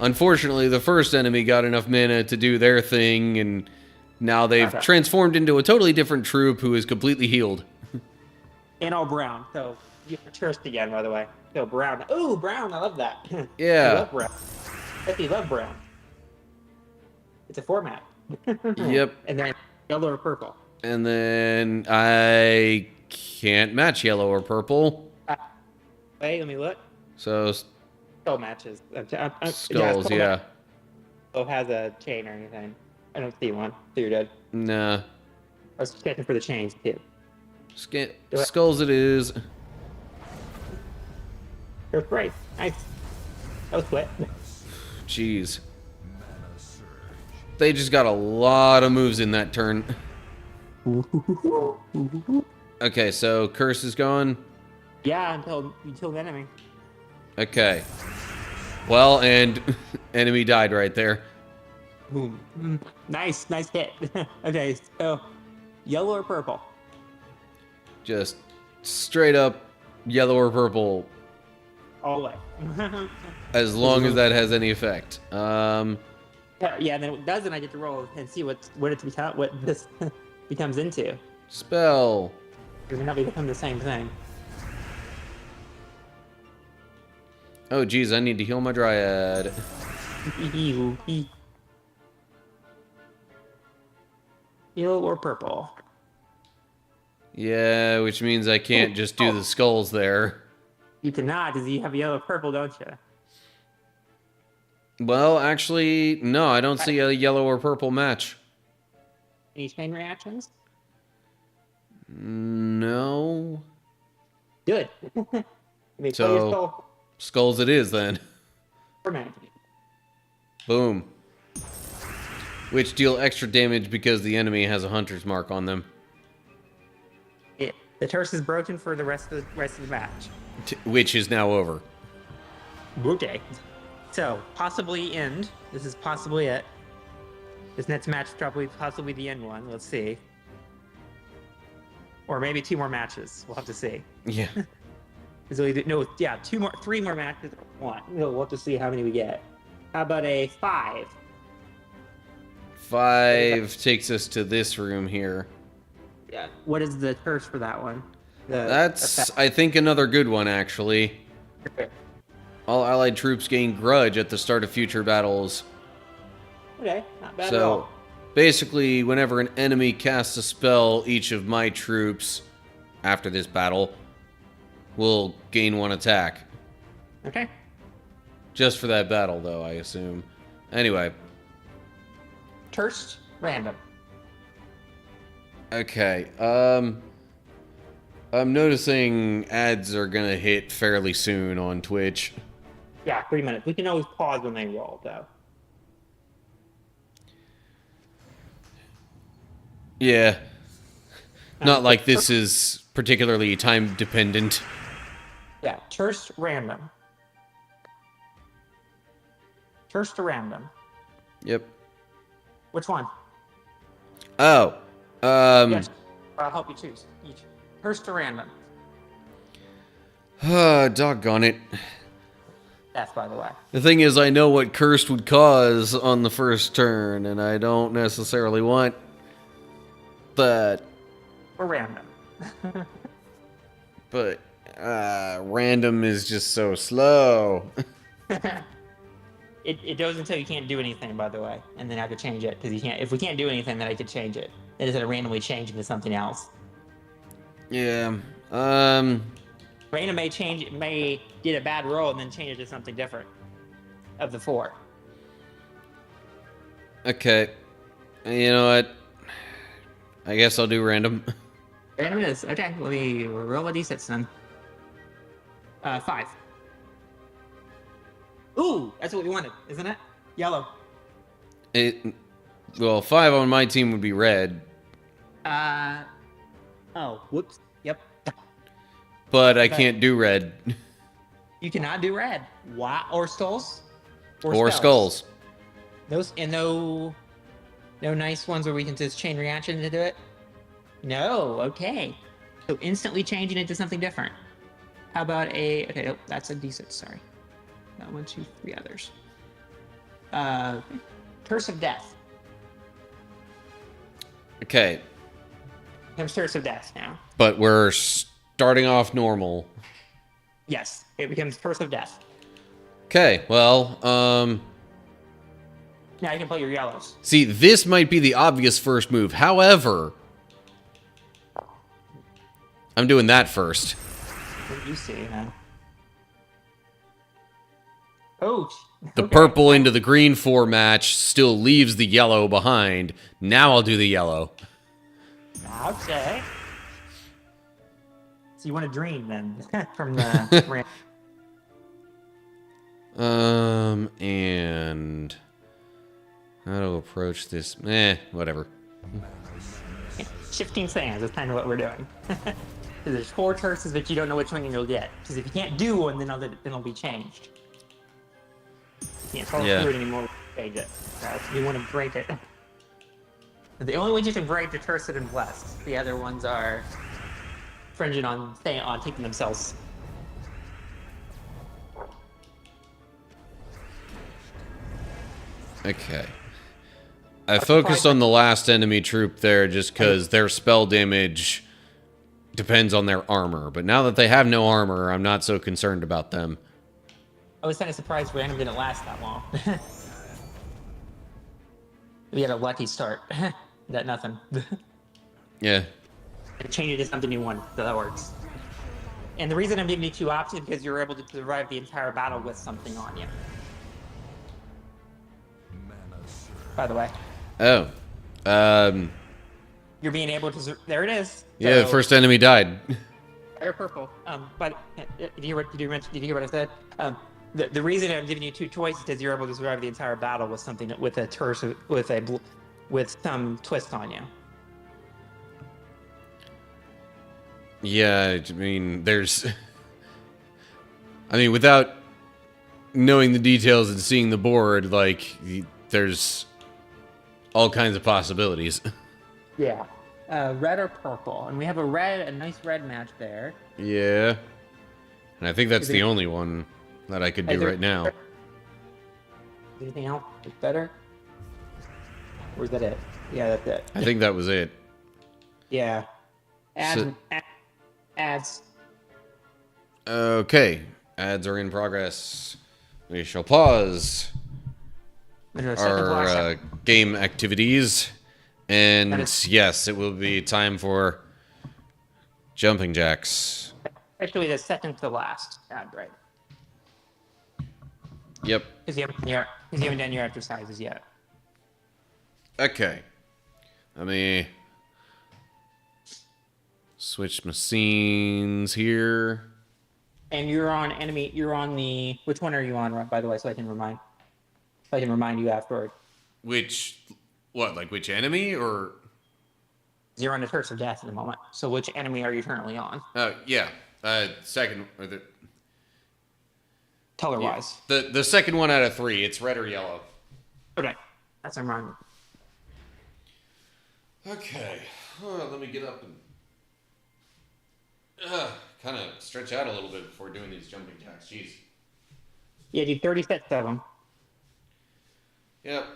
Unfortunately, the first enemy got enough mana to do their thing, and now they've transformed into a totally different troop who is completely healed. And all brown, so you have cursed again, by the way. So brown. Ooh, brown, I love that. Yeah. I love brown. I love brown. It's a format. Yep. And then yellow or purple. And then I can't match yellow or purple. Wait, let me look. So Skull matches. skulls, yeah. Oh, has a chain or anything. I don't see one, so you're dead. Nah. I was checking for the chains, too. Skulls it is. You're great. Nice. That was quick. Jeez. They just got a lot of moves in that turn. Okay, so curse is gone. Yeah, until you kill the enemy. Okay. Well, and enemy died right there. Boom. Nice hit. Okay, so yellow or purple? Just straight up yellow or purple. All the way. As long as that has any effect. Yeah, then it doesn't. I get to roll and see what this becomes into. Spell. It may not become the same thing. Oh, geez, I need to heal my Dryad. Yellow or purple? Yeah, which means I can't just do the skulls there. You cannot, because you have yellow purple, don't you? Well, actually, no, I don't see a yellow or purple match. Any chain reactions? No. Good. I mean, play your So, skull skulls it is then. for magic. Boom. Which deal extra damage because the enemy has a hunter's mark on them. The turf is broken for the rest of the match. Which is now over. Okay. So, possibly end. This is possibly it. This next match probably possibly the end one. Let's see. Or maybe 2 more matches. We'll have to see. Yeah. No, 3 more matches. One. We'll have to see how many we get. How about a 5? 5 takes us to this room here. Yeah. What is the curse for that one? That's, I think, another good one, actually. Okay. All allied troops gain grudge at the start of future battles. Okay, not bad at all. So, basically, whenever an enemy casts a spell, each of my troops, after this battle, will gain 1 attack. Okay. Just for that battle, though, I assume. Anyway. Terst, random. Okay, I'm noticing ads are gonna hit fairly soon on Twitch. Yeah, 3 minutes. We can always pause when they roll, though. Yeah. Not like this is particularly time dependent. Yeah, Terst, random. Terst to random. Yep. Which one? Oh. Yes. I'll help you choose. Each. Terst to random. Doggone it. Death, by the way. The thing is, I know what Cursed would cause on the first turn, and I don't necessarily want that. Or random. But, random is just so slow. It goes until you can't do anything, by the way, and then I could change it because you can't. If we can't do anything, then I could change it. Instead of randomly changing to something else. Yeah. Random may get a bad roll and then change it to something different. Of the 4. Okay. You know what? I guess I'll do random. Random it is. Okay, let me roll a d6 then. 5. Ooh, that's what we wanted, isn't it? Yellow. Well, 5 on my team would be red. Oh, whoops. Yep. But I can't do red. You cannot do red. Why? Or skulls? Or skulls. Those, and no nice ones where we can just chain reaction to do it? No, okay. So instantly changing it to something different. How about okay, nope, that's a d6, sorry. 1, 2, 3 others. Curse of Death. Okay. Becomes Curse of Death now. But we're starting off normal. Yes, it becomes Curse of Death. Okay, well, Now you can play your yellows. see, this might be the obvious first move. However, I'm doing that first. What do you see, man? Oh, The okay. purple into the green 4 match still leaves the yellow behind. Now I'll do the yellow. Okay. So you want to dream then from the And how to approach this? Whatever. shifting sands is kind of what we're doing. Because there's 4 curses, but you don't know which one you'll get. Because if you can't do one, then it'll be changed. You can't follow through it anymore. Change it. So you want to break it. The only ones you can break are Cursed and Blessed. The other ones are fringing on taking themselves. Okay. I focused on the last enemy troop there just because their spell damage depends on their armor. But now that they have no armor, I'm not so concerned about them. I was kind of surprised random didn't last that long. We had a lucky start. That nothing. Yeah. And change it to something you want, so that works. And the reason I'm giving you 2 options is because you're able to survive the entire battle with something on you. By the way. Oh. You're being able to. There it is. Yeah, the first enemy died. They're purple. But did you hear what I said? The reason I'm giving you 2 choices is you're able to survive the entire battle with something with some twist on you. Yeah, I mean, without knowing the details and seeing the board, like, there's all kinds of possibilities. Yeah. Red or purple. And we have a nice red match there. Yeah. And I think that's the only one that I could do right now. Anything else that's better? Or is that it? Yeah, that's it. I think that was it. Yeah. Ads. Okay. Ads are in progress. We shall pause our game activities. And yes, it will be time for jumping jacks. Actually, the second to last ad, right? Yep. Because you haven't done your exercises yet. Okay. Let me switch my scenes here. And you're on enemy. You're on the. Which one are you on, by the way, so I can remind you afterward. Which enemy or? You're on the Curse of Death at the moment. So which enemy are you currently on? Yeah. Second or the. Color wise. Yeah. The second one out of 3. It's red or yellow. Okay, that's what I'm wrong. Okay. Let me get up and kind of stretch out a little bit before doing these jumping jacks. Jeez. Yeah, do 30 sets of them. Yep.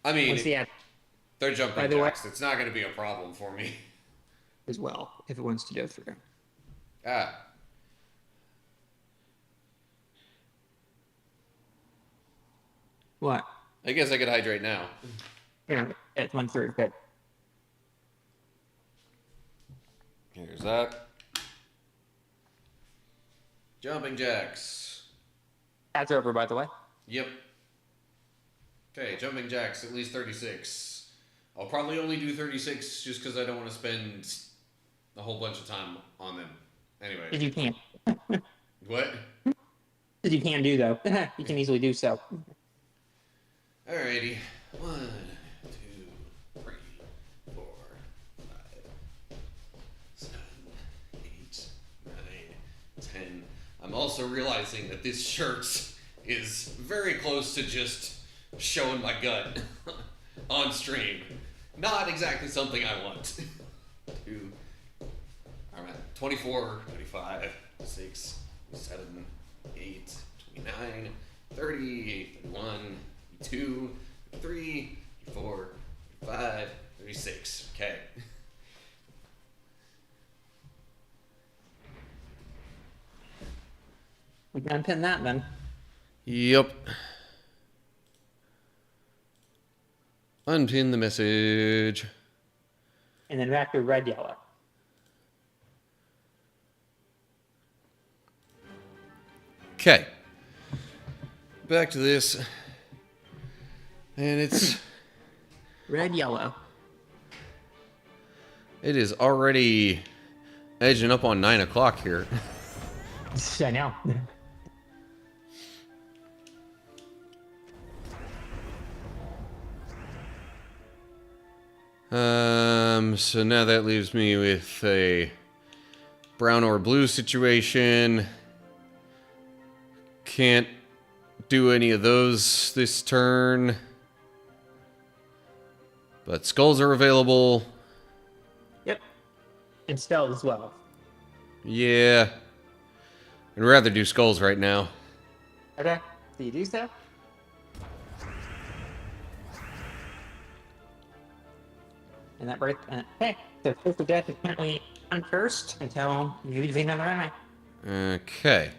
I mean, they're jumping jacks. Way, it's not going to be a problem for me. As well, if it wants to go through. What? I guess I could hydrate now. Yeah, it went through. Good. Here's that. Jumping jacks. That's over, by the way. Yep. Okay, jumping jacks, at least 36. I'll probably only do 36 just because I don't want to spend a whole bunch of time on them. Anyway. If you can. What? If you can do, though. You can easily do so. Alrighty. 1, 2, 3, 4, 5, 7, 8, 9, 10. I'm also realizing that this shirt is very close to just showing my gut on stream. Not exactly something I want. 2, I'm at 24, 25, 6, 7, 8, 29, 30, 31, 2, 3, 4, 5, 36. Okay. We can unpin that then. Yep. Unpin the message. And then back to red, yellow. Okay. Back to this. And it's... red, yellow. It is already edging up on 9 o'clock here. I know. So now that leaves me with a brown or blue situation. Can't do any of those this turn. But skulls are available. Yep. And spells as well. Yeah. I'd rather do skulls right now. Okay. Do you do so? And that break. Okay. The Curse of Death is currently uncursed until you defeat another enemy. Okay.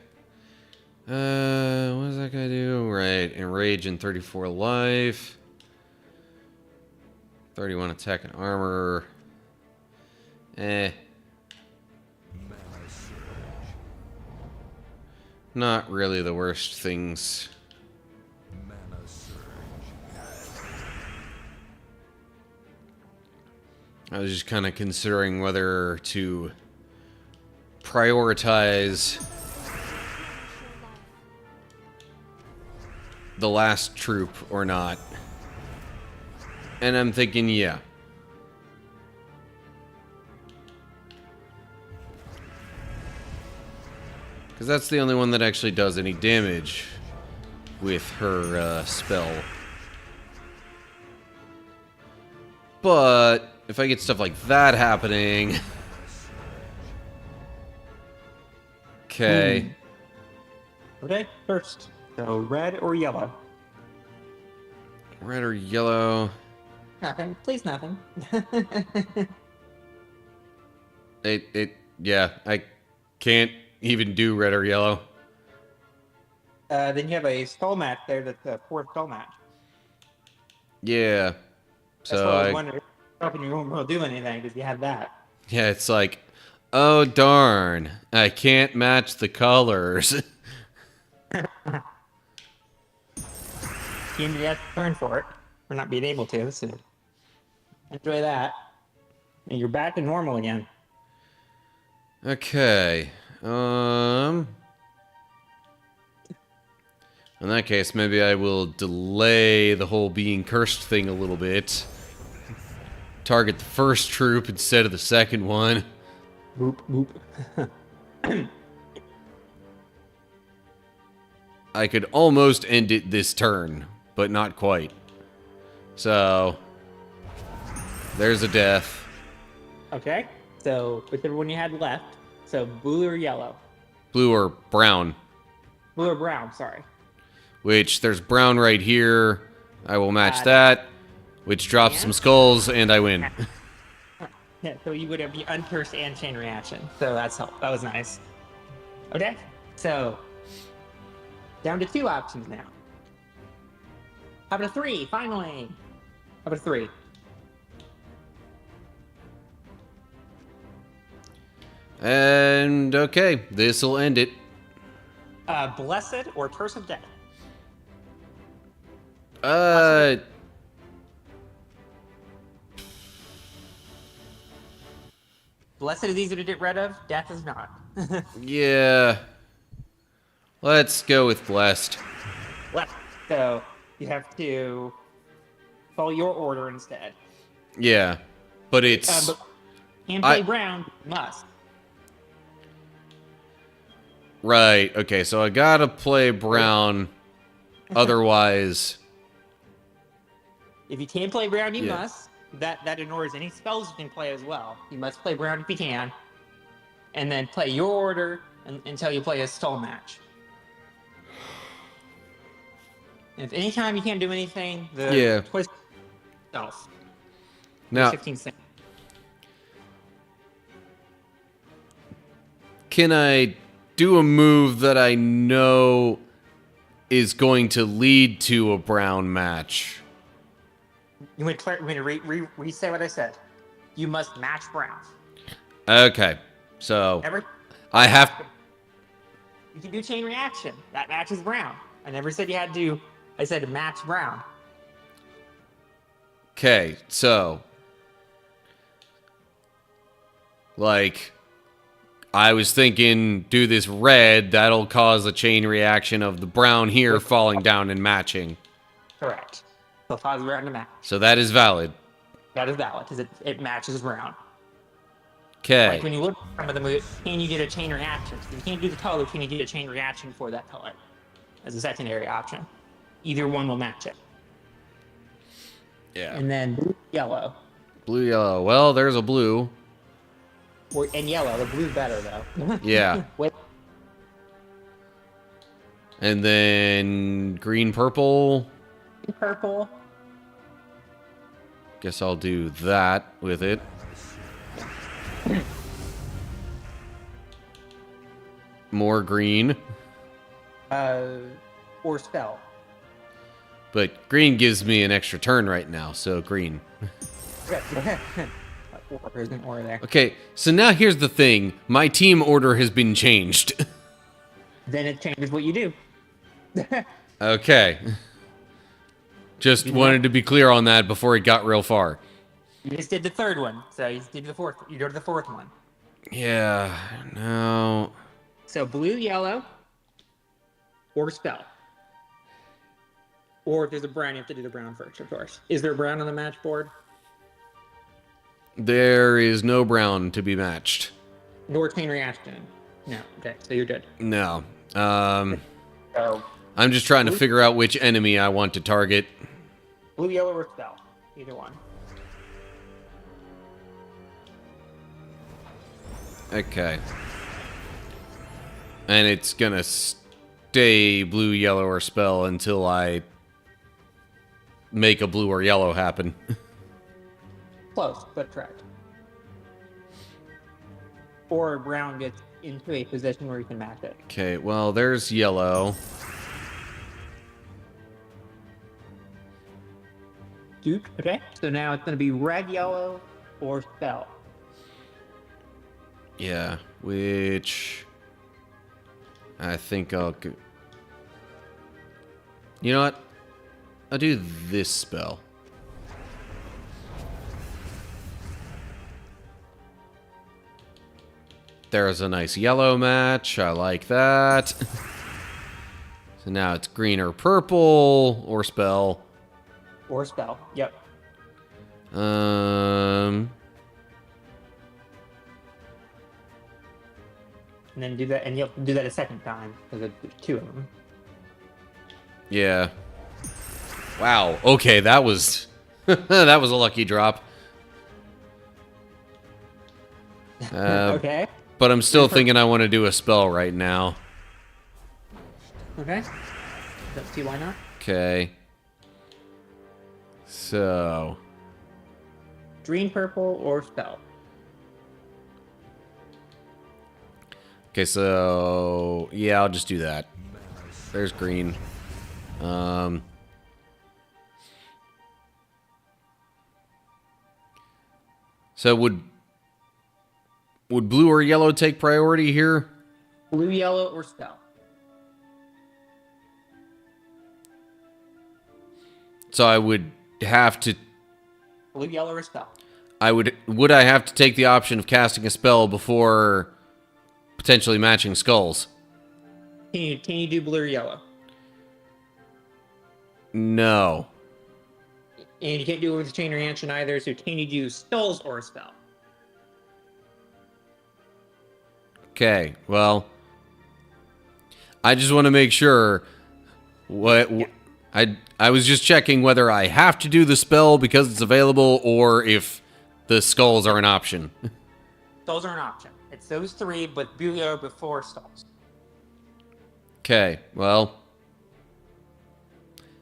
What is that gonna do? Right, enrage and 34 life. 31 attack and armor. Not really the worst things. I was just kind of considering whether to prioritize the last troop or not. And I'm thinking, yeah. Because that's the only one that actually does any damage with her spell. But if I get stuff like that happening... Okay. Okay, first. So red or yellow? Red or yellow? Nothing. Please, nothing. Yeah, I can't even do red or yellow. Then you have a skull match there. That's a fourth skull match. Yeah. That's So what I was wondering. If you won't do anything because you have that. yeah, it's like, oh darn, I can't match the colors. You have to turn for it, for not being able to. So enjoy that, and you're back to normal again. Okay. In that case, maybe I will delay the whole being cursed thing a little bit. Target the first troop instead of the second one. Boop, boop. I could almost end it this turn, but not quite. So, there's a death. Okay, so whichever one you had left. So blue or yellow? Blue or brown. Blue or brown, sorry. Which, there's brown right here. I will match that. Which drops some skulls, and I win. Yeah, so you would have the uncursed and chain reaction. So that was nice. Okay, so down to 2 options now. How about a 3, finally? How about a 3? And, okay, this'll end it. Blessed or Curse of Death? Blessed is easy to get rid of, death is not. Yeah. Let's go with blessed. Left. So you have to follow your order instead. Yeah. But it's... But can play brown, must. Right, okay, so I gotta play brown, otherwise... If you can play brown, you must. That ignores any spells you can play as well. You must play brown if you can. And then play your order until you play a stall match. If anytime you can't do anything, the twist itself. Now, 15 seconds. can I do a move that I know is going to lead to a brown match? You want to re-say what I said. You must match brown. Okay, so I have... You can do chain reaction. That matches brown. I never said you had to. I said match brown. Okay, so... Like... I was thinking, do this red, that'll cause a chain reaction of the brown here falling down and matching. Correct. So cause brown to match. So that is valid. That is valid, because it matches brown. Okay. Like when you look at some of the moves, can you get a chain reaction? So you can't do the color, can you get a chain reaction for that color? As a secondary option. Either one will match it. Yeah. And then yellow. Blue, yellow. Well, there's a blue. And yellow. The blue's better, though. Yeah. And then green, purple. Purple. Guess I'll do that with it. More green. Or spell. But green gives me an extra turn right now, so green. Okay. There's an or there. Okay, so now here's the thing. My team order has been changed. Then it changes what you do. Okay. Just wanted to be clear on that before it got real far. You just did the third one, so you just did the fourth. You go to the fourth one. Yeah, no. So blue, yellow, or spell. Or if there's a brown, you have to do the brown first, of course. Is there a brown on the match board? There is no brown to be matched. Nor chain reaction. No. Okay, so you're good. No. So I'm just trying to figure out which enemy I want to target. blue, yellow, or spell. Either one. Okay. And it's gonna stay blue, yellow, or spell until I make a blue or yellow happen. Close, but correct. Or brown gets into a position where you can match it. Okay, well, there's yellow. Duke. Okay. So now it's going to be red, yellow, or spell. Yeah, which I think I'll go. You know what? I'll do this spell. There's a nice yellow match. I like that. So now it's green or purple or spell. Or spell. Yep. Um. And then do that, and you'll do that a second time because there's two of them. Yeah. Wow. Okay, that was that was a lucky drop. Okay. But I'm still thinking I want to do a spell right now. Okay. Let's see why not. Okay. So. Green, purple, or spell. Okay, so yeah, I'll just do that. There's green. So would blue or yellow take priority here? Blue, yellow, or spell. So I would have to. Blue, yellow, or spell. Would I have to take the option of casting a spell before potentially matching skulls? Can you do blue or yellow? No. And you can't do it with a chain reaction either, so can you do skulls or a spell? Okay, well, I just want to make sure. I was just checking whether I have to do the spell because it's available, or if the skulls are an option. Skulls are an option. It's those three, but blue, yellow before skulls. Okay, well,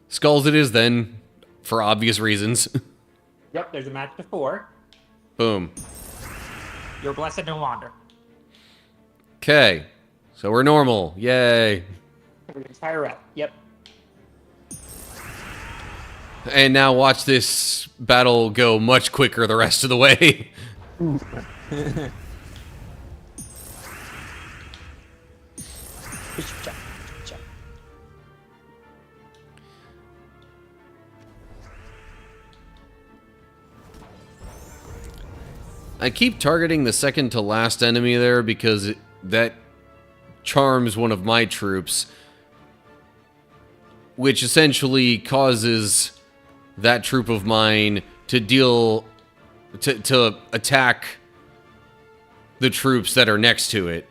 skulls it is then, for obvious reasons. Yep, there's a match to 4. Boom. You're blessed no wander. Okay, so we're normal. Yay. For the entire rep. Yep. And now watch this battle go much quicker the rest of the way. I keep targeting the second to last enemy there because that charms one of my troops, which essentially causes that troop of mine to attack the troops that are next to it.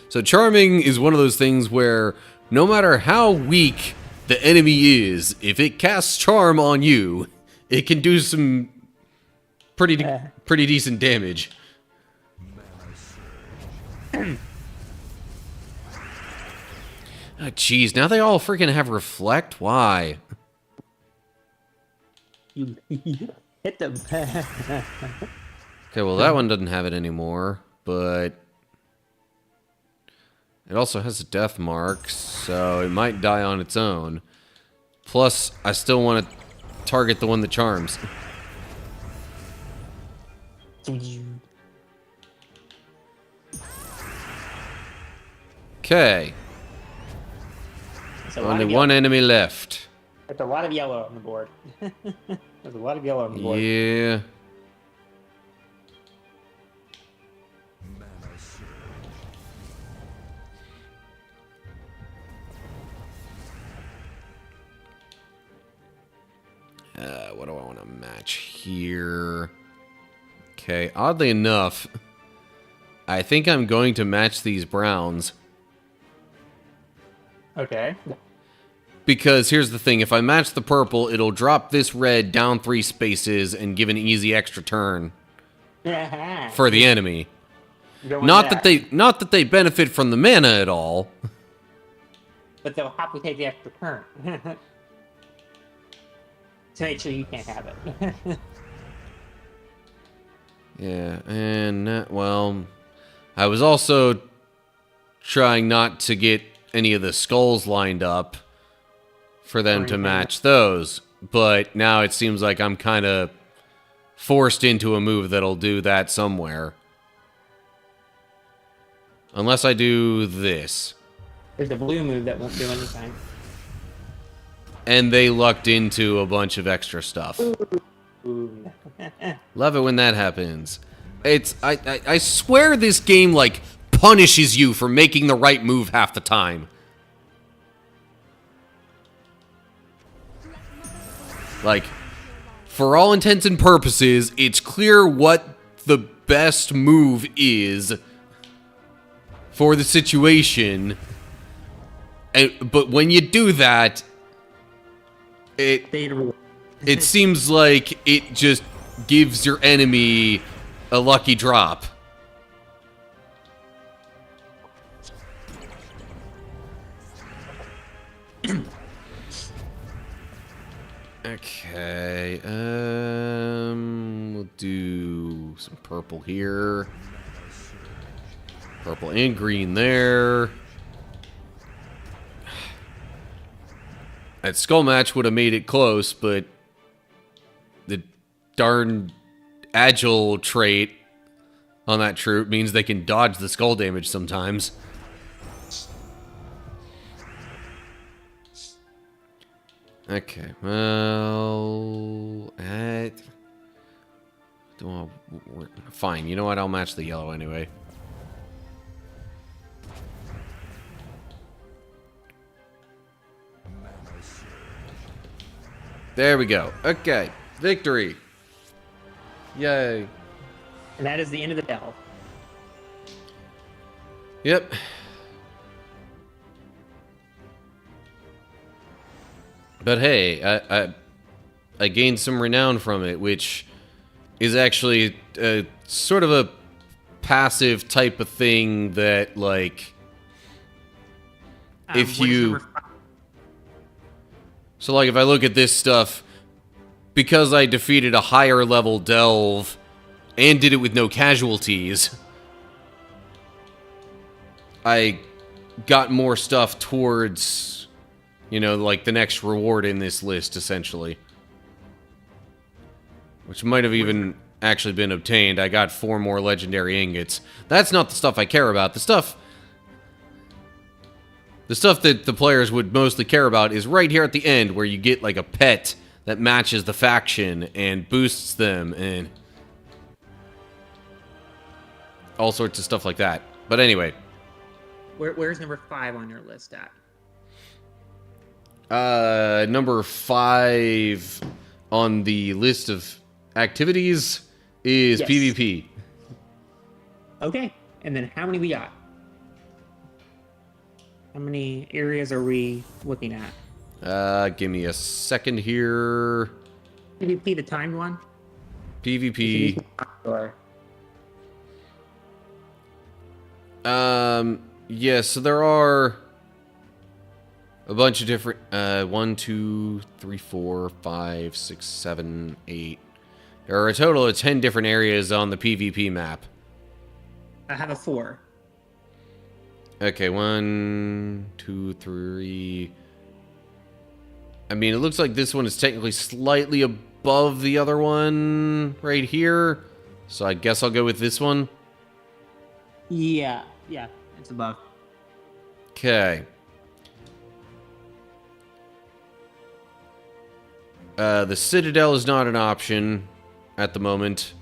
So charming is one of those things where no matter how weak the enemy is, if it casts charm on you, it can do some pretty decent damage. Oh, jeez, now they all freaking have reflect? Why? You hit them. Okay, well, that one doesn't have it anymore, but it also has a death mark, so it might die on its own. Plus, I still want to target the one that charms. Okay. Only one enemy left. There's a lot of yellow on the board. There's a lot of yellow on the board. Yeah. What do I want to match here? Okay, oddly enough, I think I'm going to match these browns. Okay. Because here's the thing, if I match the purple, it'll drop this red down 3 spaces and give an easy extra turn for the enemy. Not that they benefit from the mana at all. But they'll happily take the extra turn. To make sure you can't have it. Yeah, and, well, I was also trying not to get any of the skulls lined up for them to match those, but now it seems like I'm kind of forced into a move that'll do that somewhere. Unless I do this. There's a blue move that won't do anything. And they lucked into a bunch of extra stuff. Ooh. Love it when that happens. I swear this game, like, punishes you for making the right move half the time. Like, for all intents and purposes, it's clear what the best move is for the situation. But when you do that, it seems like it just gives your enemy a lucky drop. Okay, we'll do some purple here. Purple and green there. That skull match would have made it close, but the darn agile trait on that troop means they can dodge the skull damage sometimes. Okay, well, fine. You know what? I'll match the yellow anyway. There we go. Okay, victory. Yay. And that is the end of the delve. Yep. But hey, I gained some renown from it, which is actually sort of a passive type of thing that, like, if you... So, like, if I look at this stuff, because I defeated a higher level delve and did it with no casualties, I got more stuff towards, you know, like the next reward in this list, essentially. Which might have even actually been obtained. I got 4 more legendary ingots. That's not the stuff I care about. The stuff that the players would mostly care about is right here at the end, where you get like a pet that matches the faction and boosts them and all sorts of stuff like that. But anyway. Where's number 5 on your list at? Number 5 on the list of activities is Yes. PvP. Okay, and then how many we got? How many areas are we looking at? Give me a second here. PvP, the timed one? PvP. Or... Yeah, so there are a bunch of different, 1, 2, 3, 4, 5, 6, 7, 8, There are a total of 10 different areas on the PvP map. I have a 4. Okay, 1, 2, 3. I mean, it looks like this one is technically slightly above the other one right here. So I guess I'll go with this one. Yeah, it's above. Okay. The Citadel is not an option at the moment.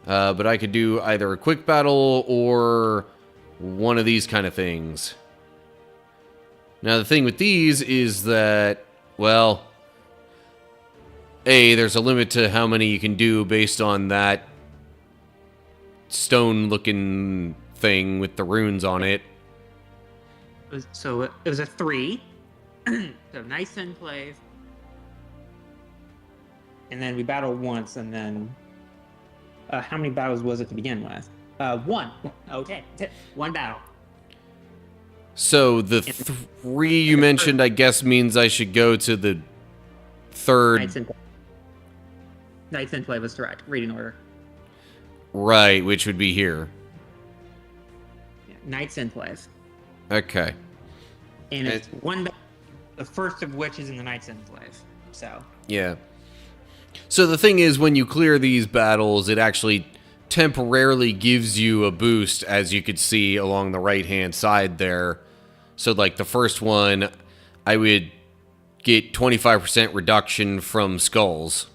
But I could do either a quick battle or one of these kind of things. Now, the thing with these is that, well, there's a limit to how many you can do based on that stone-looking thing with the runes on it. So it was a 3. So nice enclave. And then we battled once, and then... how many battles was it to begin with? 1. Okay, 1 battle. So the 3 you mentioned, I guess, means I should go to the third... Knight's Enclave was correct. Reading order. Right, which would be here. Yeah, Knight's Enclave. Okay. And it's one... The first of which is in the Knight's Enclave. So... Yeah. So the thing is, when you clear these battles, it actually temporarily gives you a boost, as you could see along the right-hand side there. So, like, the first one, I would get 25% reduction from skulls.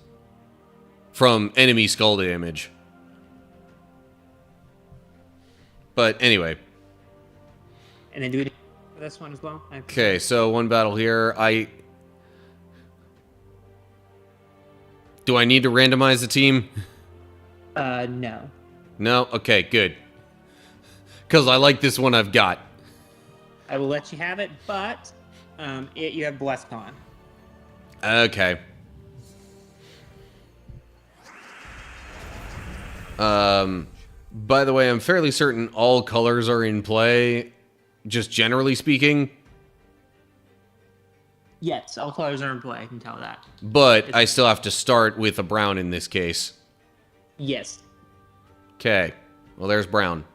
From enemy skull damage. But, anyway. And then do it for this one as well? Okay, so one battle here. Do I need to randomize the team? No. No? Okay, good. Because I like this one I've got. I will let you have it, but you have Blessed on. Okay. By the way, I'm fairly certain all colors are in play, just generally speaking. Yes, all colors are in play, I can tell that. But I still have to start with a brown in this case. Yes. Okay. Well, there's brown.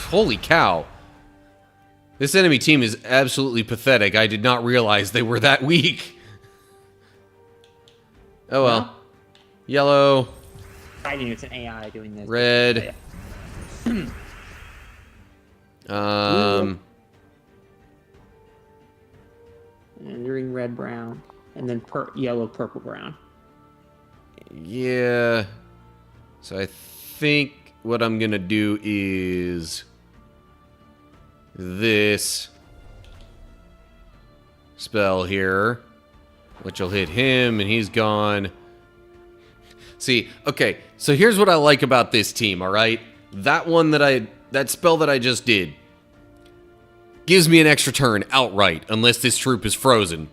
Holy cow. This enemy team is absolutely pathetic. I did not realize they were that weak. Oh well. Well, Yellow. I knew it's an AI doing this. Red. And green, red, brown. And then yellow, purple, brown. Yeah. So I think what I'm gonna do is this spell here, which will hit him, and he's gone. See, okay, so here's what I like about this team, alright? That spell that I just did gives me an extra turn outright, unless this troop is frozen.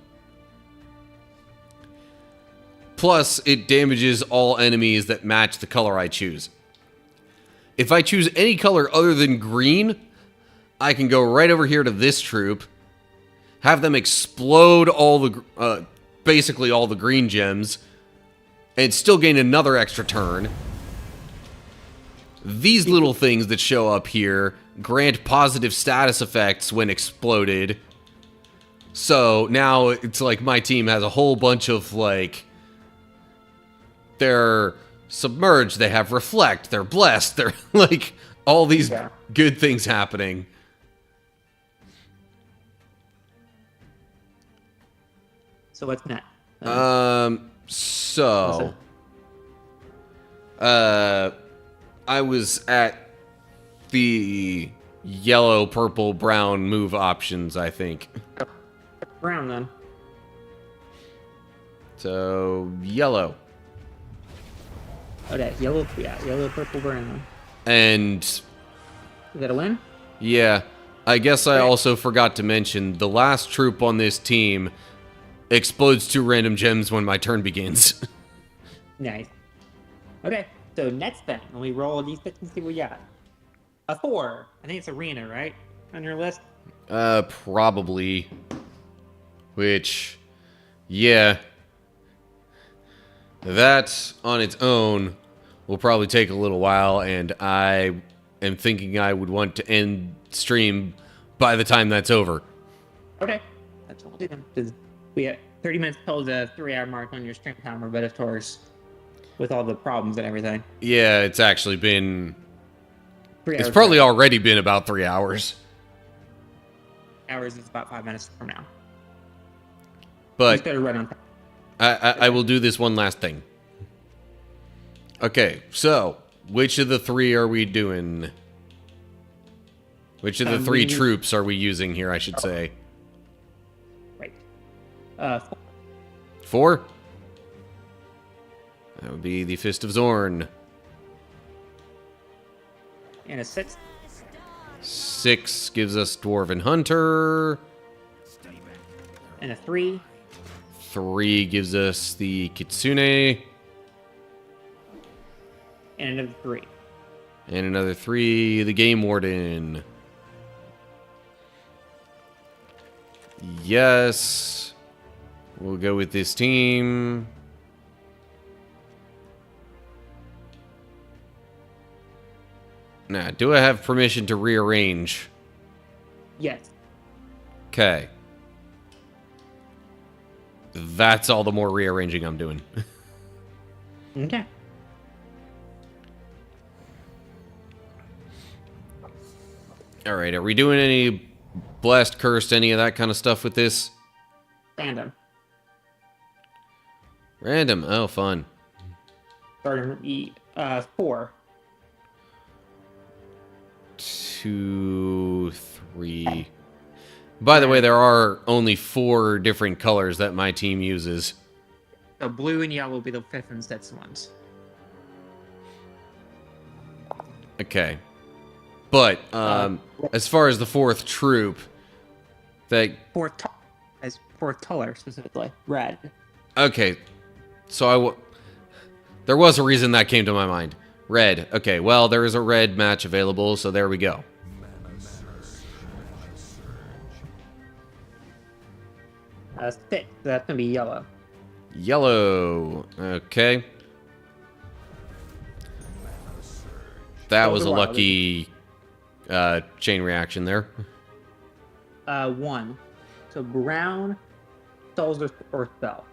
Plus, it damages all enemies that match the color I choose. If I choose any color other than green, I can go right over here to this troop, have them explode all the, basically all the green gems, and still gain another extra turn. These little things that show up here grant positive status effects when exploded. So now it's like my team has a whole bunch of, like, they're submerged, they have reflect, they're blessed, they're like all these good things happening. So what's next? I was at the yellow, purple, brown move options, I think. Brown then. So, yellow. Okay, yellow, purple, brown. And Is that a win? yeah, I guess I also forgot to mention the last troop on this team explodes 2 random gems when my turn begins. Nice. Okay, so next then, when we roll these bits and see what we got. A 4. I think it's arena, right? On your list? Probably. Which Yeah. That on its own will probably take a little while, and I am thinking I would want to end stream by the time that's over. Okay. That's what we'll do then. 'Cause we have 30 minutes till the 3-hour mark on your stream timer, but of course, with all the problems and everything. Yeah, it's actually been... 3 It's hours probably right. already been about 3 hours. Hours is about 5 minutes from now. But Better run on time. I will do this one last thing. Okay, so which of the three are we doing? Which of the three troops are we using here, I should say? Right. 4? That would be the Fist of Zorn. And a 6. 6 gives us Dwarven Hunter. And a 3. 3 gives us the Kitsune. And another 3. And another 3, the Game Warden. Yes. We'll go with this team. Now, do I have permission to rearrange? Yes. Okay. That's all the more rearranging I'm doing. Okay. Alright, are we doing any blessed, cursed, any of that kind of stuff with this? Random. Random. Oh, fun. Starting with the 4. 2, 3. By the way, there are only 4 different colors that my team uses. So blue and yellow will be the 5th and 6th ones. Okay. But, as far as the 4th troop, that... Fourth color, specifically. Red. Okay. So there was a reason that came to my mind. Red. Okay, well, there is a red match available, so there we go. 6. So that's going to be yellow. Yellow. Okay. That was a lucky chain reaction there. 1. So brown, skulls or spell.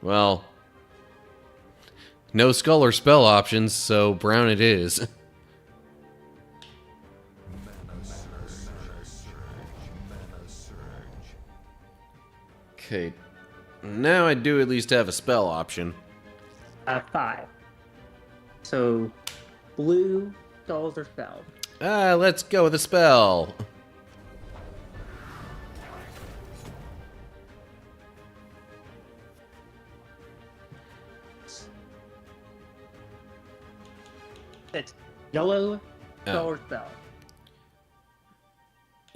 Well, no skull or spell options, so brown it is. Okay. Now I do at least have a spell option. 5. So blue, skulls or spell. Let's go with a spell. It's yellow, skull or spell.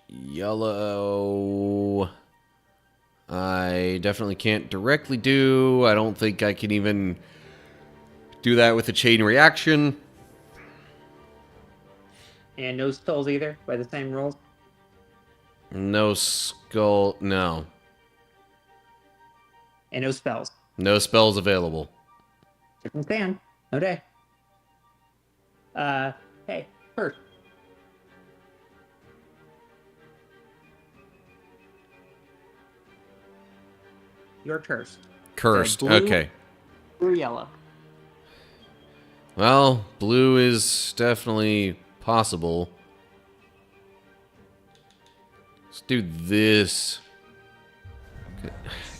Yellow. I definitely can't directly do. I don't think I can even do that with a chain reaction. And no skulls either, by the same rules. No skull. No. And no spells. No spells available. Different stand. Okay. Hey, first. You're cursed. Cursed. Blue, Okay. or yellow. Well, blue is definitely possible. Let's do this. Okay.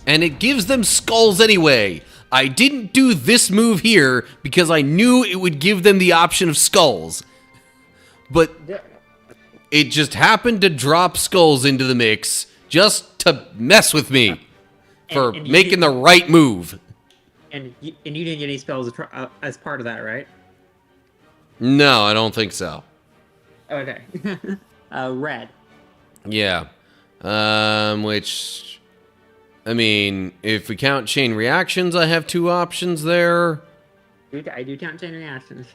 And it gives them skulls anyway. I didn't do this move here because I knew it would give them the option of skulls. But it just happened to drop skulls into the mix just to mess with me for and making the right move. And you didn't get any spells as part of that, right? No, I don't think so. Okay. Red. Yeah. Which, I mean, if we count chain reactions, I have 2 options there. I do count chain reactions.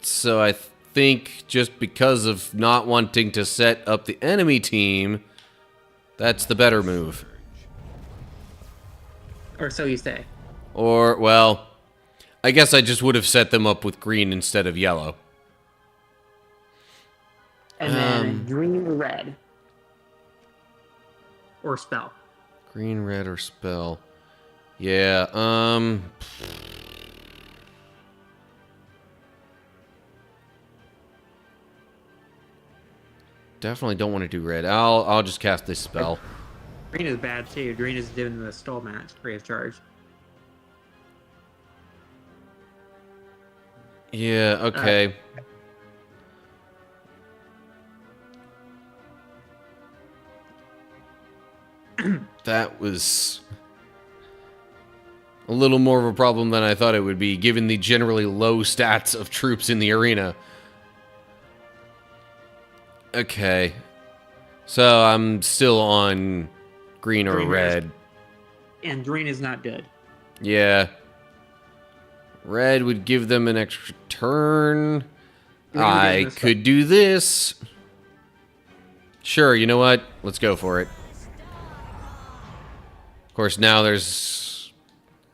So I think just because of not wanting to set up the enemy team, That's the better move. Or so you say. Or, well, I guess I just would have set them up with green instead of yellow. And then green or red. Or spell. Green, red, or spell. Yeah, definitely don't want to do red. I'll just cast this spell. Green is bad too. Green is given the stall match free of charge. Yeah, okay. That was a little more of a problem than I thought it would be, given the generally low stats of troops in the arena. Okay. So I'm still on green or red. And green is not good. Yeah. Red would give them an extra turn. I could do this. Sure, you know what? Let's go for it. Of course, now there's,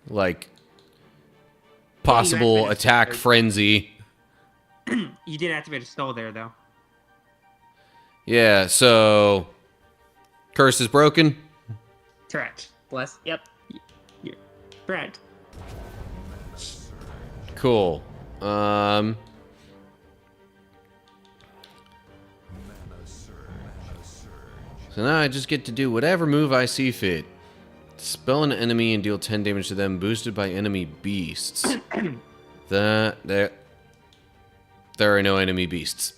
like, possible attack frenzy. You did activate a stall there, though. Yeah, so... Curse is broken? Correct. Bless. Yep. You're correct. Cool. So now I just get to do whatever move I see fit. Spell an enemy and deal 10 damage to them, boosted by enemy beasts. There are no enemy beasts.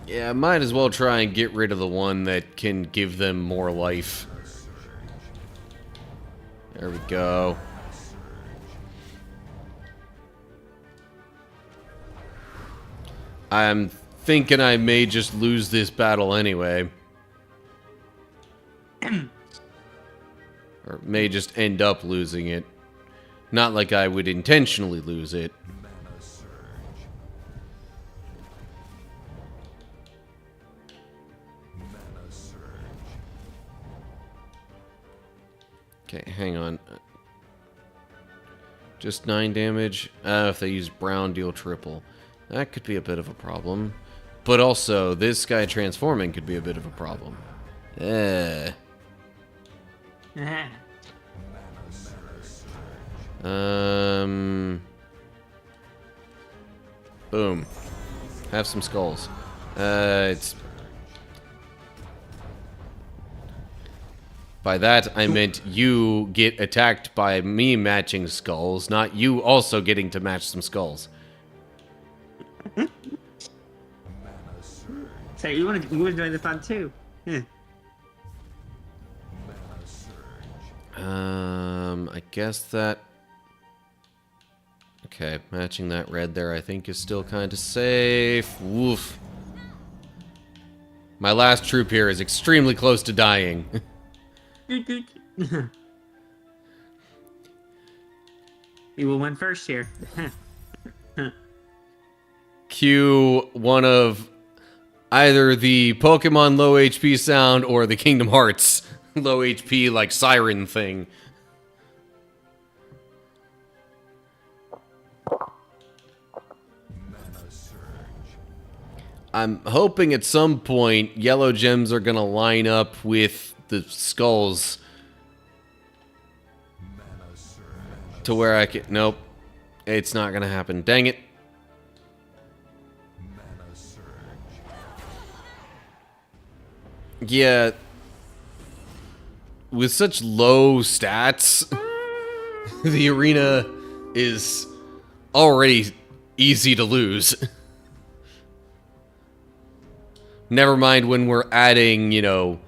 Yeah, I might as well try and get rid of the one that can give them more life. There we go. I'm thinking I may just lose this battle anyway. Or may just end up losing it. Not like I would intentionally lose it. Okay, hang on. Just 9 damage. If they use brown, deal triple. That could be a bit of a problem. But also, this guy transforming could be a bit of a problem. Boom. Have some skulls. It's... By that, I meant you get attacked by me matching skulls, not you also getting to match some skulls. So you want to join the fun too? Yeah. I guess that... Okay, matching that red there I think is still kind of safe. Woof. My last troop here is extremely close to dying. You will win first here. Cue one of either the Pokemon low HP sound or the Kingdom Hearts low HP like siren thing. I'm hoping at some point yellow gems are gonna line up with the skulls to where I can... Nope. It's not gonna happen. Dang it. Yeah. With such low stats, the arena is already easy to lose. Never mind when we're adding, you know,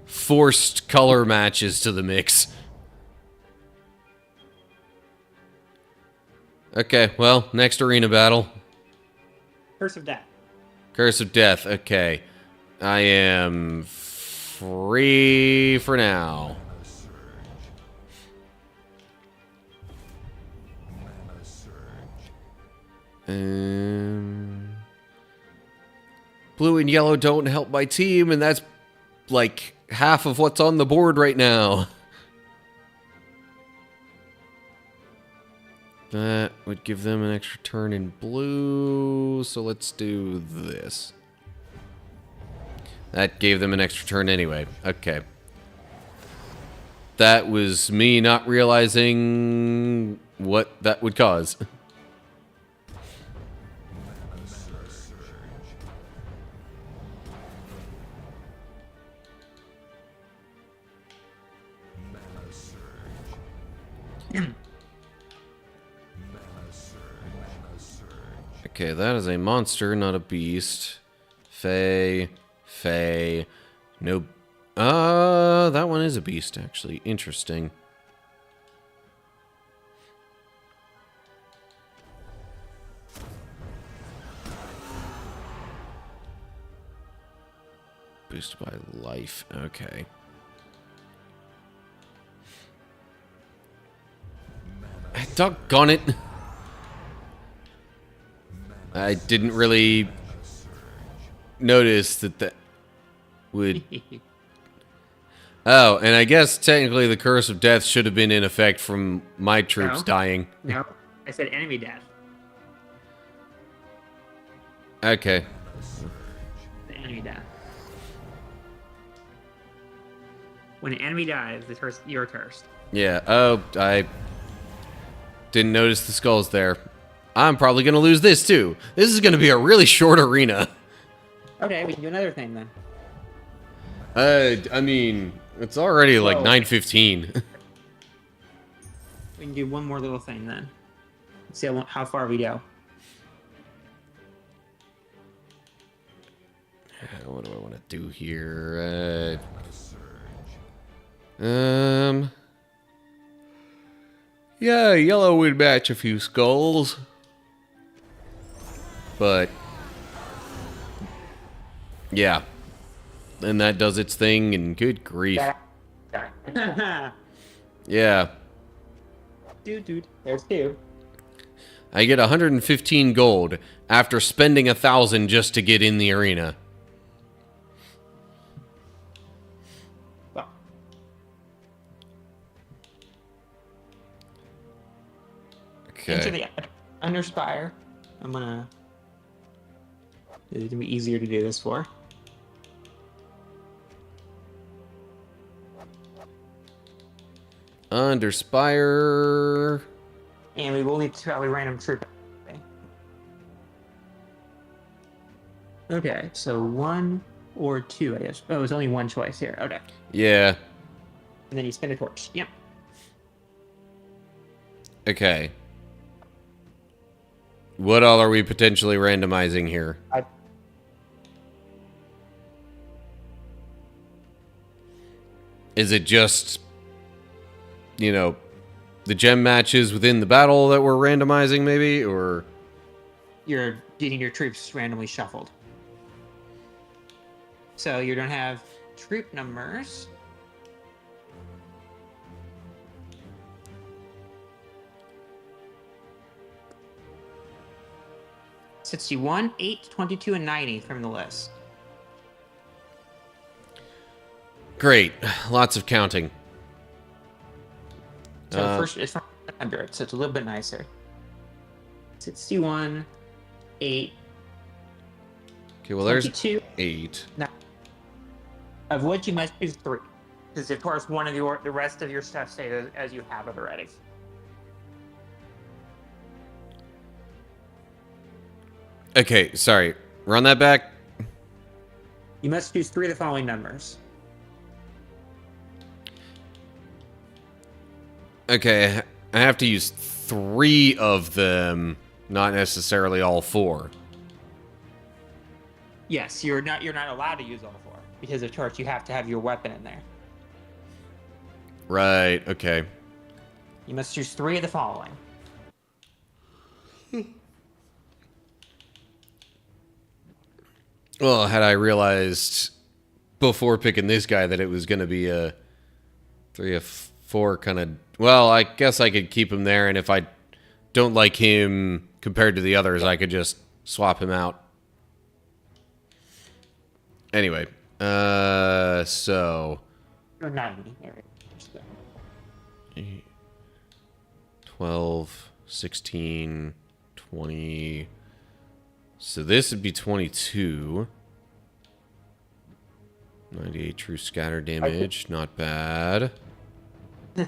forced color matches to the mix. Okay, well, next arena battle. Curse of Death. Curse of Death, okay. I am free for now. Blue and yellow don't help my team, and that's like half of what's on the board right now. That would give them an extra turn in blue, so let's do this. That gave them an extra turn anyway. Okay. That was me not realizing what that would cause. Okay, that is a monster, not a beast. Fey. No. That one is a beast, actually. Interesting. Boosted by life. Okay. Doggone it. I didn't really notice that would... Oh, and I guess technically the Curse of Death should have been in effect from my troops dying. No, I said enemy death. Okay. The enemy death. When an enemy dies, you're cursed. Yeah, oh, I didn't notice the skulls there. I'm probably going to lose this too. This is going to be a really short arena. Okay, we can do another thing then. I mean, it's already like 9:15. We can do one more little thing then. Let's see how far we go. What do I want to do here? Yeah, yellow would match a few skulls. But yeah. And that does its thing, and good grief. Yeah. Dude, there's two. I get 115 gold after spending 1,000 just to get in the arena. Well. Okay. Enter the Underspire. I'm gonna... It's gonna be easier to do this for. Underspire. And we will need to probably random troop. Okay, so 1 or 2, I guess. Oh, it's only one choice here. Okay. Yeah. And then you spin a torch. Yep. Okay. What all are we potentially randomizing here? Is it just, you know, the gem matches within the battle that we're randomizing, maybe? Or You're getting your troops randomly shuffled. So you're going to have troop numbers. "61, 8, 22, and 90 from the list. Great. Lots of counting. So first, it's from 100, so it's a little bit nicer. 61, 8, Okay, well, 22. there's 8. Now, of which you must do 3. Because of course, the rest of your stuff stays as you have it already. Okay, sorry. Run that back. You must choose 3 of the following numbers. Okay, I have to use 3 of them, not necessarily all 4. Yes, you're not allowed to use all 4 because of torch. You have to have your weapon in there. Right, okay. You must choose 3 of the following. Well, had I realized before picking this guy that it was going to be a 3 of 4 kind of... Well, I guess I could keep him there, and if I don't like him compared to the others, I could just swap him out. Anyway, so... Or 90. All right. 12, 16, 20... So this would be 22. 98 true scatter damage. Not bad. I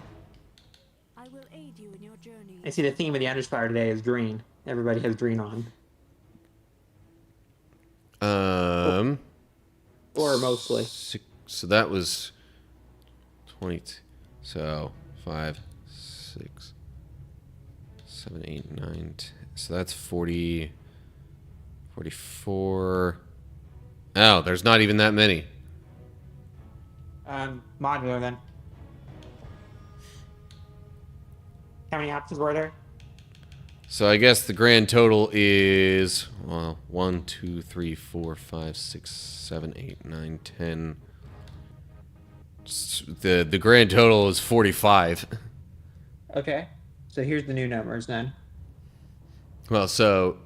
will aid you in your journey. I see the theme of the Underspire today is green. Everybody has green on. Or mostly. So that was 22. So 5, 6, 7, 8, 9, 10. So that's 40, 44. Oh, there's not even that many. Modular then. How many options were there? So I guess the grand total is, well, 1, 2, 3, 4, 5, 6, 7, 8, 9, 10. The grand total is 45. Okay. So here's the new numbers then. Well, so...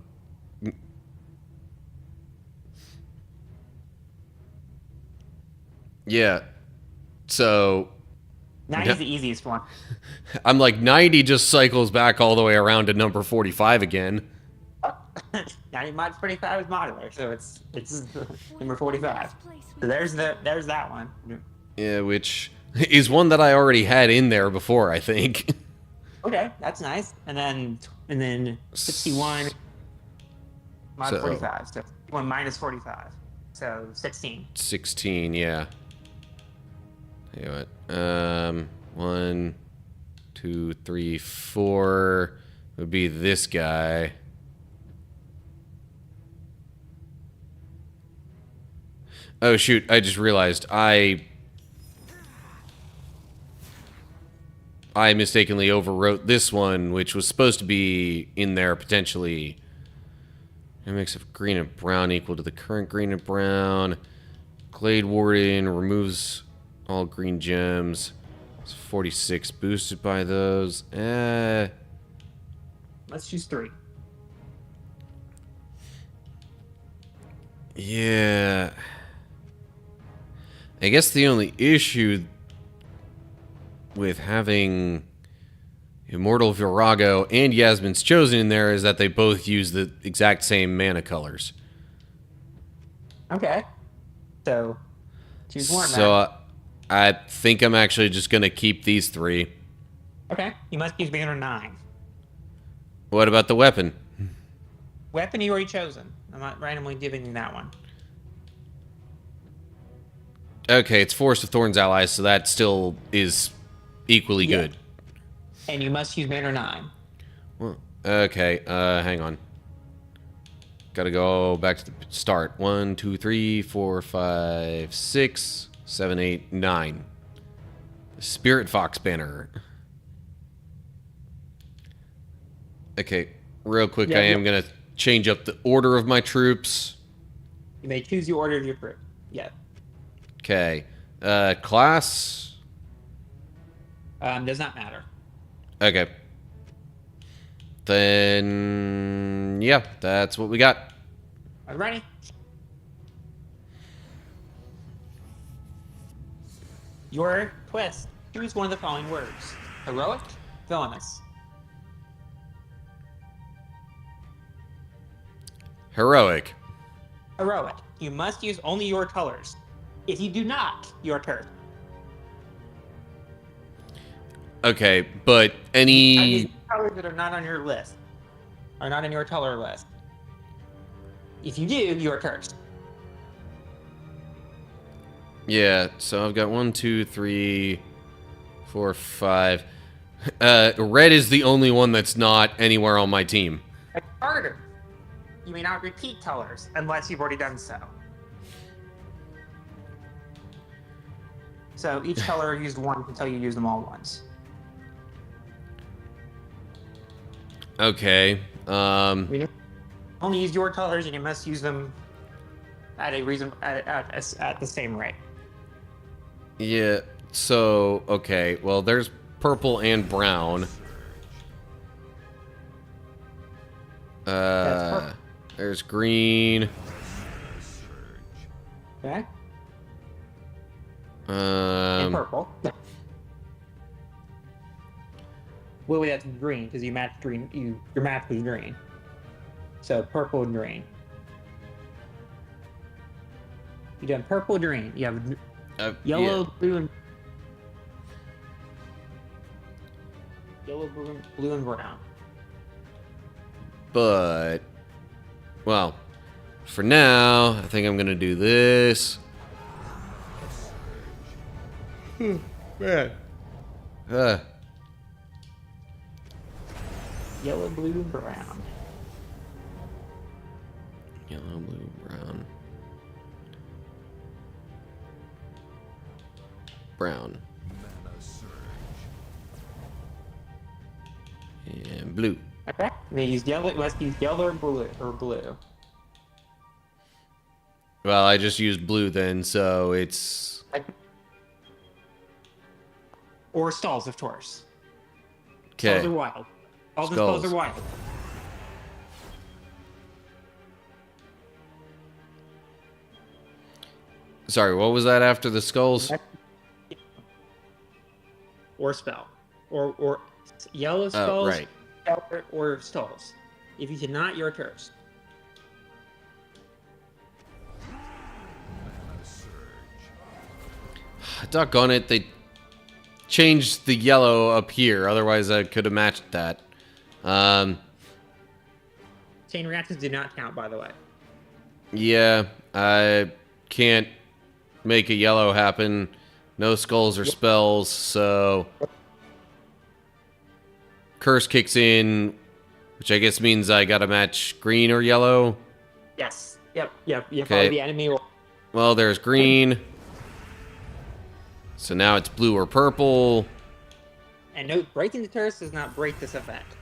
Yeah. So... 90 is the easiest one. I'm like, 90 just cycles back all the way around to number 45 again. 90 mod 45 is modular, so it's number 45. So there's that one. Yeah, which is one that I already had in there before, I think. Okay, that's nice. And then 61 mod So- 45. So 1 minus 45. So 16. 16, yeah. Tell you what. 1, 2, 3, 4 would be this guy. Oh shoot, I just realized I mistakenly overwrote this one, which was supposed to be in there potentially. A mix of green and brown equal to the current green and brown. Glade Warden removes all green gems. It's 46 boosted by those. Let's choose 3. Yeah. I guess the only issue with having Immortal Virago and Yasmin's Chosen in there is that they both use the exact same mana colors. Okay. So choose one. So I think I'm actually just going to keep these 3. Okay. You must use banner 9. What about the weapon? Weapon you already chosen. I'm not randomly giving you that one. Okay, it's Forest of Thorns allies, so that still is equally Yeah. good. And you must use banner 9. Well, okay, hang on. Gotta go back to the start. 1, 2, 3, 4, 5, 6, 7, 8, 9. The Spirit Fox banner. Okay, real quick, Yeah, I am gonna change up the order of my troops. You may choose the order of your group. Yeah. Okay, class. Does not matter. Okay. Then, yeah, that's what we got. Alrighty. Your quest. Choose one of the following words. Heroic, villainous. Heroic. Heroic. You must use only your colors. If you do not, you are cursed. Okay, but I any... mean, colors that are not on your list are not in your color list. If you do, you are cursed. Yeah, so I've got 1, 2, 3, 4, 5. Red is the only one that's not anywhere on my team. It's harder. You may not repeat colors unless you've already done so. So each color used once until you use them all once. Okay. You only use your colors, and you must use them at at the same rate. Yeah, so, okay. Well, there's purple and brown. That's There's green. okay. And purple. Well, wait, that's green because you matched green. Your match was green. So purple and green. You done purple, green. You have yellow, yeah. blue, and blue, and brown. But, well, for now, I think I'm gonna do this. Man. Yellow, blue, and brown. Yellow, blue, brown. Brown. And blue. Okay. They use yellow. Let's use yellow or blue. Well, I just used blue then, so it's... Or stalls, of course. Okay. Stalls are wild. All the stalls are wild. Sorry, what was that after the skulls? Or spell. Or yellow skulls. Right. Or stalls. If you cannot, you're cursed. Doggone it, they changed the yellow up here. Otherwise, I could have matched that. Chain reactions do not count, by the way. Yeah, I can't make a yellow happen. No skulls or spells, so... Curse kicks in, which I guess means I gotta match green or yellow. Yes. Yep. You Okay. follow the enemy. Well, there's green. So now it's blue or purple. And note, breaking the curse does not break this effect.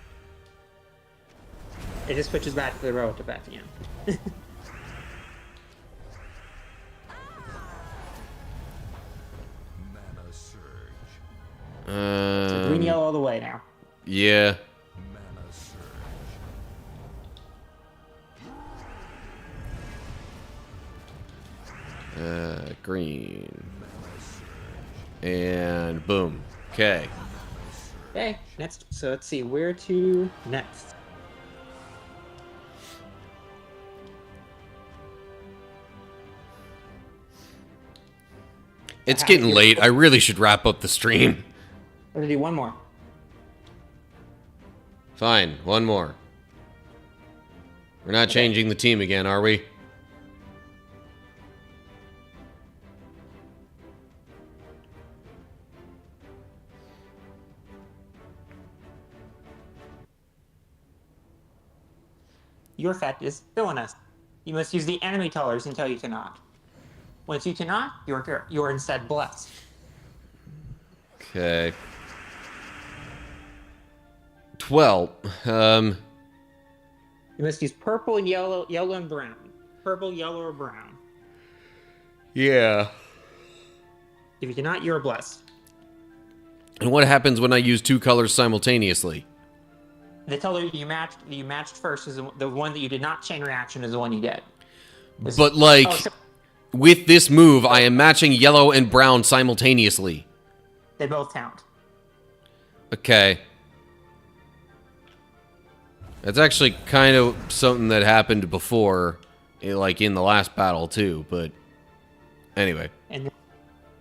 It just switches back to the heroic effect again. So green, yellow all the way now. Yeah. Green. And boom. Okay. Okay, next. So let's see, where to next? It's getting late. I really should wrap up the stream. We're gonna do one more. Fine, one more. We're not changing the team again, are we? Your effect is villainous. You must use the enemy colors until you cannot. Once you cannot, you're instead blessed. Okay. 12. You must use purple and yellow and brown. Purple, yellow, or brown. Yeah. If you cannot, you're blessed. And what happens when I use two colors simultaneously? The color you matched first is the one that you did not chain reaction is the one you did. But like, with this move, I am matching yellow and brown simultaneously. They both count. Okay. That's actually kind of something that happened before, like in the last battle too, but anyway. And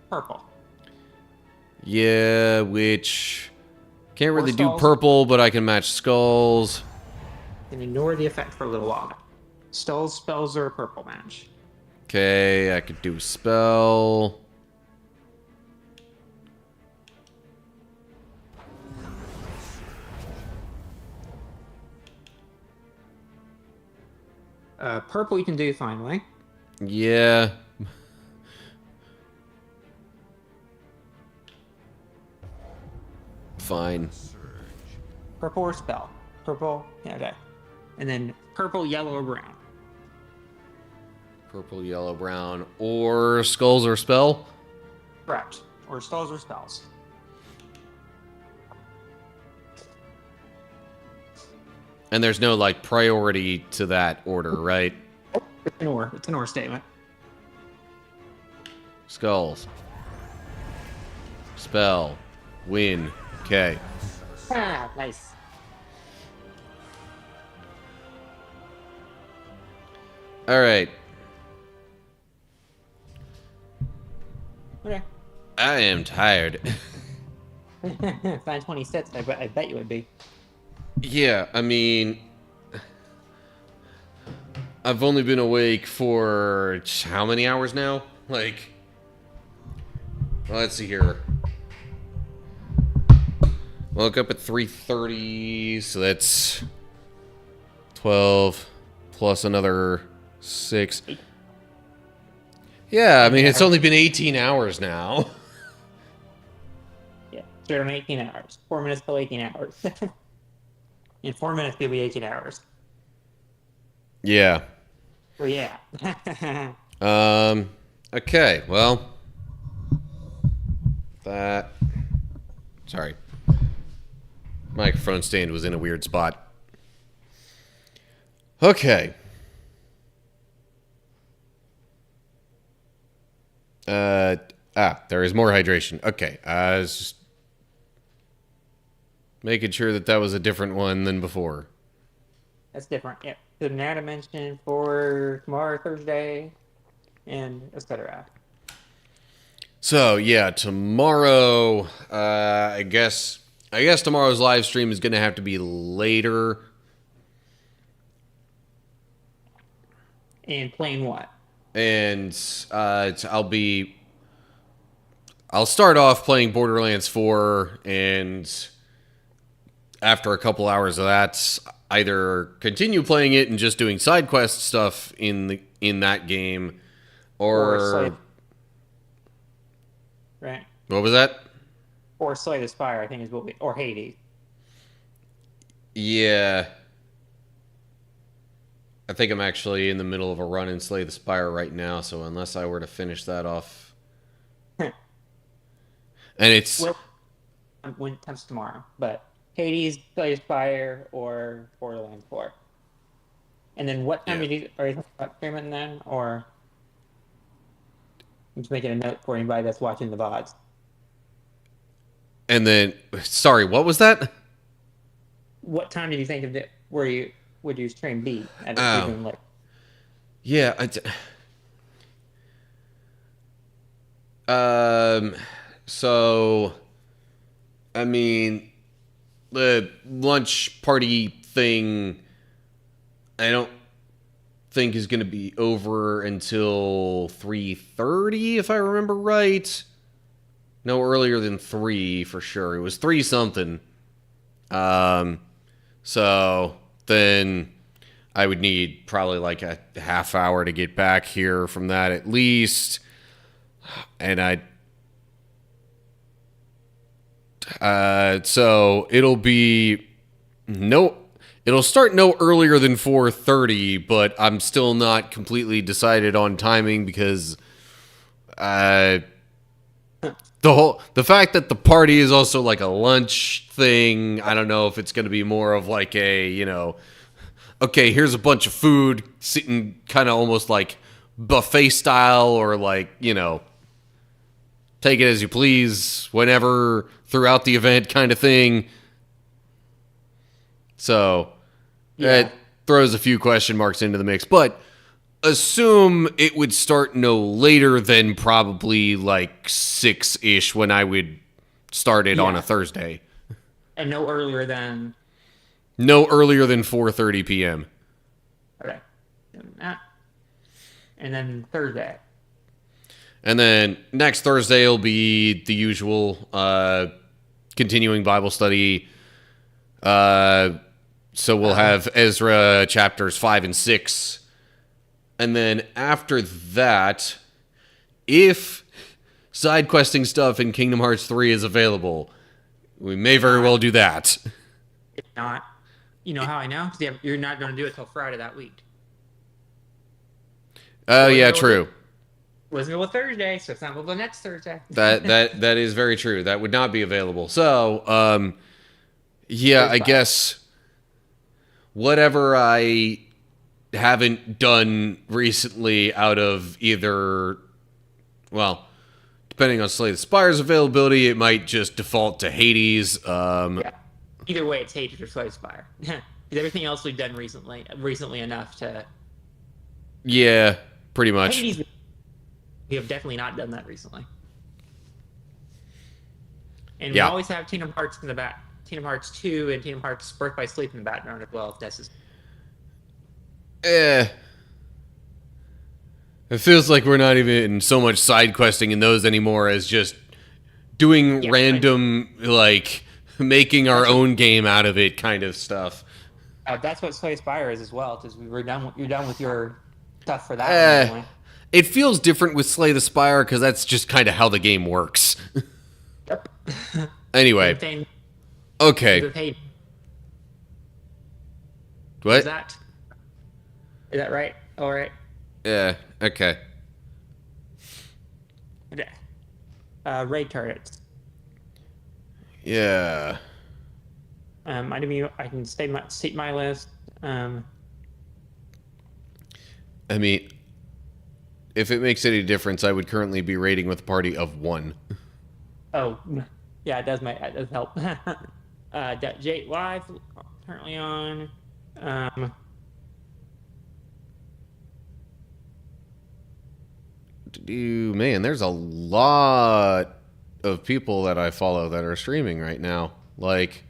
purple. Yeah, which can't really do skulls. purple, but I can match skulls. And ignore the effect for a little while. Skulls, spells, or a purple match. Okay, I could do spell. Purple you can do finally. Yeah. Fine. Purple or spell. Purple, yeah, okay. And then purple, yellow, or brown. Purple, yellow, brown, or skulls or spell? Correct. Or skulls or spells. And there's no, like, priority to that order, right? It's an or. It's an or statement. Skulls. Spell. Win. Okay. Ah, nice. Alright. Okay. I am tired. Find 20 sets. I bet you would be. Yeah, I mean... I've only been awake for how many hours now? Like... Well, let's see here. Woke up at 3:30, so that's 12 plus another 6. Yeah, I mean, it's only been 18 hours now. Yeah, straight on 18 hours. 4 minutes till 18 hours. In 4 minutes, it'll be 18 hours. Yeah. Well, yeah. Okay, well... That... Sorry. Microphone stand was in a weird spot. Okay. There is more hydration. Okay, I was just making sure that was a different one than before. That's different. Yep. So now to mention for tomorrow, Thursday, and etc. So yeah, tomorrow. I guess tomorrow's live stream is going to have to be later. And playing what? And I'll start off playing Borderlands 4, and after a couple hours of that, either continue playing it and just doing side quest stuff in that game, or right. What was that? Or Slay the Spire, I think is what we, or Hades. Yeah. I think I'm actually in the middle of a run in Slay the Spire right now, so unless I were to finish that off. And it's... Well, when it comes tomorrow, but Hades, Slay the Spire, or Borderlands 4. And then what time are you thinking about streaming then, or... I'm just making a note for anybody that's watching the VODs. And then... Sorry, what was that? What time did you think of it? Would your stream be? Yeah, so, I mean, the lunch party thing, I don't think is going to be over until 3:30, if I remember right. No earlier than 3 for sure. It was 3 something. So then I would need probably like a half hour to get back here from that at least. And so it'll start no earlier than 4:30, but I'm still not completely decided on timing because the fact that the party is also like a lunch thing, I don't know if it's going to be more of like a, okay, here's a bunch of food sitting kind of almost like buffet style, or like, take it as you please whenever throughout the event kind of thing. So it throws a few question marks into the mix, but assume it would start no later than probably like 6-ish when I would start it on a Thursday. And no earlier than 4:30 p.m. Okay. And then Thursday. And then next Thursday will be the usual continuing Bible study. So we'll have Ezra chapters 5 and 6. And then after that, if side questing stuff in Kingdom Hearts 3 is available, we may very well do that. If not, you know how I know? Because you're not going to do it till Friday that week. Oh, yeah, true. Wasn't until Thursday, so it's not until next Thursday. That is very true. That would not be available. So, yeah, I guess whatever I haven't done recently out of either, well, depending on Slay the Spire's availability, it might just default to Hades. Yeah. Either way, it's Hades or Slay the Spire. Everything else we've done recently enough to. Yeah, pretty much. Hades, we have definitely not done that recently. And we always have Kingdom Hearts in the back. Kingdom Hearts 2 and Kingdom Hearts Birth by Sleep in the background as well, if necessary. It feels like we're not even so much side questing in those anymore as just doing random, like, making our own game out of it kind of stuff. That's what Slay Spire is as well, because you're done with your stuff for that. Anyway. It feels different with Slay the Spire because that's just kind of how the game works. Yep. Anyway. Okay. What? Is that right? All right. Yeah. Okay. Raid turrets. Yeah. I can state my list. I mean, if it makes any difference, I would currently be raiding with a party of 1. Oh, yeah, it does help. Jade Live currently on. Man, there's a lot of people that I follow that are streaming right now. Like,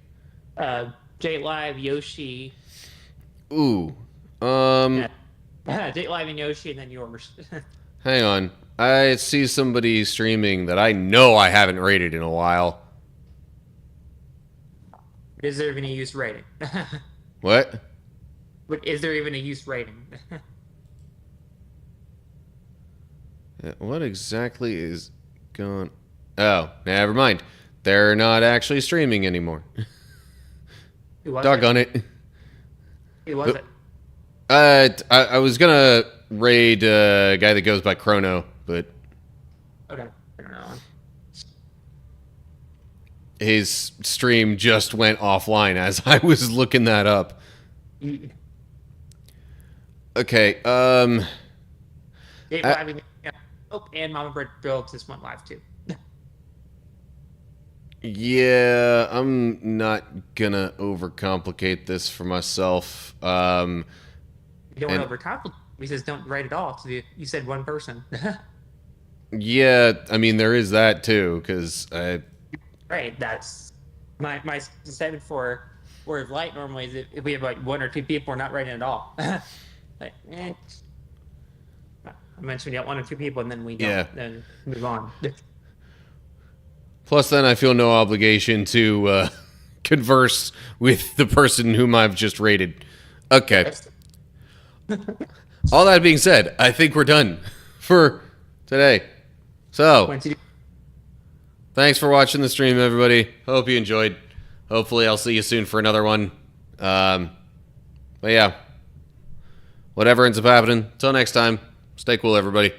Jade Live, Yoshi. Ooh. Jade Live and Yoshi, and then yours. Hang on. I see somebody streaming that I know I haven't rated in a while. Is there even a use rating? What? But is there even a use rating? What exactly is going... Oh, never mind. They're not actually streaming anymore. Who was Doggone it. Who was it? I was gonna raid a guy that goes by Chrono, but... Okay. I don't know. His stream just went offline as I was looking that up. Okay, and Mama Bird Builds just went live too. Yeah, I'm not gonna overcomplicate this for myself. You don't want to overcomplicate. He says don't write it all. So you said one person. Yeah, I mean there is that too, because Right, that's my statement for Word of Light. Normally, is if we have like 1 or 2 people, we're not writing at all. Like, I mentioned you got 1 or 2 people, and then we don't. Then move on. Plus, then I feel no obligation to converse with the person whom I've just rated. Okay. All that being said, I think we're done for today. So, thanks for watching the stream, everybody. Hope you enjoyed. Hopefully, I'll see you soon for another one. But yeah, whatever ends up happening. Until next time, stay cool, everybody.